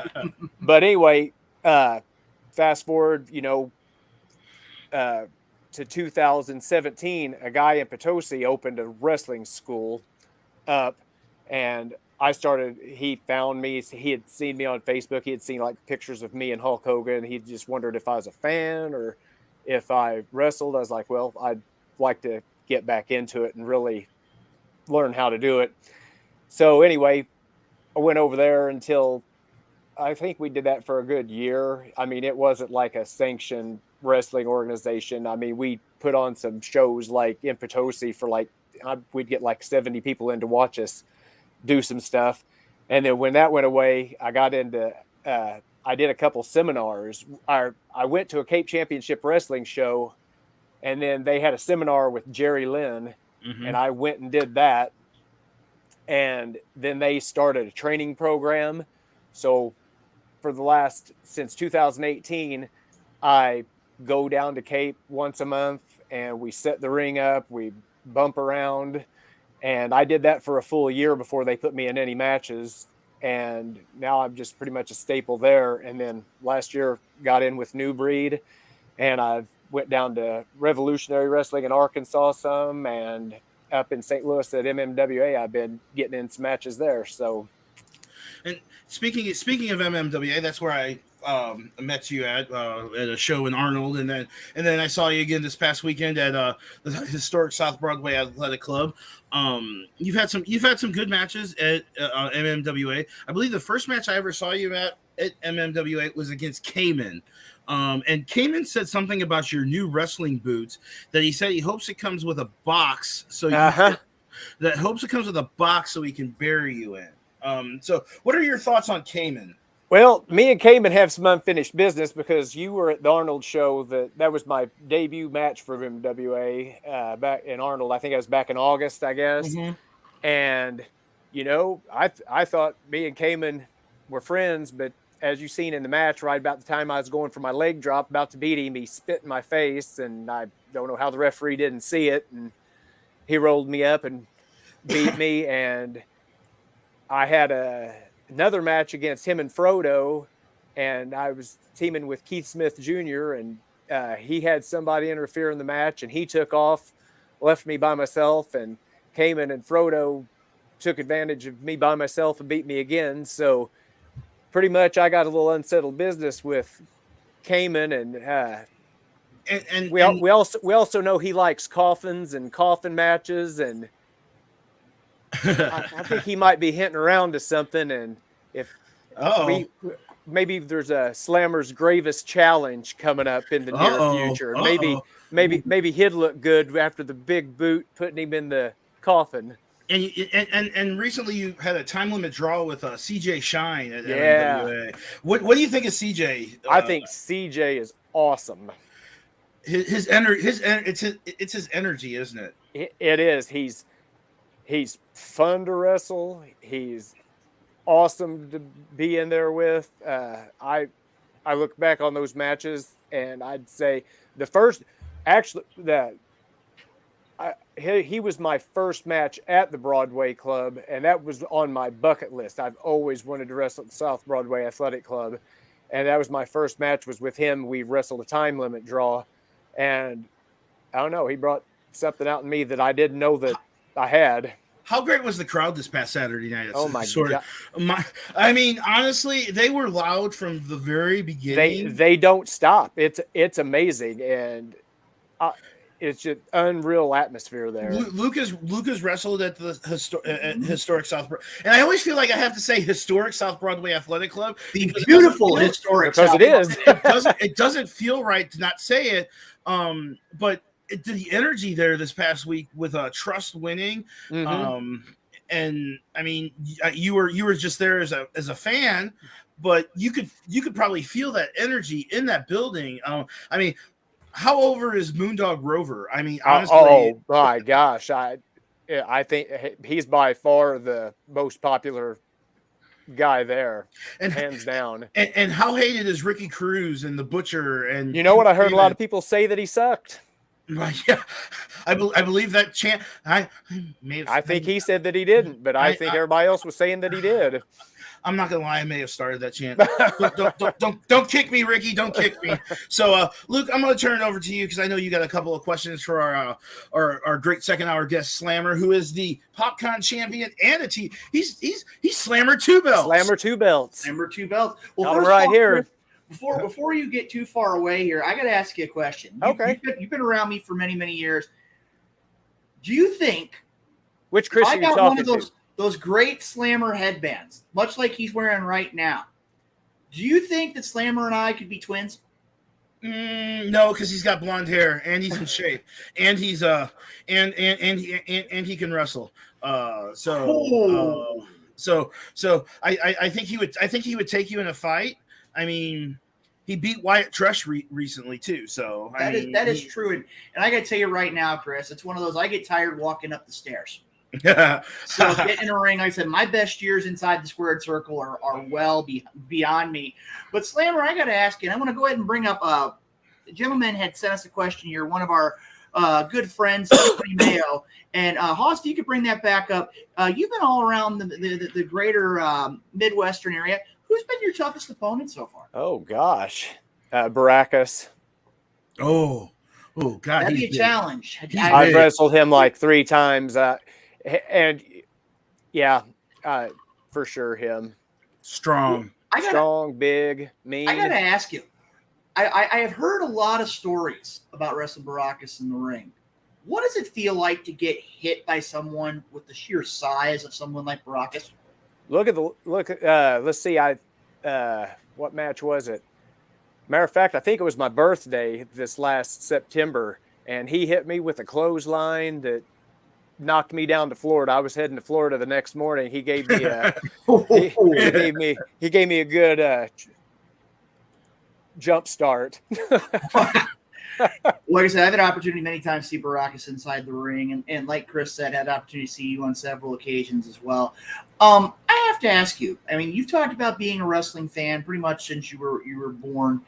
[SPEAKER 8] But anyway, fast forward, to 2017, a guy in Potosi opened a wrestling school up, and he found me. He had seen me on Facebook. He had seen like pictures of me and Hulk Hogan. He just wondered if I was a fan or if I wrestled. I was like, well, I'd like to get back into it and really learn how to do it. So anyway, I went over there until I think we did that for a good year. I mean, it wasn't like a sanctioned wrestling organization. I mean, we put on some shows like in Potosi for we'd get like 70 people in to watch us do some stuff. And then when that went away, I got into, I did a couple seminars. I went to a Cape Championship Wrestling show, and then they had a seminar with Jerry Lynn. Mm-hmm. And I went and did that. And then they started a training program. So since 2018, I go down to Cape once a month, and we set the ring up, we bump around. And I did that for a full year before they put me in any matches. And now I'm just pretty much a staple there. And then last year got in with New Breed, and I've went down to Revolutionary Wrestling in Arkansas some, and up in St. Louis at MMWA, I've been getting in some matches there. So,
[SPEAKER 4] and speaking of MMWA, that's where I met you at a show in Arnold, and then I saw you again this past weekend at the historic South Broadway Athletic Club. You've had some good matches at MMWA. I believe the first match I ever saw you at MMWA was against Cayman. And Cayman said something about your new wrestling boots, that he said he hopes it comes with a box so he can bury you in. So what are your thoughts on Cayman?
[SPEAKER 8] Well, me and Cayman have some unfinished business because you were at the Arnold show. That was my debut match for MWA back in Arnold. I think I was back in August, I guess. Mm-hmm. And, I thought me and Cayman were friends, but as you've seen in the match, right about the time I was going for my leg drop, about to beat him, he spit in my face, and I don't know how the referee didn't see it, and he rolled me up and beat me. And I had another match against him and Frodo, and I was teaming with Keith Smith Jr., and he had somebody interfere in the match, and he took off, left me by myself, and Cayman and Frodo took advantage of me by myself and beat me again. So pretty much I got a little unsettled business with Cayman, and we also know he likes coffins and coffin matches, and I think he might be hinting around to something. And if maybe there's a Slammer's Gravest Challenge coming up in the near future. Maybe he'd look good after the big boot putting him in the coffin.
[SPEAKER 4] And recently you had a time limit draw with CJ Shine at MWA. What do you think of CJ?
[SPEAKER 8] I think CJ is awesome.
[SPEAKER 4] His energy, it's his energy, isn't it?
[SPEAKER 8] It is. He's fun to wrestle. He's awesome to be in there with. I look back on those matches, and I'd say the first, actually, he was my first match at the Broadway Club, and that was on my bucket list. I've always wanted to wrestle at the South Broadway Athletic Club, and that was my first match was with him. We wrestled a time limit draw, and I don't know, he brought something out in me that I didn't know that I had.
[SPEAKER 4] How great was the crowd this past Saturday night?
[SPEAKER 8] Oh my
[SPEAKER 4] God! I mean, honestly, they were loud from the very beginning.
[SPEAKER 8] They don't stop. It's amazing, and it's just unreal atmosphere there.
[SPEAKER 4] Lucas wrestled at the historic South, and I always feel like I have to say historic South Broadway Athletic Club.
[SPEAKER 3] The beautiful historic,
[SPEAKER 8] because it is.
[SPEAKER 4] It doesn't feel right to not say it, but. The energy there this past week with Trust winning, and I mean, you were just there as a fan, but you could probably feel that energy in that building. I mean, how over is Moondog Rover? I mean, honestly,
[SPEAKER 8] oh my gosh, I think he's by far the most popular guy there, and hands down.
[SPEAKER 4] And how hated is Ricky Cruz and the Butcher? And
[SPEAKER 8] you know what? I heard a lot of people say that he sucked.
[SPEAKER 4] Yeah, I believe that chant. I
[SPEAKER 8] think he said that he didn't, but I think everybody else was saying that he did.
[SPEAKER 4] I'm not gonna lie, I may have started that chant. Don't kick me, Ricky. Don't kick me. So, Luke, I'm gonna turn it over to you because I know you got a couple of questions for our great second hour guest Slammer, who is the PopCon champion and he's Slammer 2 belts.
[SPEAKER 8] Slammer 2 belts.
[SPEAKER 3] Slammer 2 belts. Well,
[SPEAKER 8] I'm right here.
[SPEAKER 3] Before you get too far away here, I got to ask you a question. You've been around me for many, many years. Do you think
[SPEAKER 8] which Chris
[SPEAKER 3] I
[SPEAKER 8] are you
[SPEAKER 3] got
[SPEAKER 8] talking
[SPEAKER 3] one of
[SPEAKER 8] to?
[SPEAKER 3] those great Slammer headbands, much like he's wearing right now? Do you think that Slammer and I could be twins?
[SPEAKER 4] No, because he's got blonde hair and he's in shape, and he's and he can wrestle. So I think he would take you in a fight. I mean, he beat Wyatt Trush recently too. So
[SPEAKER 3] that is true. And I got to tell you right now, Chris, it's one of those I get tired walking up the stairs. So getting in a ring, like I said, my best years inside the squared circle are well beyond me. But Slammer, I got to ask you, and I want to go ahead and bring up the gentleman had sent us a question here. One of our good friends, Stephanie Mayo, and Hoss, if you could bring that back up. You've been all around the greater Midwestern area. Who's been your toughest opponent so far?
[SPEAKER 8] Oh gosh, Baracus.
[SPEAKER 4] Oh God,
[SPEAKER 3] that'd be a challenge.
[SPEAKER 8] I've wrestled him like 3 times, and yeah, for sure him.
[SPEAKER 4] Strong,
[SPEAKER 8] big, mean.
[SPEAKER 3] I gotta ask you. I have heard a lot of stories about wrestling Baracus in the ring. What does it feel like to get hit by someone with the sheer size of someone like Baracus?
[SPEAKER 8] Let's see. What match was it? Matter of fact, I think it was my birthday this last September, and he hit me with a clothesline that knocked me down to Florida. I was heading to Florida the next morning. He gave me he gave me a good jump start.
[SPEAKER 3] Like I said, I've had an opportunity many times to see Baracus inside the ring, and like Chris said, had an opportunity to see you on several occasions as well. I have to ask you. I mean, you've talked about being a wrestling fan pretty much since you were born.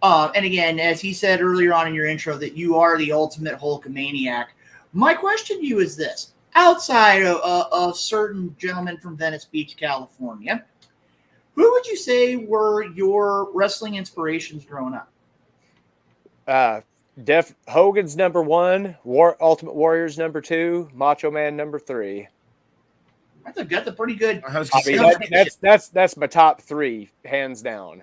[SPEAKER 3] And again, as he said earlier on in your intro, that you are the ultimate Hulkamaniac. My question to you is this: outside of certain gentlemen from Venice Beach, California, who would you say were your wrestling inspirations growing up?
[SPEAKER 8] Hogan's number 1, Ultimate Warrior's number 2, Macho Man number 3.
[SPEAKER 3] That's a pretty good.
[SPEAKER 8] That's my top 3, hands down.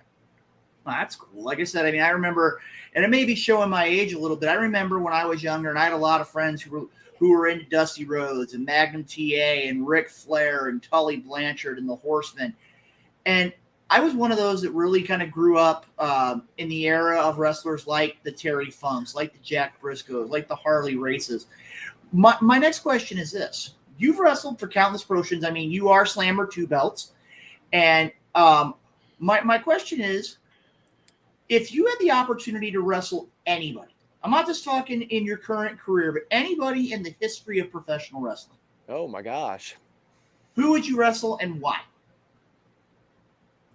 [SPEAKER 3] Well, that's cool. Like I said, I mean, I remember, and it may be showing my age a little bit. I remember when I was younger, and I had a lot of friends who were into Dusty Rhodes and Magnum TA and Ric Flair and Tully Blanchard and the Horsemen, and I was one of those that really kind of grew up in the era of wrestlers like the Terry Funks, like the Jack Briscoes, like the Harley Races. My next question is this. You've wrestled for countless promotions. I mean, you are Slammer 2 belts. And my question is, if you had the opportunity to wrestle anybody, I'm not just talking in your current career, but anybody in the history of professional wrestling.
[SPEAKER 8] Oh, my gosh.
[SPEAKER 3] Who would you wrestle and why?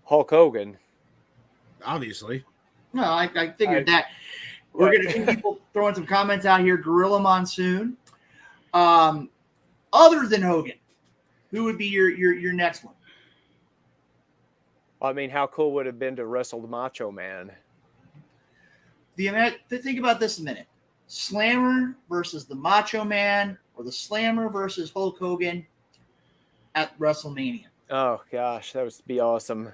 [SPEAKER 8] Hulk Hogan.
[SPEAKER 4] obviously.
[SPEAKER 3] No, I figured that. We're going to see people throwing some comments out here. Gorilla Monsoon. Other than Hogan, who would be your next one?
[SPEAKER 8] I mean, how cool would it have been to wrestle the Macho Man?
[SPEAKER 3] Think about this a minute. Slammer versus the Macho Man, or the Slammer versus Hulk Hogan at WrestleMania.
[SPEAKER 8] Oh gosh, that would be awesome.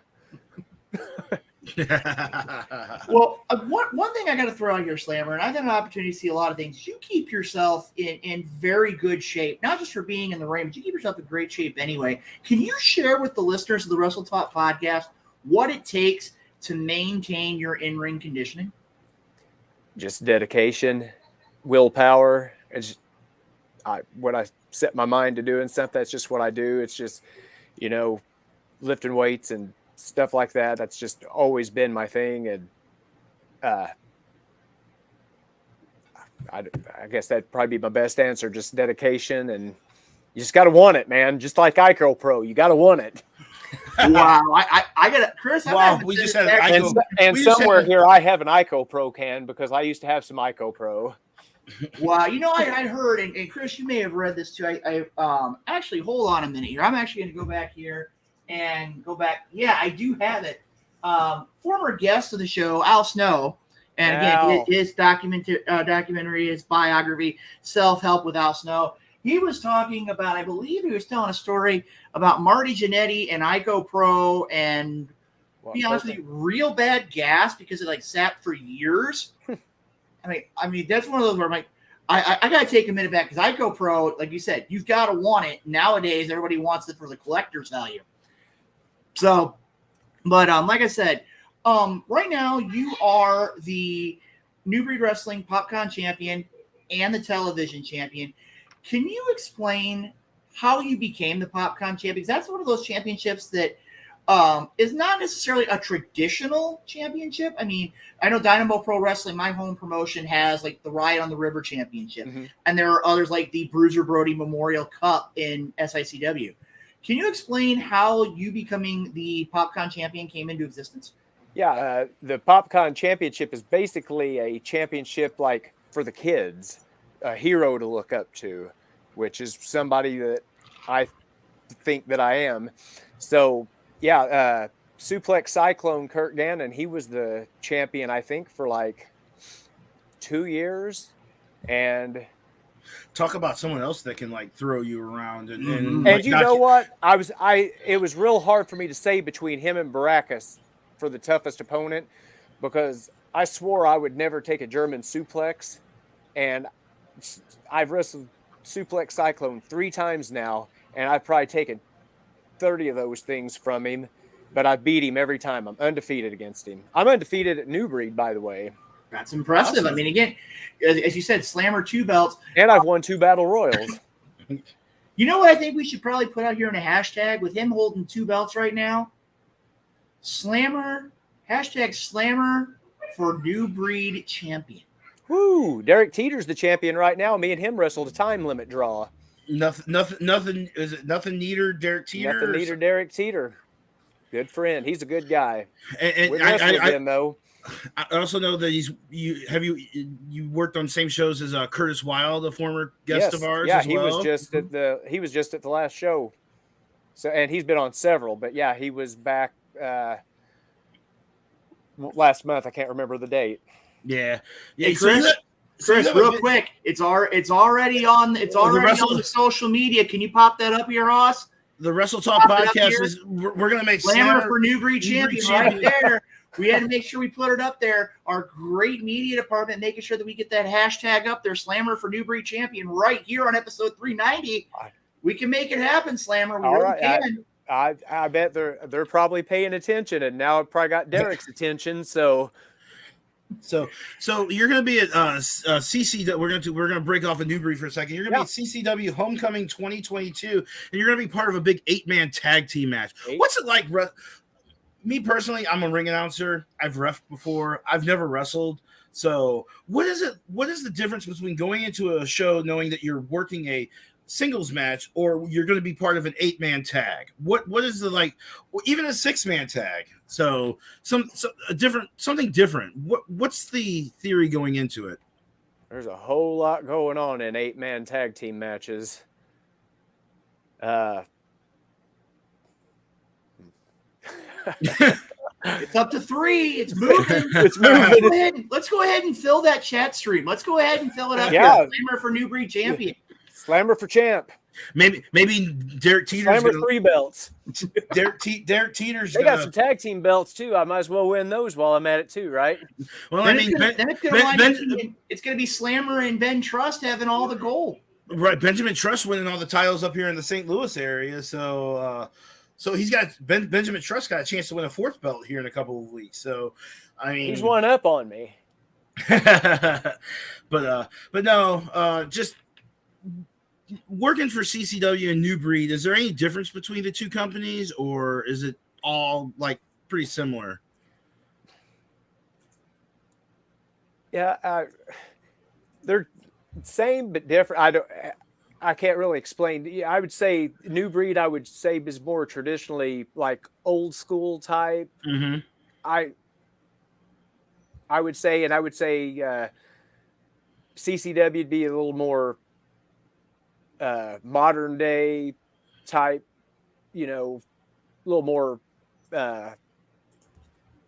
[SPEAKER 3] Well, one thing I got to throw out here, Slammer, and I've had an opportunity to see a lot of things. You keep yourself in very good shape, not just for being in the ring, but you keep yourself in great shape anyway. Can you share with the listeners of the Wrestle Talk podcast what it takes to maintain your in-ring conditioning?
[SPEAKER 8] Just dedication, willpower. When I set my mind to doing something, that's just what I do. It's just, lifting weights and stuff like that. That's just always been my thing. And I guess that'd probably be my best answer. Just dedication, and you just got to want it, man. Just like Ico Pro, you got to want it.
[SPEAKER 3] Wow. I got it. Chris,
[SPEAKER 4] wow. We just had
[SPEAKER 8] and somewhere here I have an Ico Pro can because I used to have some Ico Pro.
[SPEAKER 3] Wow. I heard, and Chris, you may have read this too. I actually, hold on a minute here. I'm actually going to go back here and go back. Yeah, I do have it. Former guest of the show, Al Snow. And again, his documentary, his biography, Self-Help with Al Snow. He was talking about, I believe he was telling a story about Marty Jannetty and Ico Pro and, be honest with you, real bad gas because it sat for years. I mean, that's one of those where I'm like, I got to take a minute back because Ico Pro, like you said, you've got to want it. Nowadays, everybody wants it for the collector's value. So, but like I said, right now you are the New Breed Wrestling PopCon champion and the television champion. Can you explain how you became the PopCon champion? Because that's one of those championships that is not necessarily a traditional championship. I mean, I know Dynamo Pro Wrestling, my home promotion, has the Riot on the River Championship. Mm-hmm. And there are others like the Bruiser Brody Memorial Cup in SICW. Can you explain how you becoming the PopCon champion came into existence?
[SPEAKER 8] Yeah, the PopCon championship is basically a championship for the kids. A hero to look up to, which is somebody that I think that I am. So yeah, Suplex Cyclone Kurt Gannon, he was the champion, I think, for 2 years. And
[SPEAKER 4] talk about someone else that can throw you around and
[SPEAKER 8] you know what? It was real hard for me to say between him and Baracus for the toughest opponent, because I swore I would never take a German suplex, and I've wrestled Suplex Cyclone 3 times now, and I've probably taken 30 of those things from him, but I beat him every time. I'm undefeated against him. I'm undefeated at New Breed, by the way.
[SPEAKER 3] That's impressive. Awesome. I mean, again, as you said, Slammer 2 belts.
[SPEAKER 8] And I've won 2 Battle Royals.
[SPEAKER 3] You know what I think we should probably put out here in a hashtag with him holding 2 belts right now? Slammer, hashtag Slammer for New Breed champion.
[SPEAKER 8] Woo! Derek Teeter's the champion right now. Me and him wrestled a time limit draw.
[SPEAKER 4] Nothing. Is it nothing neater, Derek Teeter?
[SPEAKER 8] Nothing neater, Derek Teeter. Good friend. He's a good guy.
[SPEAKER 4] And
[SPEAKER 8] though.
[SPEAKER 4] I also know that you worked on same shows as Curtis Wilde, a former guest of ours.
[SPEAKER 8] Yeah,
[SPEAKER 4] as well.
[SPEAKER 8] he was just at the last show. So, and he's been on several, but yeah, he was back last month. I can't remember the date.
[SPEAKER 4] Yeah.
[SPEAKER 3] Hey, Chris, real quick, it's already on the social media. Can you pop that up here, Ross?
[SPEAKER 4] The Wrestle Talk podcast is we're gonna make
[SPEAKER 3] Slammer for New Breed champion right there. We had to make sure we put it up there. Our great media department making sure that we get that hashtag up there, Slammer for New Breed champion, right here on episode 390. We can make it happen, Slammer. We really can.
[SPEAKER 8] I bet they're probably paying attention, and now I've probably got Derek's attention. So
[SPEAKER 4] you're going to be at CC. We're going to break off a New Breed for a second. You're going to be at CCW Homecoming 2022, and you're going to be part of a big 8-man tag team match. What's it like? Me personally, I'm a ring announcer. I've reffed before. I've never wrestled. So what is it? What is the difference between going into a show knowing that you're working a singles match, or you're going to be part of an 8-man tag. What is the like, even a 6-man tag? So something different. What's the theory going into it?
[SPEAKER 8] There's a whole lot going on in 8-man tag team matches.
[SPEAKER 3] It's up to 3. It's moving.
[SPEAKER 8] It's moving.
[SPEAKER 3] Let's go ahead and fill that chat stream. Let's go ahead and fill it up.
[SPEAKER 8] Yeah.
[SPEAKER 3] Slammer for New Breed Champion.
[SPEAKER 8] Slammer for champ.
[SPEAKER 4] Maybe Derek Teeter's
[SPEAKER 8] Slammer 3 belts.
[SPEAKER 4] Derek Teeter's
[SPEAKER 8] They got some tag team belts too. I might as well win those while I'm at it too, right?
[SPEAKER 4] Well,
[SPEAKER 3] Then
[SPEAKER 4] I mean,
[SPEAKER 3] it's going to be Slammer and Ben Trust having all the gold.
[SPEAKER 4] right? Benjamin Trust winning all the titles up here in the St. Louis area, so he's got Benjamin Trust got a chance to win a 4th belt here in a couple of weeks. So, I mean,
[SPEAKER 8] He's one up on me.
[SPEAKER 4] but no, just working for CCW and New Breed. Is there any difference between the two companies, or is it all like pretty similar?
[SPEAKER 8] Yeah, they're same but different. I can't really explain. I would say New Breed, I would say, is more traditionally like old school type.
[SPEAKER 4] Mm-hmm.
[SPEAKER 8] I would say CCW would be a little more modern day type, a little more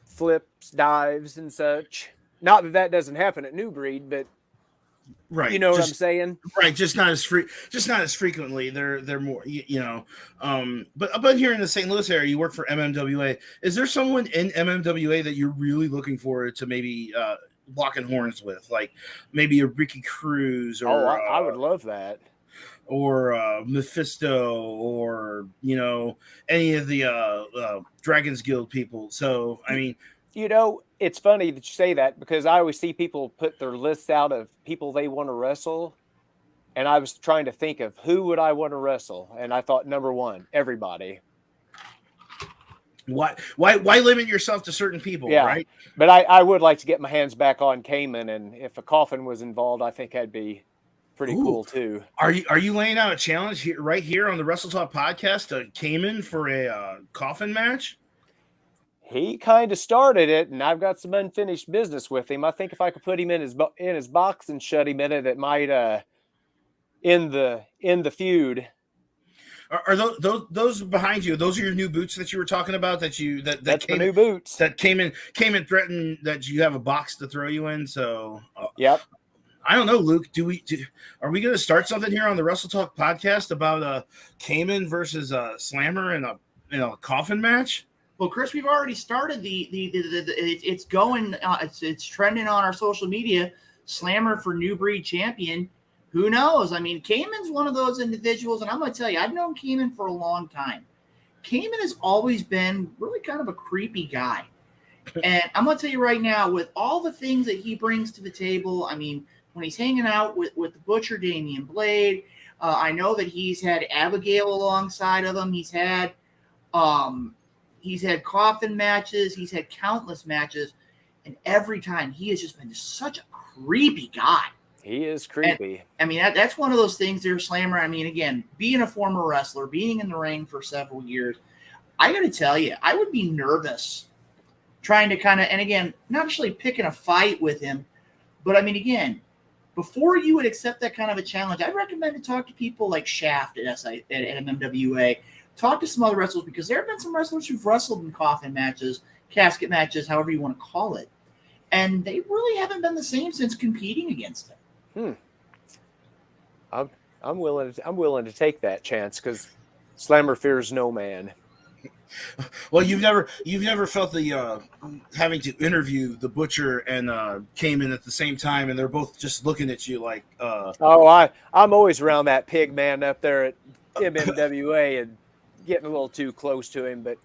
[SPEAKER 8] flips, dives, and such. Not that doesn't happen at New Breed, but
[SPEAKER 4] right,
[SPEAKER 8] you know what I'm saying?
[SPEAKER 4] Right, just not as frequently. They're more, But here in the St. Louis area, you work for MMWA. Is there someone in MMWA that you're really looking forward to maybe locking horns with, like maybe a Ricky Cruz? Or
[SPEAKER 8] I would love that.
[SPEAKER 4] Or Mephisto, or any of the Dragons Guild people. So I mean,
[SPEAKER 8] it's funny that you say that, because I always see people put their lists out of people they want to wrestle, and I was trying to think of who would I want to wrestle, and I thought number 1, everybody.
[SPEAKER 4] Why limit yourself to certain people?
[SPEAKER 8] Yeah,
[SPEAKER 4] right.
[SPEAKER 8] But I would like to get my hands back on Cayman, and if a coffin was involved, I think that'd be pretty cool too.
[SPEAKER 4] Are you laying out a challenge here on the Wrestle Talk podcast to Cayman for a coffin match?
[SPEAKER 8] He kind of started it, and I've got some unfinished business with him. I think if I could put him in his box and shut him in it might end the feud.
[SPEAKER 4] Are those behind you? Those are your new boots that you were talking about? That's
[SPEAKER 8] the new boots
[SPEAKER 4] that came in threatened that you have a box to throw you in. So
[SPEAKER 8] yep.
[SPEAKER 4] I don't know, Luke. Are we going to start something here on the Wrestle Talk podcast about Cayman versus Slammer in a coffin match?
[SPEAKER 3] Well, Chris, we've already started it's going. It's trending on our social media. Slammer for New Breed Champion. Who knows? I mean, Cayman's one of those individuals, and I'm going to tell you, I've known Cayman for a long time. Cayman has always been really kind of a creepy guy. And I'm going to tell you right now, with all the things that he brings to the table, I mean, when he's hanging out with the Butcher, Damian Blade, I know that he's had Abigail alongside of him. He's had coffin matches. He's had countless matches. And every time he has just been such a creepy guy.
[SPEAKER 8] He is creepy.
[SPEAKER 3] And, I mean, that's one of those things there, Slammer. I mean, again, being a former wrestler, being in the ring for several years, I got to tell you, I would be nervous trying to kind of, and again, not actually picking a fight with him, but I mean, again, before you would accept that kind of a challenge, I'd recommend to talk to people like Shaft at MMWA. Talk to some other wrestlers, because there have been some wrestlers who've wrestled in coffin matches, casket matches, however you want to call it, and they really haven't been the same since competing against him.
[SPEAKER 8] I'm willing to take that chance, because Slammer fears no man.
[SPEAKER 4] Well, you've never felt the having to interview the Butcher and Cayman at the same time, and they're both just looking at you like.
[SPEAKER 8] I'm always around that pig man up there at MMWA and getting a little too close to him, but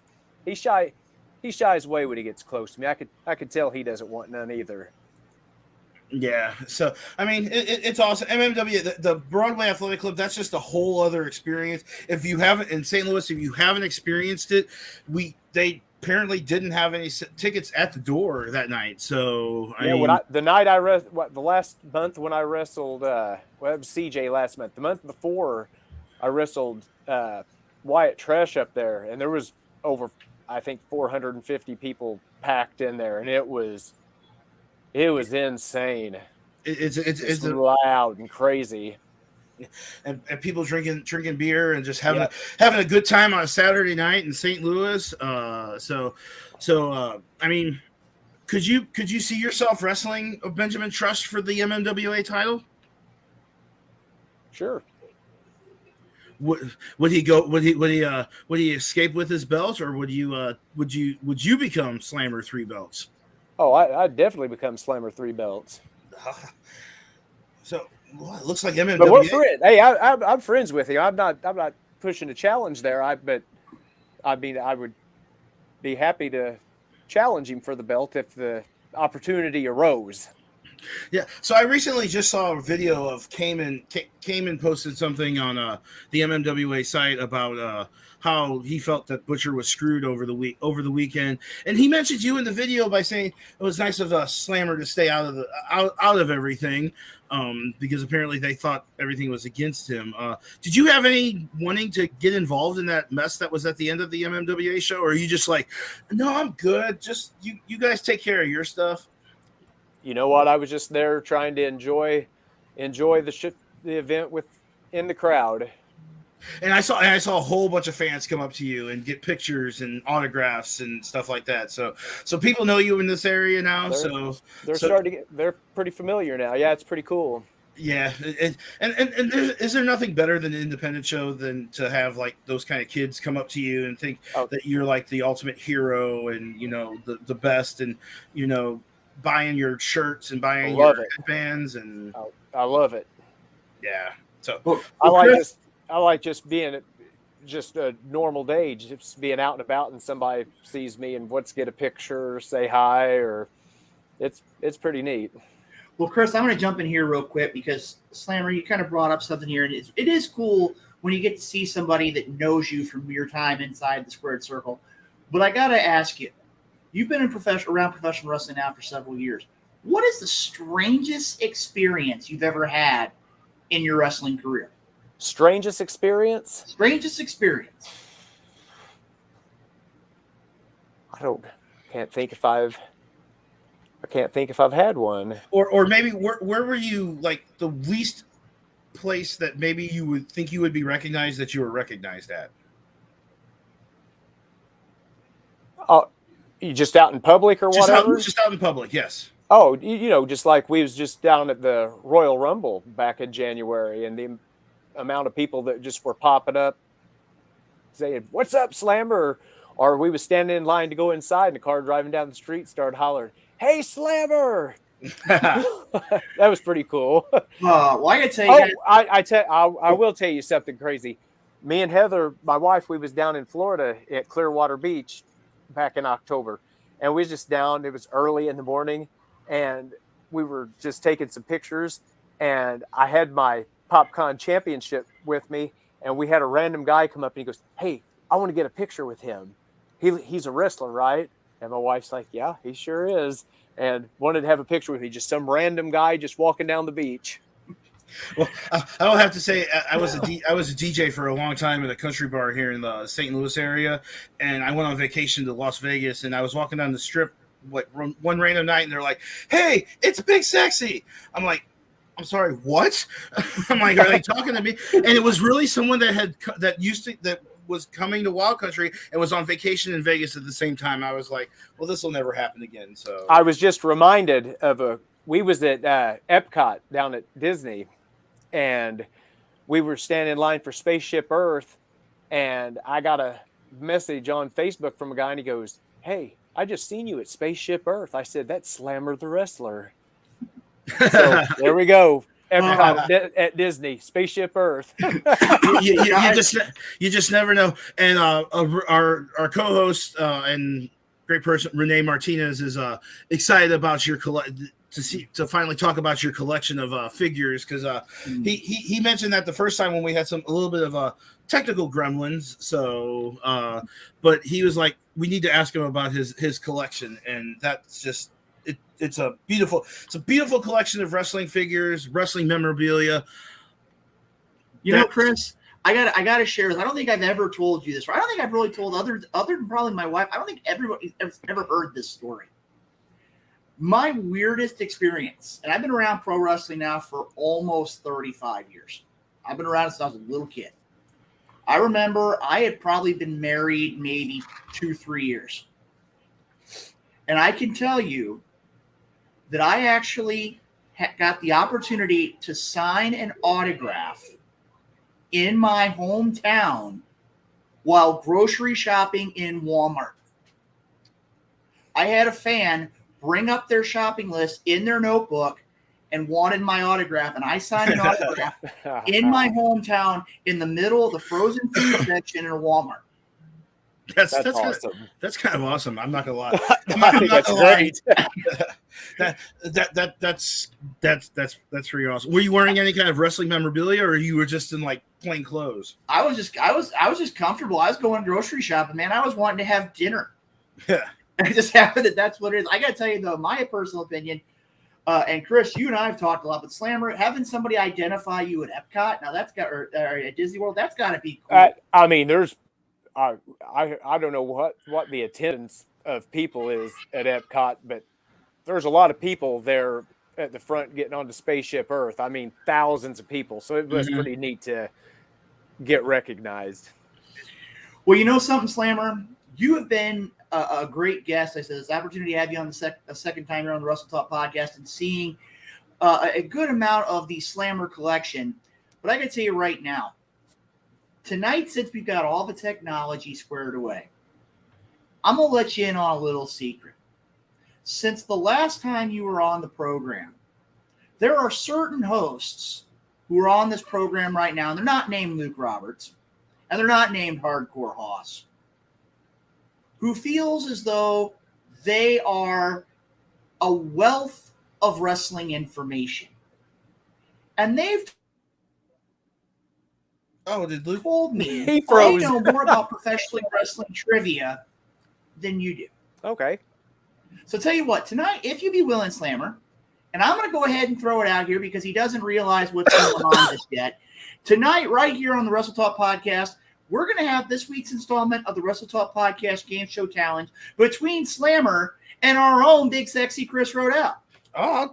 [SPEAKER 8] he shies away when he gets close to me. I could tell he doesn't want none either.
[SPEAKER 4] Yeah, so I mean, it's awesome. MMW, the Broadway Athletic Club, that's just a whole other experience. If you haven't in St. Louis, if you haven't experienced it, they apparently didn't have any tickets at the door that night. So
[SPEAKER 8] the last month when I wrestled, it was CJ last month. The month before, I wrestled Wyatt Tresh up there, and there was over, I think, 450 people packed in there, and it was insane.
[SPEAKER 4] It's
[SPEAKER 8] loud and crazy.
[SPEAKER 4] And people drinking beer and just having a good time on a Saturday night in St. Louis. So I mean, could you see yourself wrestling Benjamin Trust for the MMWA title?
[SPEAKER 8] Sure.
[SPEAKER 4] Would he go? Would he escape with his belt, or would you become Slammer 3 belts?
[SPEAKER 8] Oh, I'd definitely become Slammer 3 belts.
[SPEAKER 4] So well, it looks like MMWA.
[SPEAKER 8] But we're friends. Hey, I'm friends with you. I'm not pushing a challenge there. But I mean, I would be happy to challenge him for the belt if the opportunity arose.
[SPEAKER 4] Yeah. So I recently just saw a video of Cayman. Cayman posted something on the MMWA site about how he felt that Butcher was screwed over the weekend, and he mentioned you in the video by saying it was nice of Slammer to stay out of everything, because apparently they thought everything was against him. Did you have any wanting to get involved in that mess that was at the end of the MMWA show, or are you just like, no, I'm good. Just you guys take care of your stuff?
[SPEAKER 8] You know what? I was just there trying to enjoy the event in the crowd.
[SPEAKER 4] And I saw a whole bunch of fans come up to you and get pictures and autographs and stuff like that. So people know you in this area now. They're
[SPEAKER 8] starting to they're pretty familiar now. Yeah, it's pretty cool.
[SPEAKER 4] Yeah, and is there nothing better than an independent show than to have like those kind of kids come up to you and think that you're like the ultimate hero and the best, and buying your shirts and buying your headbands, and
[SPEAKER 8] I love it.
[SPEAKER 4] Yeah. So
[SPEAKER 8] I like just being just a normal day, just being out and about, and somebody sees me and wants to get a picture, or say hi, or it's pretty neat.
[SPEAKER 3] Well, Chris, I'm going to jump in here real quick because Slammer, you kind of brought up something here, and it is cool when you get to see somebody that knows you from your time inside the squared circle. But I got to ask you, you've been around professional wrestling now for several years. What is the strangest experience you've ever had in your wrestling career?
[SPEAKER 8] Strangest experience?
[SPEAKER 3] Strangest experience.
[SPEAKER 8] I can't think if I've had one.
[SPEAKER 4] Or maybe where were you like the least place that maybe you would think you would be recognized that you were recognized at?
[SPEAKER 8] Oh, you just out in public or whatever?
[SPEAKER 4] Just out in public, yes.
[SPEAKER 8] Oh, just like we was just down at the Royal Rumble back in January, and the amount of people that just were popping up saying, "What's up, Slammer?" Or we was standing in line to go inside, and the car driving down the street started hollering, "Hey, Slammer!" That was pretty cool.
[SPEAKER 3] Well, I gotta tell you,
[SPEAKER 8] I will tell you something crazy. Me and Heather, my wife, we was down in Florida at Clearwater Beach back in October, and we was just down. It was early in the morning, and we were just taking some pictures. And I had my PopCon championship with me, and we had a random guy come up and he goes, "Hey, I want to get a picture with him. He's a wrestler, right?" And my wife's like, "Yeah, he sure is," and wanted to have a picture with me. Just some random guy just walking down the beach.
[SPEAKER 4] Well, I don't have to say I was a DJ for a long time at a country bar here in the St. Louis area, and I went on vacation to Las Vegas, and I was walking down the strip one random night, and they're like, "Hey, it's Big Sexy." I'm like, "I'm sorry, what?" I'm like, "Are they talking to me?" And it was really someone that was coming to Wild Country and was on vacation in Vegas at the same time. I was like, "Well, this will never happen again." So
[SPEAKER 8] I was just reminded of we was at Epcot down at Disney, and we were standing in line for Spaceship Earth, and I got a message on Facebook from a guy, and he goes, "Hey, I just seen you at Spaceship Earth." I said, "That's Slammer the wrestler." So there we go. Epcot at Disney, Spaceship Earth.
[SPEAKER 4] you just never know. And our co-host and great person Renee Martinez is excited about your to finally talk about your collection of figures, because he mentioned that the first time when we had a little bit of technical gremlins. So, but he was like, we need to ask him about his collection, and that's just. It's a beautiful collection of wrestling figures, wrestling memorabilia.
[SPEAKER 3] You know, Chris, I gotta share this. I don't think I've ever told you this. I don't think I've really told other than probably my wife. I don't think everybody has ever heard this story. My weirdest experience, and I've been around pro wrestling now for almost 35 years. I've been around since I was a little kid. I remember I had probably been married maybe 2-3 years. And I can tell you that I actually got the opportunity to sign an autograph in my hometown while grocery shopping in Walmart. I had a fan bring up their shopping list in their notebook and wanted my autograph, and I signed an autograph in my hometown in the middle of the frozen food section in a Walmart.
[SPEAKER 4] That's
[SPEAKER 8] awesome.
[SPEAKER 4] That's kind of awesome. I'm not gonna lie.
[SPEAKER 8] I think that's great.
[SPEAKER 4] That's pretty awesome. Were you wearing any kind of wrestling memorabilia, or you were just in like plain clothes?
[SPEAKER 3] I was just comfortable. I was going grocery shopping, man. I was wanting to have dinner.
[SPEAKER 4] Yeah.
[SPEAKER 3] It just happened that's what it is. I got to tell you, though, my personal opinion, and Chris, you and I have talked a lot, but Slammer, having somebody identify you at Epcot, now that's got, or at Disney World, that's got to be cool.
[SPEAKER 8] I mean, there's, I don't know what the attendance of people is at Epcot, but there's a lot of people there at the front getting onto Spaceship Earth. I mean, thousands of people. So it was pretty neat to get recognized.
[SPEAKER 3] Well, you know something, Slammer? You have been a great guest. I said this opportunity to have you on the second time here on the Wrestle Talk podcast and seeing a good amount of the Slammer collection. But I got to tell you right now, tonight, since we've got all the technology squared away, I'm going to let you in on a little secret. Since the last time you were on the program, there are certain hosts who are on this program right now, and they're not named Luke Roberts, and they're not named Hardcore Hoss, who feels as though they are a wealth of wrestling information. And they've
[SPEAKER 4] did Luke
[SPEAKER 3] told me
[SPEAKER 8] He froze.
[SPEAKER 3] I know more about professional wrestling trivia than you do.
[SPEAKER 8] Okay.
[SPEAKER 3] So tell you what, tonight, if you be willing, Slammer, and I'm going to go ahead and throw it out here because he doesn't realize what's going on just yet. Tonight, right here on the Wrestle Talk podcast, we're going to have this week's installment of the Wrestle Talk Podcast Game Show Challenge between Slammer and our own big sexy Chris Rodell.
[SPEAKER 4] Oh,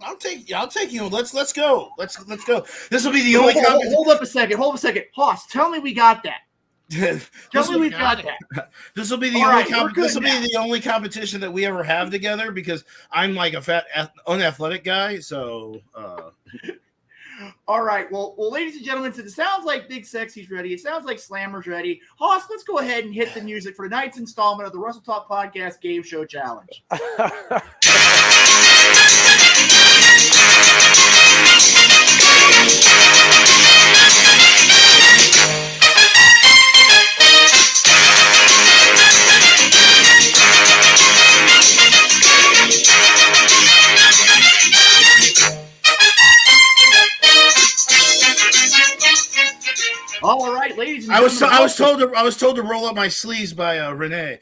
[SPEAKER 4] I'll take you. Let's go. Let's go. This will be the only.
[SPEAKER 3] Hold up a second. Hoss, tell me we got that. Tell me we got that.
[SPEAKER 4] This will be the only competition that we ever have together because I'm like a fat, unathletic guy. So.
[SPEAKER 3] All right. Well, ladies and gentlemen, it sounds like Big Sexy's ready. It sounds like Slammer's ready. Hoss, let's go ahead and hit the music for tonight's installment of the Wrestle Talk Podcast Game Show Challenge. All right, ladies and gentlemen.
[SPEAKER 4] I was told to roll up my sleeves by Renee.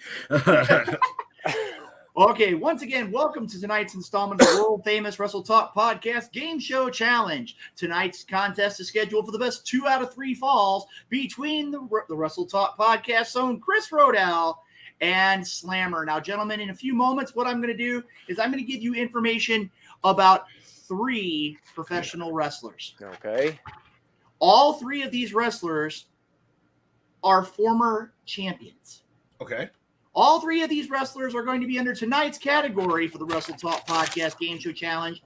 [SPEAKER 3] Okay, once again, welcome to tonight's installment of the world famous Wrestle Talk Podcast Game Show Challenge. Tonight's contest is scheduled for the best 2 out of 3 falls between the Wrestle Talk Podcast own Chris Rodell and Slammer. Now, gentlemen, in a few moments, what I'm going to do is I'm going to give you information about 3 professional wrestlers.
[SPEAKER 8] Okay.
[SPEAKER 3] All 3 of these wrestlers are former champions.
[SPEAKER 4] Okay.
[SPEAKER 3] All 3 of these wrestlers are going to be under tonight's category for the Wrestle Talk Podcast Game Show Challenge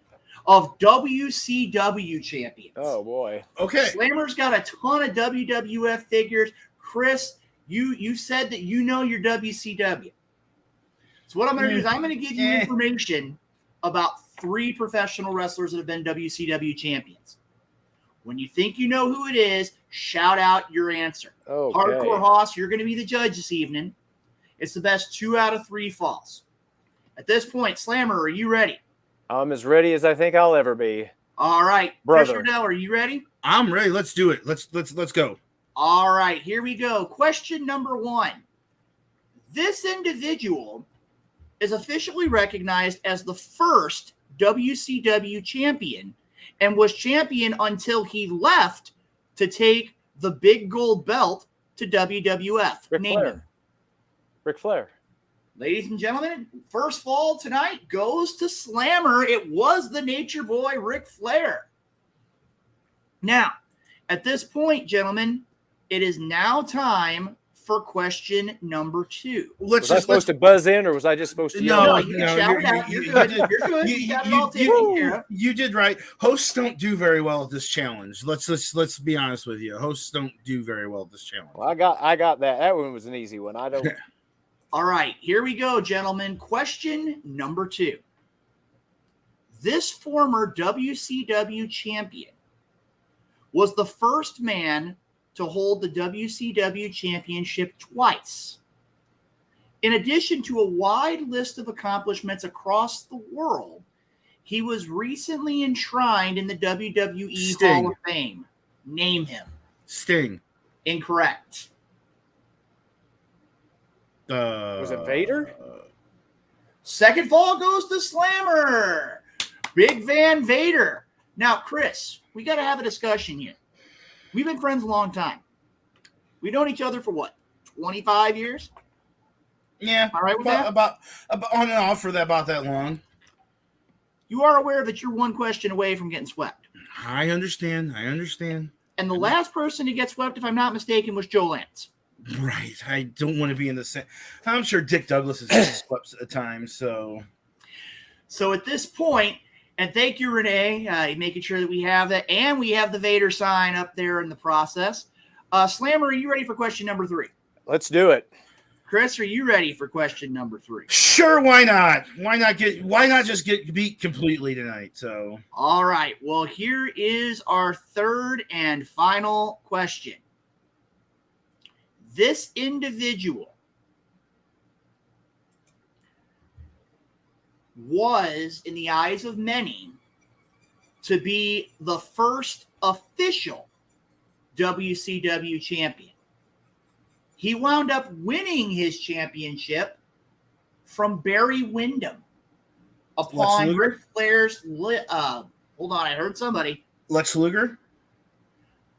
[SPEAKER 3] of WCW champions.
[SPEAKER 8] Oh, boy.
[SPEAKER 4] Okay.
[SPEAKER 3] Slammer's got a ton of WWF figures. Chris, you said that you know your WCW. So what I'm going to do is I'm going to give you information about 3 professional wrestlers that have been WCW champions. When you think you know who it is, shout out your answer.
[SPEAKER 8] Okay.
[SPEAKER 3] Hardcore Hoss, you're going to be the judge this evening. It's the best 2 out of 3 falls. At this point, Slammer, are you ready?
[SPEAKER 8] I'm as ready as I think I'll ever be.
[SPEAKER 3] All right.
[SPEAKER 8] Brother.
[SPEAKER 3] Chris Rodell, are you ready?
[SPEAKER 4] I'm ready. Let's do it. Let's go.
[SPEAKER 3] All right, here we go. Question number 1. This individual is officially recognized as the first WCW champion and was champion until he left to take the big gold belt to WWF? Name him.
[SPEAKER 8] Ric Flair.
[SPEAKER 3] Ladies and gentlemen, first fall tonight goes to Slammer. It was the Nature Boy, Ric Flair. Now, at this point, gentlemen, it is now time for question number 2.
[SPEAKER 8] Was I supposed to buzz in, or was I just supposed to yell?
[SPEAKER 3] No, you can shout it out. You're good. You're good. You got it all taken care of.
[SPEAKER 4] You did right. Hosts don't do very well at this challenge. Let's be honest with you. Hosts don't do very well at this challenge.
[SPEAKER 8] Well, I got that. That one was an easy one. I don't.
[SPEAKER 3] All right, here we go, gentlemen. Question number 2. This former WCW champion was the first man to hold the WCW championship twice. In addition to a wide list of accomplishments across the world, he was recently enshrined in the WWE
[SPEAKER 4] Sting.
[SPEAKER 3] Hall of Fame. Name him.
[SPEAKER 4] Sting.
[SPEAKER 3] Incorrect.
[SPEAKER 8] Was it Vader?
[SPEAKER 3] Second fall goes to Slammer. Big Van Vader. Now, Chris, we got to have a discussion here. We've been friends a long time. We've known each other for what, 25 years?
[SPEAKER 4] Yeah.
[SPEAKER 3] All right with
[SPEAKER 4] about on and off for about that long.
[SPEAKER 3] You are aware that you're one question away from getting swept.
[SPEAKER 4] I understand.
[SPEAKER 3] And the last person to get swept, if I'm not mistaken, was Joe Lance.
[SPEAKER 4] Right. I don't want to be in the same. I'm sure Dick Douglas has swept at times. So
[SPEAKER 3] at this point, and thank you, Renee, making sure that we have that, and we have the Vader sign up there in the process. Slammer, are you ready for question number 3?
[SPEAKER 8] Let's do it.
[SPEAKER 3] Chris, are you ready for question number 3?
[SPEAKER 4] Sure, why not? Why not just get beat completely tonight? So
[SPEAKER 3] all right. Well, here is our third and final question. This individual was, in the eyes of many, to be the first official WCW champion. He wound up winning his championship from Barry Windham upon Ric Flair's. Hold on, I heard somebody.
[SPEAKER 4] Lex Luger.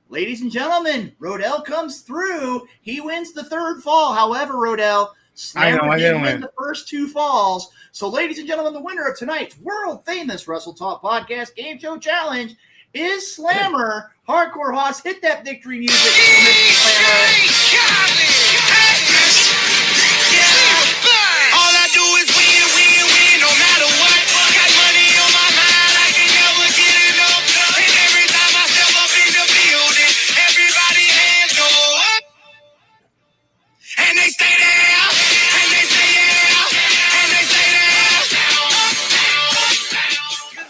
[SPEAKER 3] Ladies and gentlemen, Rodell comes through. He wins the third fall. However, Rodell, Slammer did win the first 2 falls. So, ladies and gentlemen, the winner of tonight's world-famous Wrestle Talk Podcast Game Show Challenge is Slammer. Hardcore Hoss, hit that victory music for Mr. Slammer.
[SPEAKER 6] All I do is win, no matter what. Got money on my mind, I can never get enough. And every time I step up in the building, everybody hands go up. And they stay there, and they say yeah, and they say there.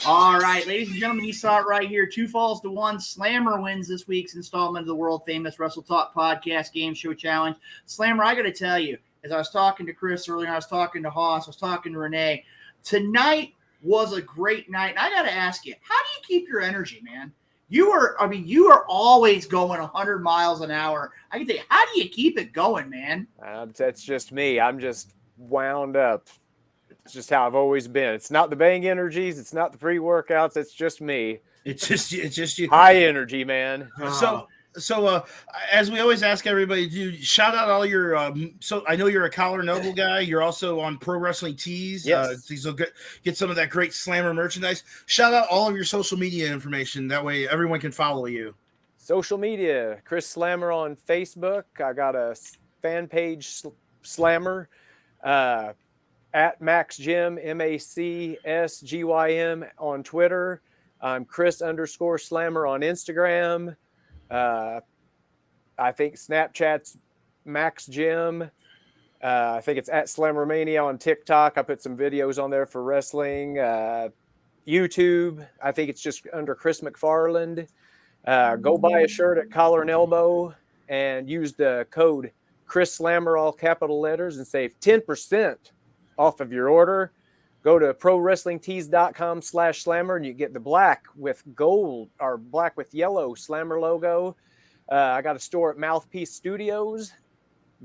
[SPEAKER 3] All right, ladies and gentlemen, you saw it right here. 2 falls to 1. Slammer wins this week's installment of the world-famous Wrestle Talk Podcast Game Show Challenge. Slammer, I got to tell you, as I was talking to Chris earlier, I was talking to Hoss, I was talking to Renee, tonight was a great night. And I got to ask you, how do you keep your energy, man? You are always going 100 miles an hour. I can tell you, how do you keep it going, man?
[SPEAKER 8] That's just me. I'm just wound up. It's just how I've always been. It's not the Bang Energies. It's not the pre-workouts. It's just me.
[SPEAKER 4] It's just you.
[SPEAKER 8] High energy, man.
[SPEAKER 4] So as we always ask everybody to do, shout out all your. So I know you're a Collar Noble guy. You're also on Pro Wrestling Tees.
[SPEAKER 8] Yes.
[SPEAKER 4] So get some of that great Slammer merchandise. Shout out all of your social media information. That way everyone can follow you.
[SPEAKER 8] Social media, Chris Slammer on Facebook. I got a fan page, Slammer, at Max Gym, MACSGYM on Twitter. I'm Chris_Slammer on Instagram. I think Snapchat's Max Gym. I think it's at Slammermania on TikTok. I put some videos on there for wrestling. YouTube, I think it's just under Chris McFarland. Go buy a shirt at Collar and Elbow and use the code Chris Slammer, all capital letters, and save 10% off of your order. Go to prowrestlingtees.com/slammer and you get the black with gold or black with yellow Slammer logo. I got a store at Mouthpiece Studios.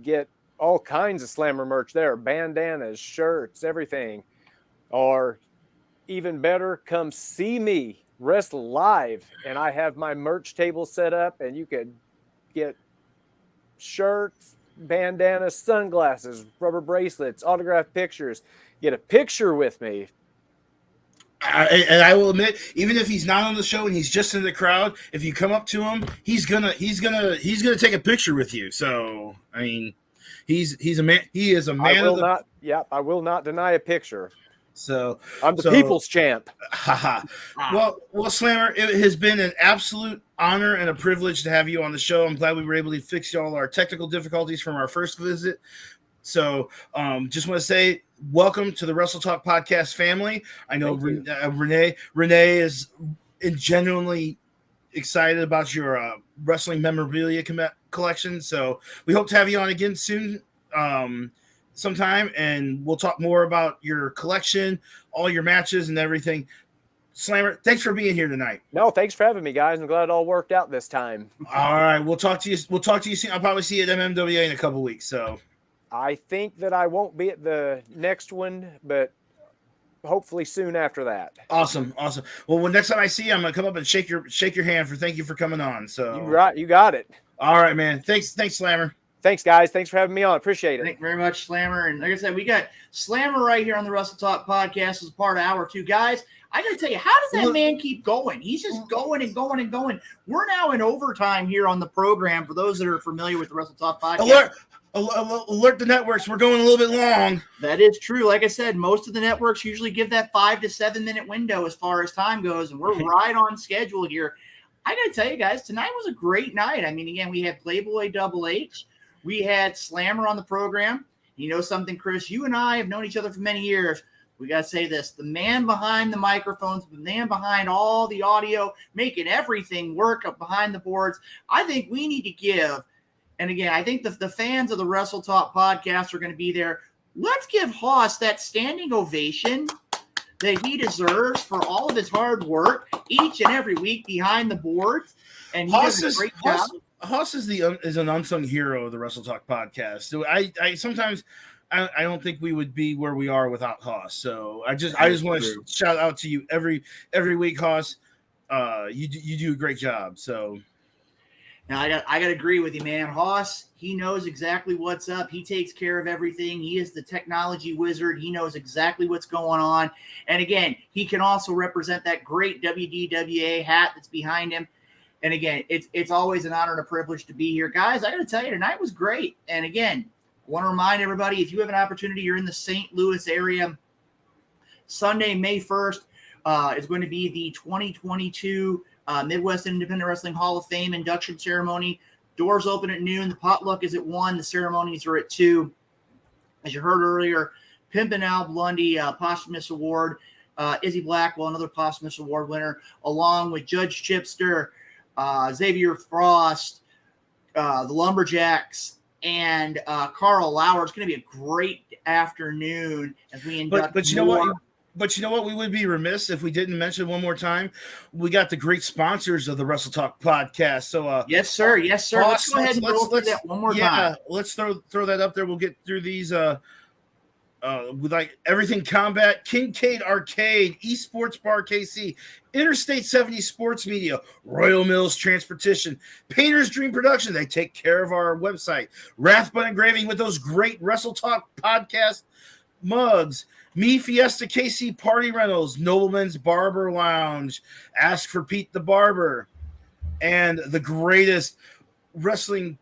[SPEAKER 8] Get all kinds of Slammer merch there, bandanas, shirts, everything. Or even better, come see me wrestle live, and I have my merch table set up, and you could get shirts, bandanas, sunglasses, rubber bracelets, autographed pictures. Get a picture with me.
[SPEAKER 4] And I will admit, even if he's not on the show and he's just in the crowd, if you come up to him, he's gonna take a picture with you. So I mean, he's a man. He is a man of the.
[SPEAKER 8] I will not deny a picture.
[SPEAKER 4] So
[SPEAKER 8] I'm the people's champ.
[SPEAKER 4] Haha. Well, Slammer, it has been an absolute honor and a privilege to have you on the show. I'm glad we were able to fix all our technical difficulties from our first visit. So, just want to say welcome to the Wrestle Talk podcast family. I know Renee is genuinely excited about your wrestling memorabilia collection. So we hope to have you on again soon. Sometime, and we'll talk more about your collection, all your matches, and everything. Slammer, thanks for being here tonight.
[SPEAKER 8] No, thanks for having me, guys. I'm glad it all worked out this time.
[SPEAKER 4] All right, we'll talk to you. We'll talk to you soon. I'll probably see you at MMWA in a couple weeks. So,
[SPEAKER 8] I think that I won't be at the next one, but hopefully soon after that.
[SPEAKER 4] Awesome. Well, when next time I see you, I'm gonna come up and shake your hand for thank you for coming on. So,
[SPEAKER 8] you got it.
[SPEAKER 4] All right, man. Thanks, Slammer.
[SPEAKER 8] Thanks, guys. Thanks for having me on. Appreciate it.
[SPEAKER 3] Thank you very much, Slammer. And like I said, we got Slammer right here on the Wrestle Talk podcast as part of hour 2. Guys, I got to tell you, how does that man keep going? He's just going and going and going. We're now in overtime here on the program. For those that are familiar with the Wrestle Talk podcast.
[SPEAKER 4] Alert the networks. We're going a little bit long.
[SPEAKER 3] That is true. Like I said, most of the networks usually give that 5 to 7 minute window as far as time goes, and we're right on schedule here. I got to tell you guys, tonight was a great night. I mean, again, we had Playboy HH. We had Slammer on the program. You know something, Chris? You and I have known each other for many years. We got to say this. The man behind the microphones, the man behind all the audio, making everything work up behind the boards. I think we need to give, and again, I think the fans of the Wrestle Talk podcast are going to be there. Let's give Haas that standing ovation that he deserves for all of his hard work each and every week behind the boards. And he does a great job.
[SPEAKER 4] Haas is an unsung hero of the Wrestle Talk podcast. So I sometimes I don't think we would be where we are without Haas. So I just want to shout out to you every week, Haas. You do a great job. So
[SPEAKER 3] now I got to agree with you, man. Haas, he knows exactly what's up. He takes care of everything. He is the technology wizard. He knows exactly what's going on. And again, he can also represent that great WDWA hat that's behind him. And again, it's always an honor and a privilege to be here. Guys, I got to tell you, tonight was great. And again, I want to remind everybody, if you have an opportunity, you're in the St. Louis area, Sunday, May 1st is going to be the 2022 Midwest Independent Wrestling Hall of Fame induction ceremony. Doors open at noon. The potluck is at 1. The ceremonies are at 2. As you heard earlier, Pimpin' Al Blundy, posthumous award. Izzy Blackwell, another posthumous award winner, along with Judge Chipster, Xavier Frost, the Lumberjacks, and Carl Lauer. It's going to be a great afternoon as we induct.
[SPEAKER 4] But you know what? But you know what? We would be remiss if we didn't mention one more time. We got the great sponsors of the Wrestle Talk podcast. So
[SPEAKER 3] yes, sir. Let's go ahead and go through that one more time.
[SPEAKER 4] Yeah, let's throw that up there. We'll get through these. With like Everything Combat, Kincaid Arcade, Esports Bar KC, Interstate 70 Sports Media, Royal Mills Transportation, Painter's Dream Production. They take care of our website. Rathbun Engraving with those great Wrestle Talk podcast mugs. Me Fiesta KC Party Rentals, Nobleman's Barber Lounge, Ask for Pete the Barber, and the greatest wrestling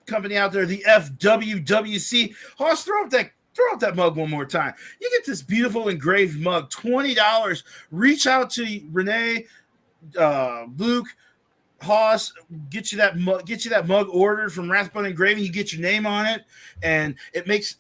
[SPEAKER 4] company out there, the FWWC. Hoss, throw out that mug one more time. You get this beautiful engraved mug, $20. Reach out to Renee, Luke, Haas, get you that mug ordered from Rathbun Engraving. You get your name on it, and it makes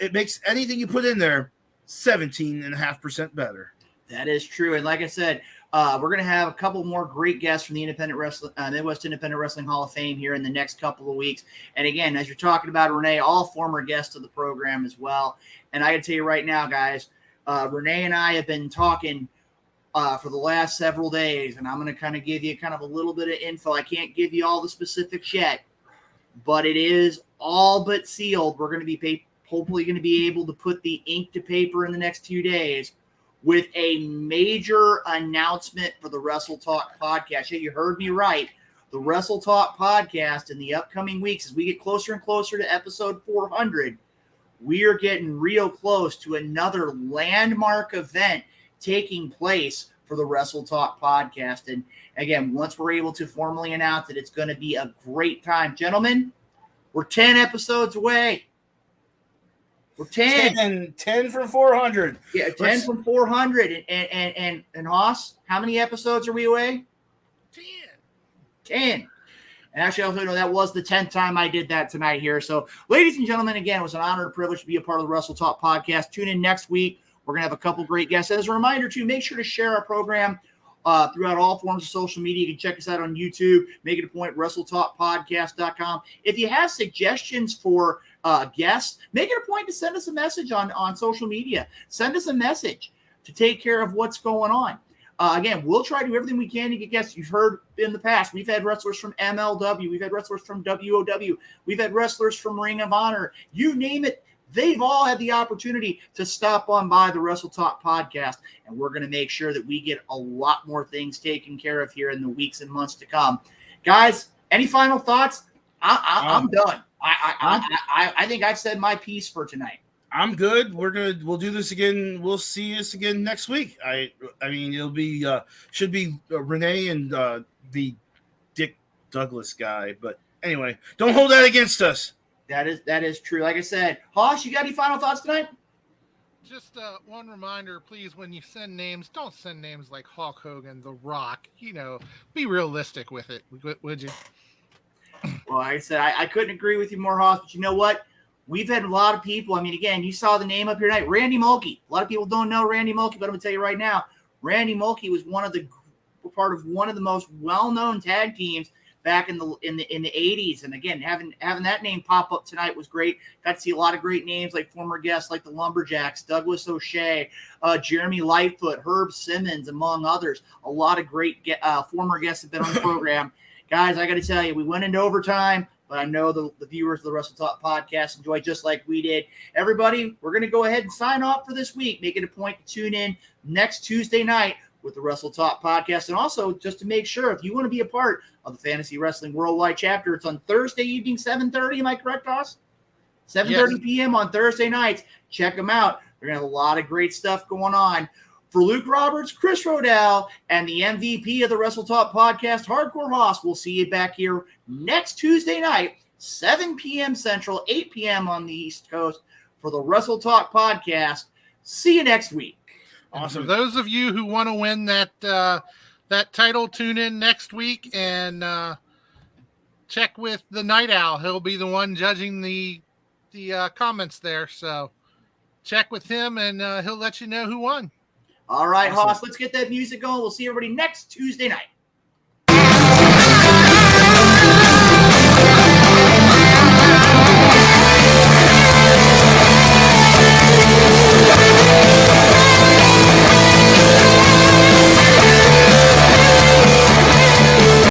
[SPEAKER 4] anything you put in there 17.5% better.
[SPEAKER 3] That is true. And like I said, we're going to have a couple more great guests from the Midwest Independent Wrestling Hall of Fame here in the next couple of weeks. And again, as you're talking about Renee, all former guests of the program as well. And I can tell you right now, guys, Renee and I have been talking for the last several days, and I'm going to kind of give you kind of a little bit of info. I can't give you all the specifics yet, but it is all but sealed. We're going to be hopefully going to be able to put the ink to paper in the next few days. with a major announcement for the Wrestle Talk podcast. Yeah, you heard me right. The Wrestle Talk podcast in the upcoming weeks, as we get closer and closer to episode 400, we are getting real close to another landmark event taking place for the Wrestle Talk podcast. And again, once we're able to formally announce it, it's going to be a great time. Gentlemen, we're 10 episodes away. We're 10.
[SPEAKER 4] 10 from 400.
[SPEAKER 3] Yeah, 10 from 400. And Haas, how many episodes are we away? 10. And actually, I also know that was the 10th time I did that tonight here. So, ladies and gentlemen, again, it was an honor and privilege to be a part of the Wrestle Talk podcast. Tune in next week. We're going to have a couple great guests. As a reminder, too, make sure to share our program throughout all forms of social media. You can check us out on YouTube. Make it a point, WrestleTalkPodcast.com. If you have suggestions for guests, make it a point to send us a message on social media. Send us a message to take care of what's going on. Again, we'll try to do everything we can to get guests. You've heard in the past, we've had wrestlers from MLW. We've had wrestlers from WOW. We've had wrestlers from Ring of Honor. You name it. They've all had the opportunity to stop on by the Wrestle Talk podcast, and we're going to make sure that we get a lot more things taken care of here in the weeks and months to come. Guys, any final thoughts? I'm done. I think I've said my piece for tonight.
[SPEAKER 4] I'm good. We'll do this again. We'll see us again next week. I mean, it'll be should be Renee and the Dick Douglas guy. But anyway, don't hold that against us.
[SPEAKER 3] That is true. Like I said, Hoss, you got any final thoughts tonight?
[SPEAKER 2] Just one reminder, please, when you send names, don't send names like Hulk Hogan, The Rock. Be realistic with it, would you?
[SPEAKER 3] Well, like I said, I couldn't agree with you more, Hoss, but you know what? We've had a lot of people. I mean, again, you saw the name up here tonight, Randy Mulkey. A lot of people don't know Randy Mulkey, but I'm going to tell you right now, Randy Mulkey was part of one of the most well-known tag teams back in the 80s. And again, having that name pop up tonight was great. Got to see a lot of great names like former guests like the Lumberjacks, Douglas O'Shea, Jeremy Lightfoot, Herb Simmons, among others. A lot of great former guests have been on the program. Guys, I got to tell you, we went into overtime, but I know the viewers of the Wrestle Talk podcast enjoy just like we did. Everybody, we're going to go ahead and sign off for this week. Make it a point to tune in next Tuesday night with the Wrestle Talk podcast. And also, just to make sure, if you want to be a part of the Fantasy Wrestling Worldwide chapter, it's on Thursday evening, 7:30. Am I correct, Ross? 7:30 p.m. on Thursday nights. Check them out. They're going to have a lot of great stuff going on. For Luke Roberts, Chris Rodell, and the MVP of the Wrestle Talk podcast, Hardcore Hoss, we'll see you back here next Tuesday night, 7 p.m. Central, 8 p.m. on the East Coast for the Wrestle Talk podcast. See you next week.
[SPEAKER 2] Awesome. For those of you who want to win that title, tune in next week and check with the Night Owl. He'll be the one judging the comments there. So check with him, and he'll let you know who won.
[SPEAKER 3] All right, awesome. Hoss, let's get that music going. We'll see everybody next Tuesday night.